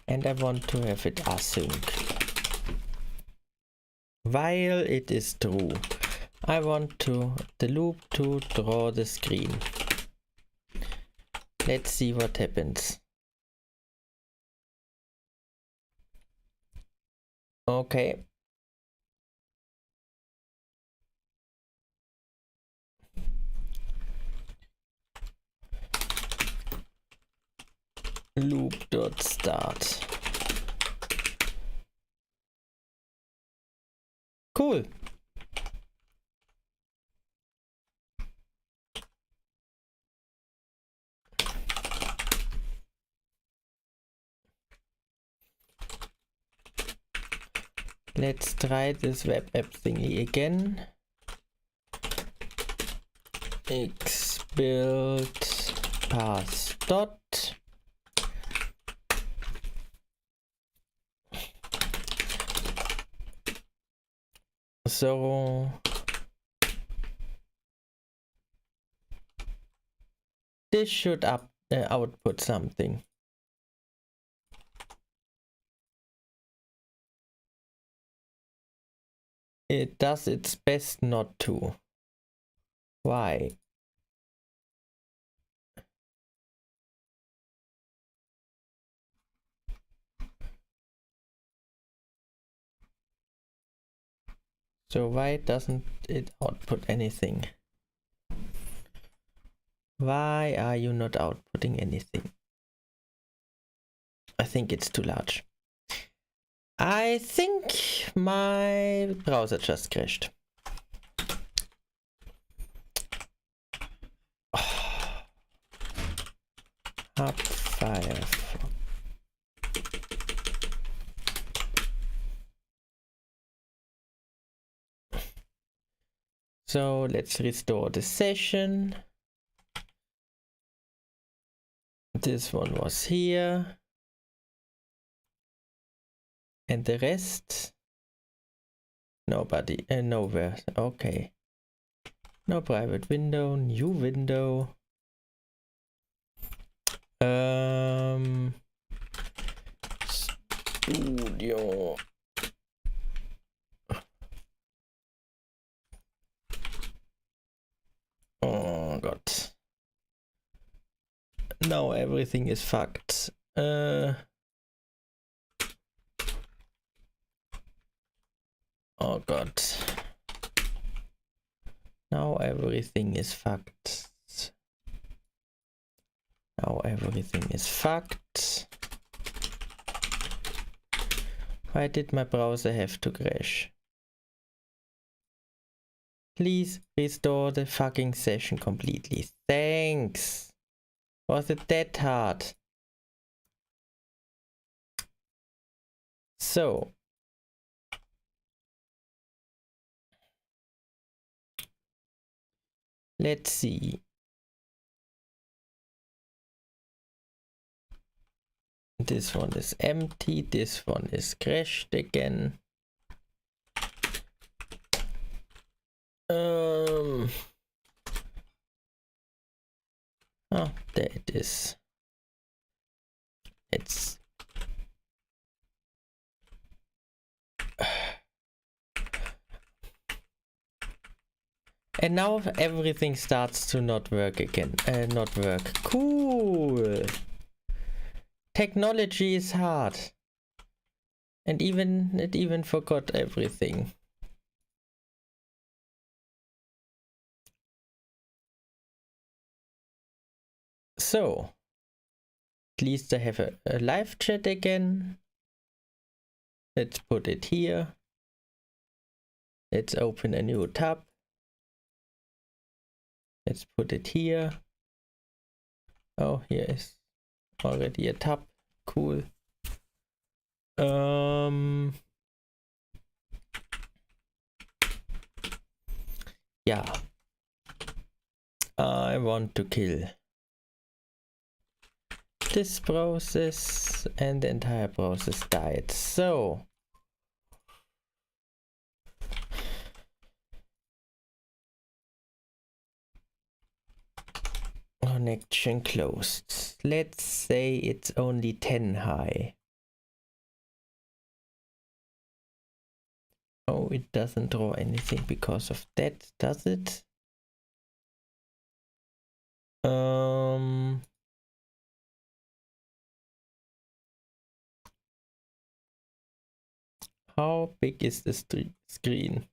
and I want to have it async. While it is true, I want the loop to draw the screen. Let's see what happens. Okay. Loop.start. Cool. Let's try this web app thingy again. X build pass dot. So this should output something. It does its best not to. Why? So why doesn't it output anything? Why are you not outputting anything? I think it's too large. I think my browser just crashed. Hub Firefox. So let's restore the session. This one was here. And the rest? Nobody, nowhere. Okay. No private window, new window. Studio. Oh god. Now everything is fucked. Oh god. Now everything is fucked. Now everything is fucked. Why did my browser have to crash? Please restore the fucking session completely. Thanks. Was it that hard? So. Let's see. This one is empty. This one is crashed again. Oh, there it is. It's and now everything starts to not work again. Not work. Cool. Technology is hard. And it even forgot everything. So, at least I have a live chat again. Let's put it here. Let's open a new tab. Let's put it here. Oh, here is already a tab. Cool. Yeah. I want to kill this process, and the entire process died. So connection closed. Let's say it's only 10 high. Oh, it doesn't draw anything because of that, does it? How big is the screen?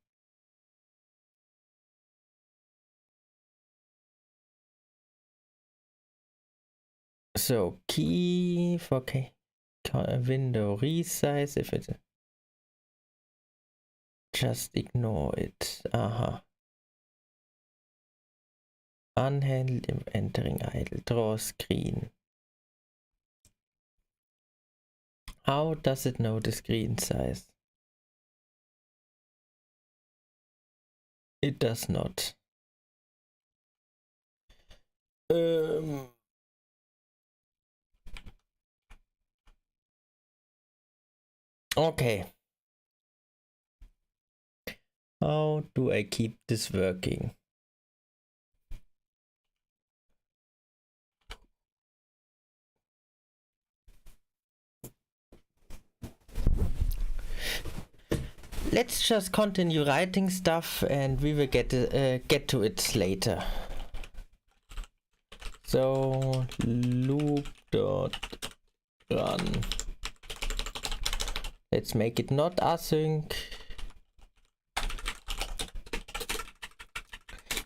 So key for window resize if it just ignore it. Unhandled if entering idle. Draw screen. How does it know the screen size? It does not. Okay. How do I keep this working? Let's just continue writing stuff and we will get to it later. So loop dot run. Let's make it not async.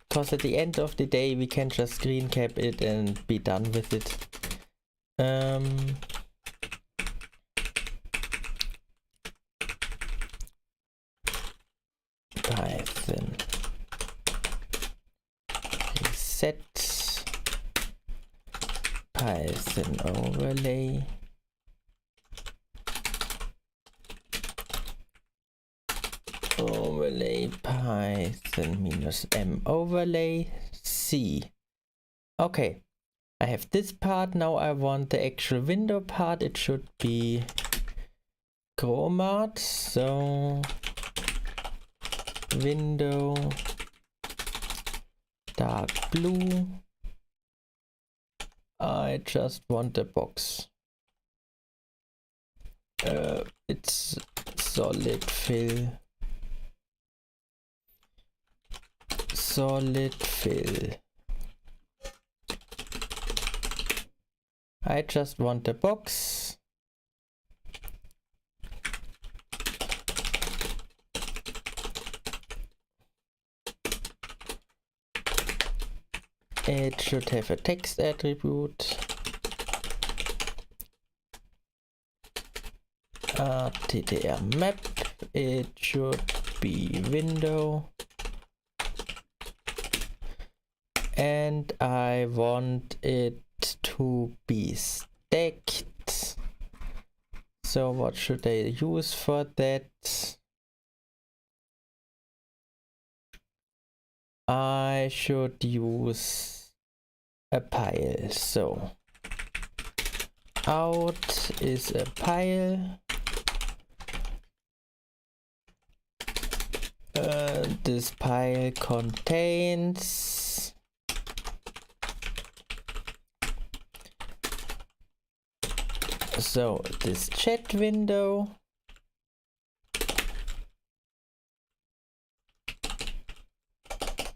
Because at the end of the day we can just screen cap it and be done with it. Python reset Python overlay Python -m overlay C. Okay, I have this part. Now I want the actual window part. It should be chromat. So window dark blue. I just want a box. It's solid fill. Solid fill. I just want a box. It should have a text attribute. TTR map. It should be window. And I want it to be stacked. So what should I use for that? I should use a pile. So out is a pile. This pile contains this chat window.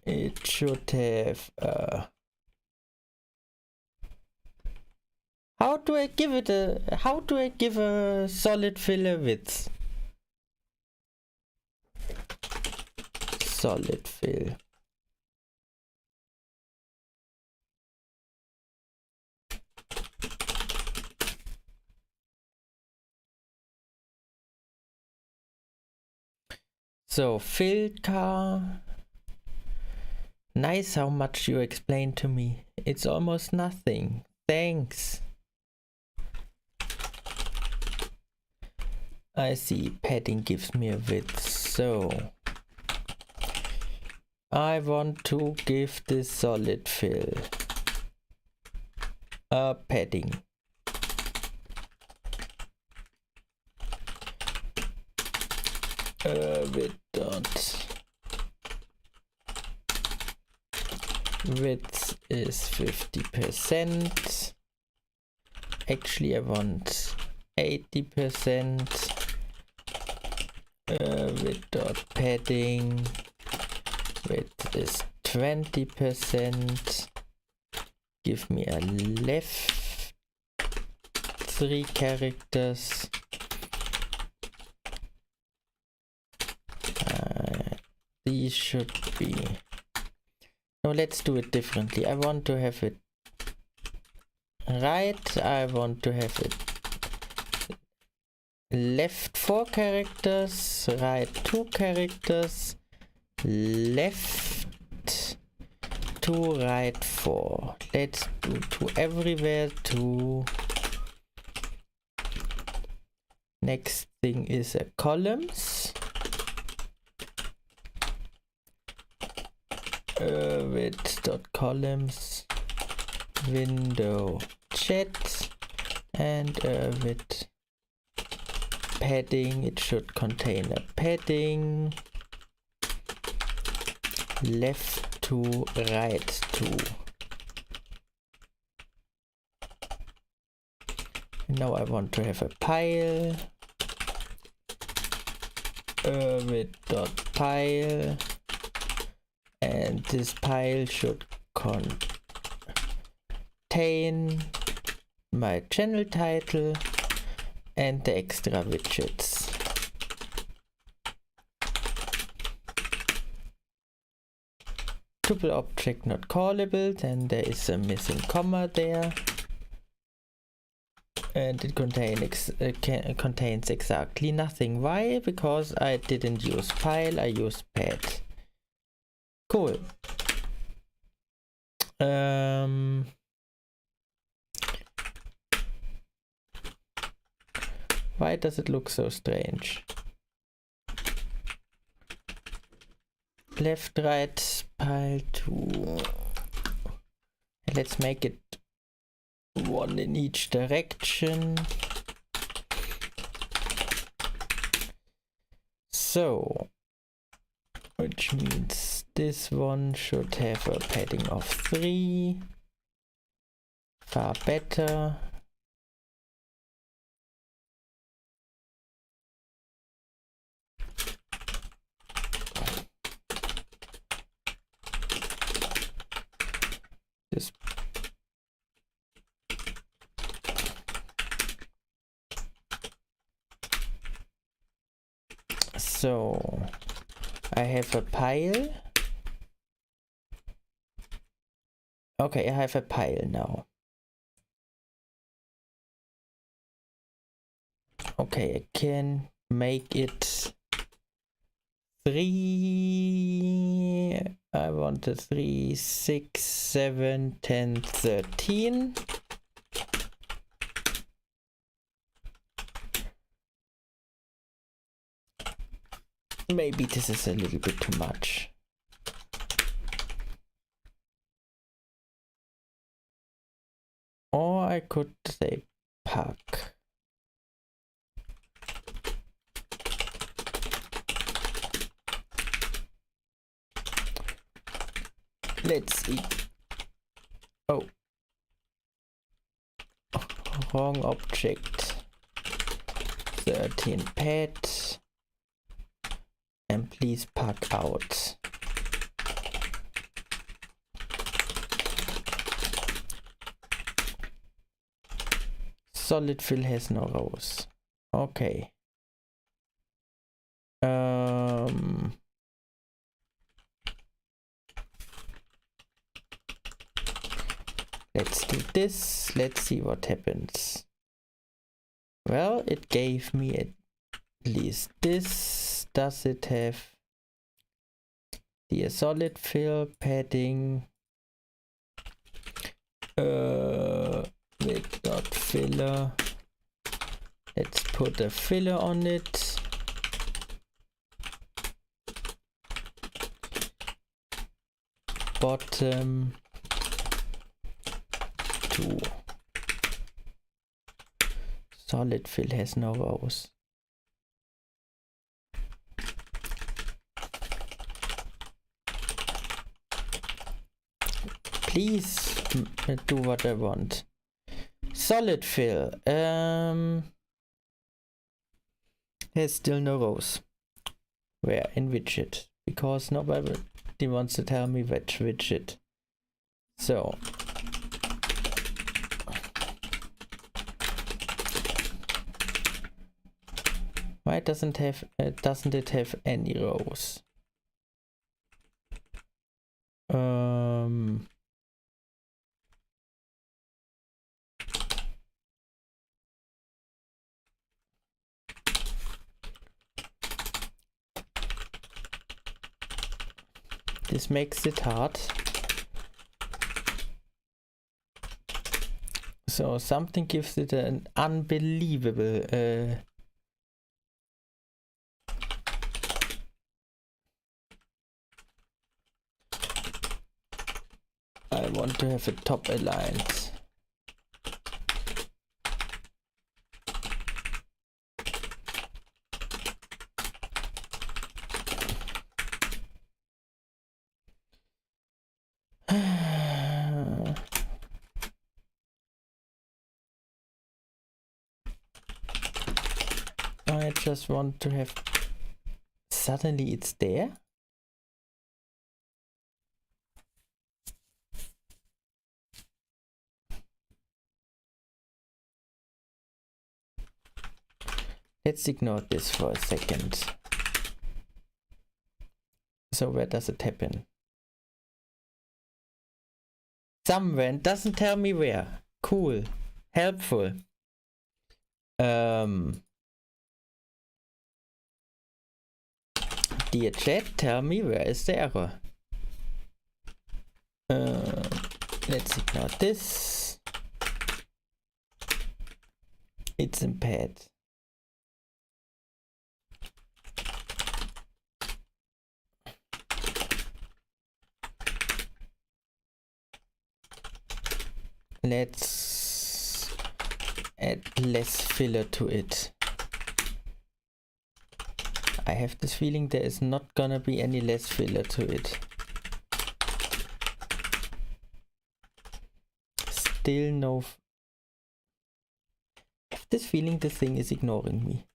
It should have how do I give a solid fill a width? Solid fill. So fill car. Nice how much you explained to me. It's almost nothing. Thanks. I see padding gives me a width. So I want to give this solid fill a padding. Width dot width is 50%. Actually, I want 80%. Width dot padding. Width is 20%. Give me a left 3 characters. These should be. No, let's do it differently. I want to have it right. I want to have it left 4 characters, right 2 characters, left 2, right 4. Let's do 2 everywhere, 2. Next thing is a columns. Width dot columns window chat and with padding, it should contain a padding left to right to. Now I want to have a pile with dot pile, and this pile should contain my channel title and the extra widgets. Tuple object not callable, then there is a missing comma there. And it contains exactly nothing. Why? Because I didn't use pile, I used pad. Cool. Why does it look so strange? Left, right, pile 2. Let's make it 1 in each direction. So, which means this one should have a padding of 3. Far better. This so I have a pile. Okay, I have a pile now. Okay, I can make it 3. I want a 3, 6, 7, 10, 13. Maybe this is a little bit too much. Or I could say pack. Let's see. Oh. Wrong object. 13 pad. And please pack out. Solid fill has no rows. Okay. Let's do this. Let's see what happens. Well, it gave me at least this. Does it have the solid fill padding? With dot filler. Let's put a filler on it. Bottom 2. Solid fill has no rows. please do what I want. Solid fill. There's still no rows. Where? In widget. Because nobody wants to tell me which widget. So. Why doesn't it have any rows? This makes it hard. So something gives it an unbelievable I want to have a top alliance. I just want to have, suddenly it's there. Let's ignore this for a second. So where does it happen? Somewhere, and doesn't tell me where. Cool. Helpful. Dear chat, tell me where is the error. Let's ignore this. It's in pad. Let's add less filler to it. I have this feeling there is not gonna be any less filler to it. Still no. I have this feeling the thing is ignoring me.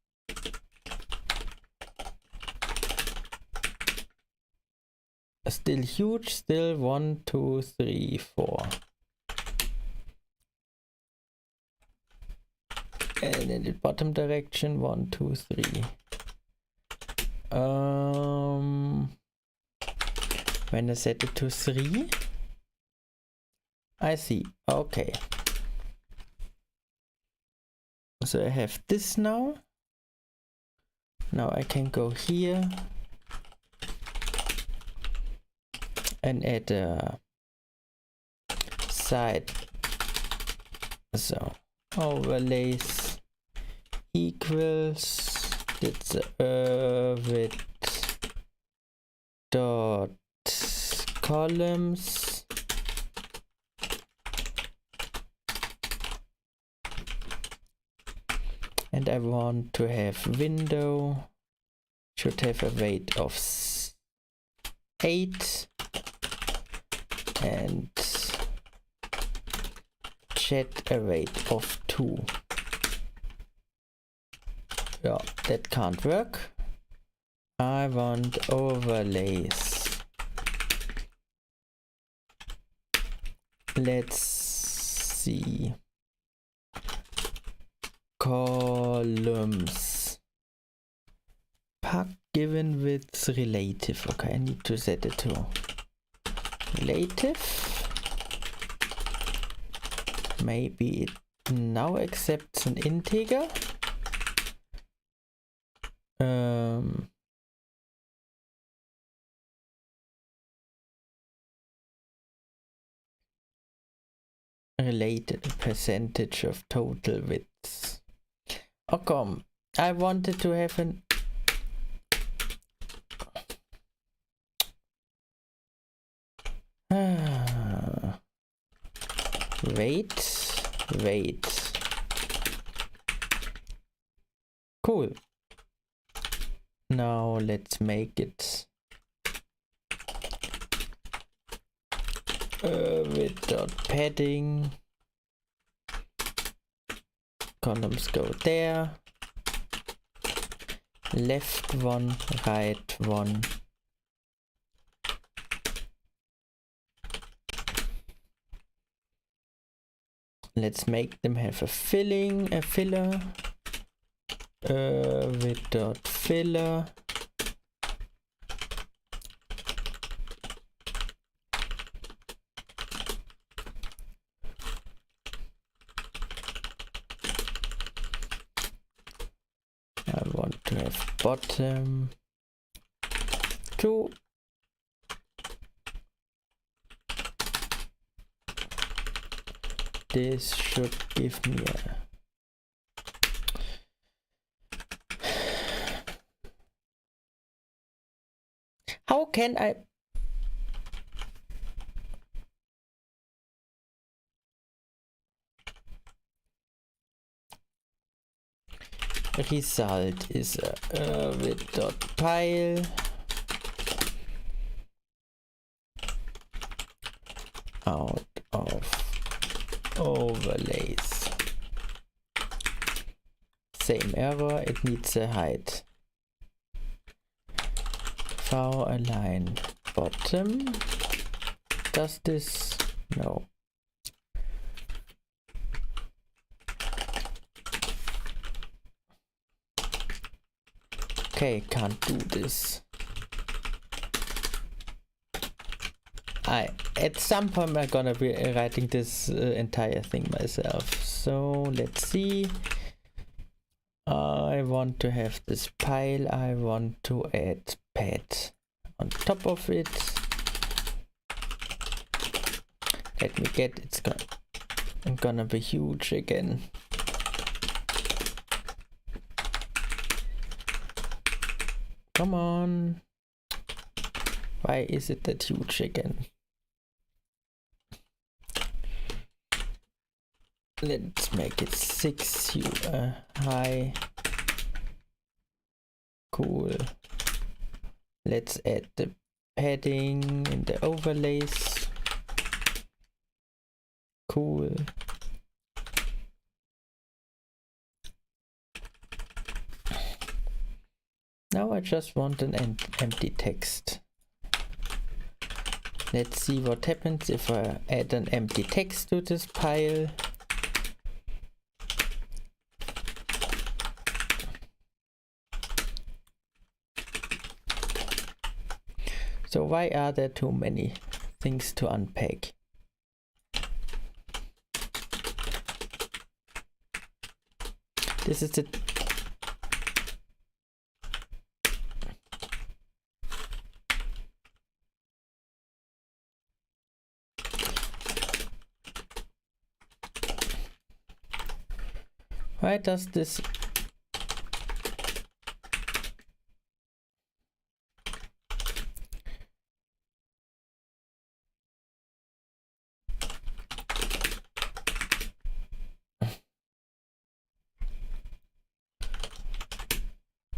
Still huge, still 1, 2, 3, 4. And in the bottom direction, 1, 2, 3. When I set it to 3, I see. Okay. So I have this now. Now I can go here and add a side. So overlays equals, it's width dot columns and I want to have window should have a weight of 8 and chat a weight of 2. Yeah, that can't work. I want overlays. Let's see. Columns. Pack given width relative. Okay, I need to set it to relative. Maybe it now accepts an integer. Related percentage of total widths. Oh come, I wanted to have an wait. Cool. Now let's make it With dot padding. Columns go there. Left one, right one. Let's make them have a filler. With dot filler. I want to have bottom 2. This should give me a how can I result is a with dot pile out of overlays. Same error, it needs a height. For align bottom. Does this? No. Okay, can't do this. At some point I'm gonna be writing this entire thing myself. So let's see. I want to have this pile. I want to add pad on top of it. Let me get it's gonna be huge again. Come on. Why is it that huge again? Let's make it 6 high. Cool. Let's add the padding in the overlays. Cool. Now I just want an empty text. Let's see what happens if I add an empty text to this pile. So why are there too many things to unpack? This is the why does this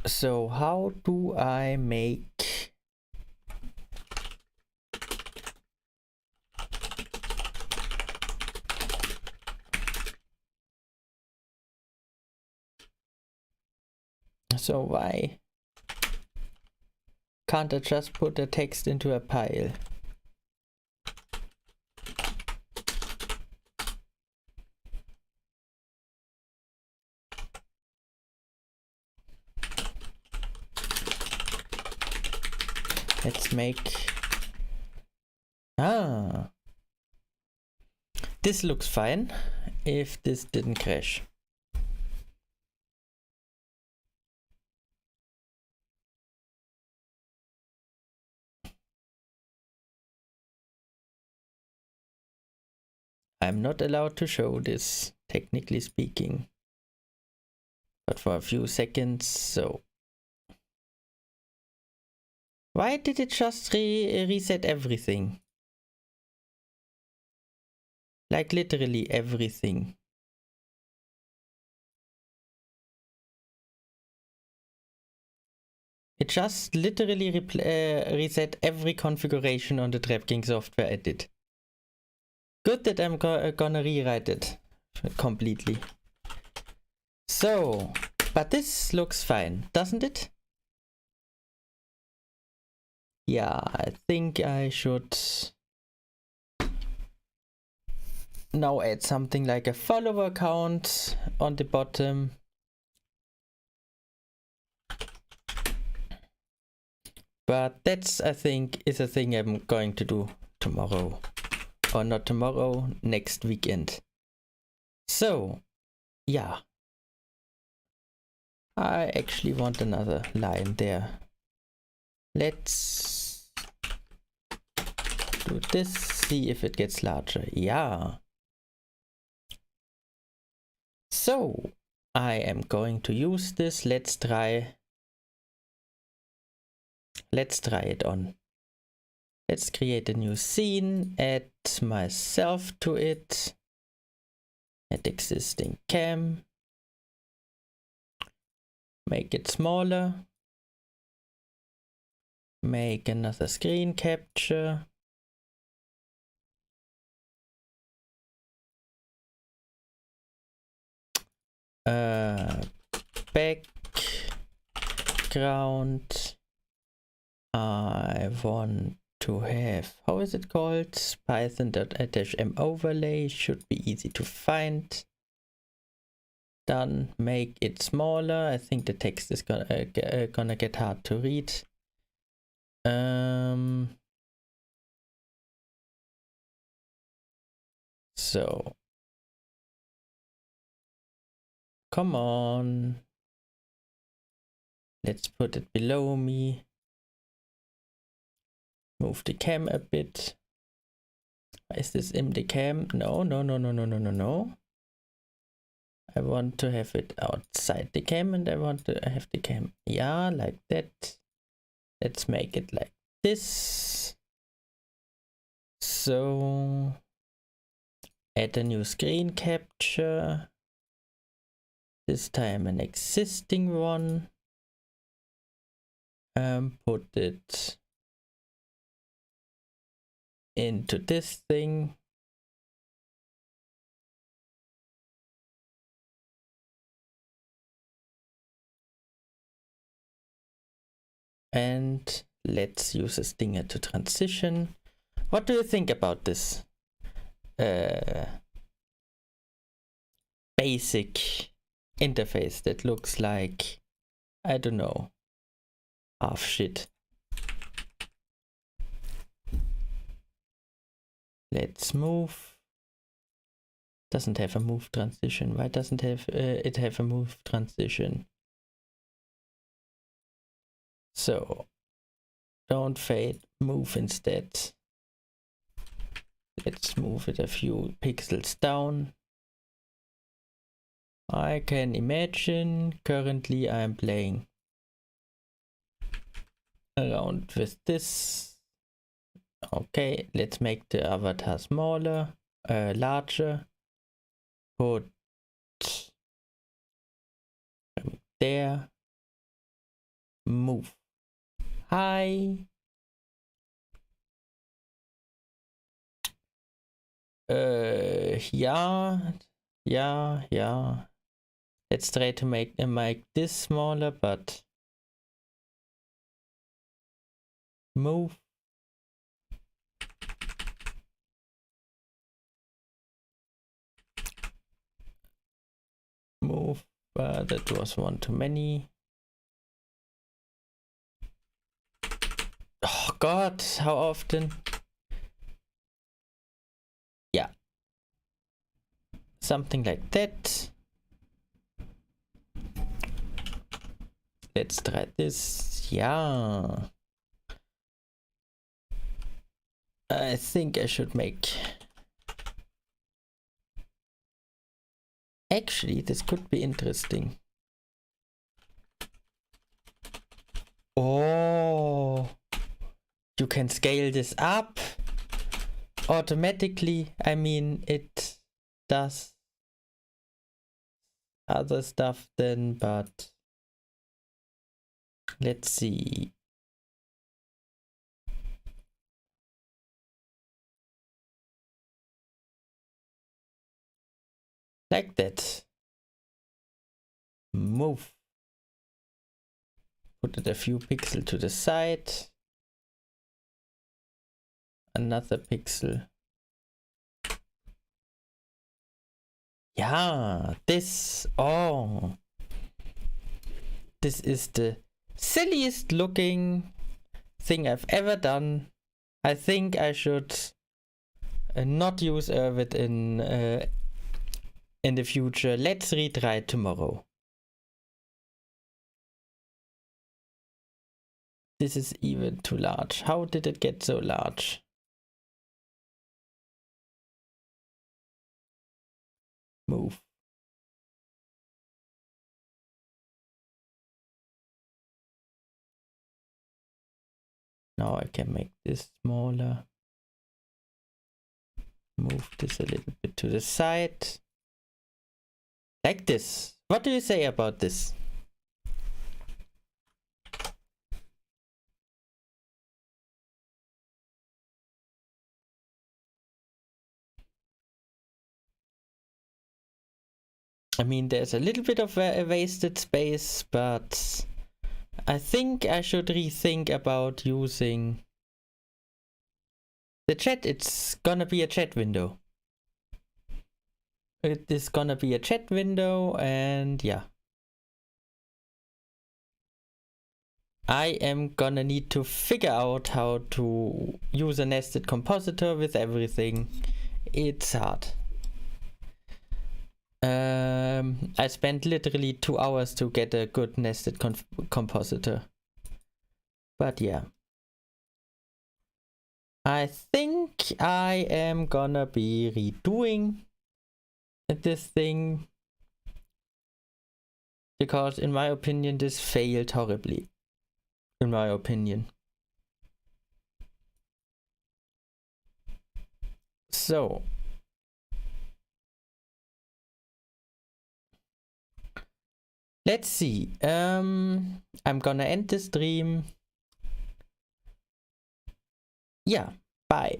so how do I make so why can't I just put the text into a pile? Let's make this looks fine if this didn't crash. I'm not allowed to show this, technically speaking, but for a few seconds. So why did it just reset everything? Like literally everything. It just literally reset every configuration on the DraftKings software I did. Good that I'm gonna rewrite it completely. So, but this looks fine, doesn't it? Yeah, I think I should now add something like a follower count on the bottom. But that's, I think, is a thing I'm going to do tomorrow. Or not tomorrow, next weekend. So, yeah. I actually want another line there. Let's do this, see if it gets larger. Yeah. So, I am going to use this. Let's try it on. Let's create a new scene, add myself to it, add existing cam, make it smaller, make another screen capture, background. I want to have, how is it called? Python.m overlay, should be easy to find. Done. Make it smaller. I think the text is gonna get hard to read. So come on, let's put it below me. Move the cam a bit. Is this in the cam? No. I want to have it outside the cam and I want to have the cam, yeah, like that. Let's make it like this. So add a new screen capture. This time an existing one. Put it into this thing. And let's use a stinger to transition. What do you think about this basic interface that looks like, I don't know, half shit? Let's move. Doesn't have a move transition. Why doesn't it have a move transition? So don't fade, move instead. Let's move it a few pixels down. I can imagine currently I'm playing around with this. Okay, let's make the avatar smaller, larger. Put there. Move. Hi. Yeah. Let's try to make this smaller, but move. Move. That was one too many. Oh God, how often? Yeah. Something like that. Let's try this. Yeah. I think I should make... Actually, this could be interesting. Oh, you can scale this up automatically. I mean, it does other stuff then, but let's see. Like that. Move. Put it a few pixels to the side. Another pixel. Yeah, this. Oh. This is the silliest looking thing I've ever done. I think I should not use Erwid in the future. Let's retry it tomorrow. This is even too large. How did it get so large? Move. Now I can make this smaller. Move this a little bit to the side. Like this. What do you say about this? I mean, there's a little bit of wasted space, but I think I should rethink about using the chat. It's gonna be a chat window. It is gonna be a chat window, and yeah. I am gonna need to figure out how to use a nested compositor with everything. It's hard. I spent literally 2 hours to get a good nested compositor. But yeah. I think I am gonna be redoing this thing, because in my opinion this failed horribly. In my opinion. So let's see. I'm gonna end the stream. Yeah, bye.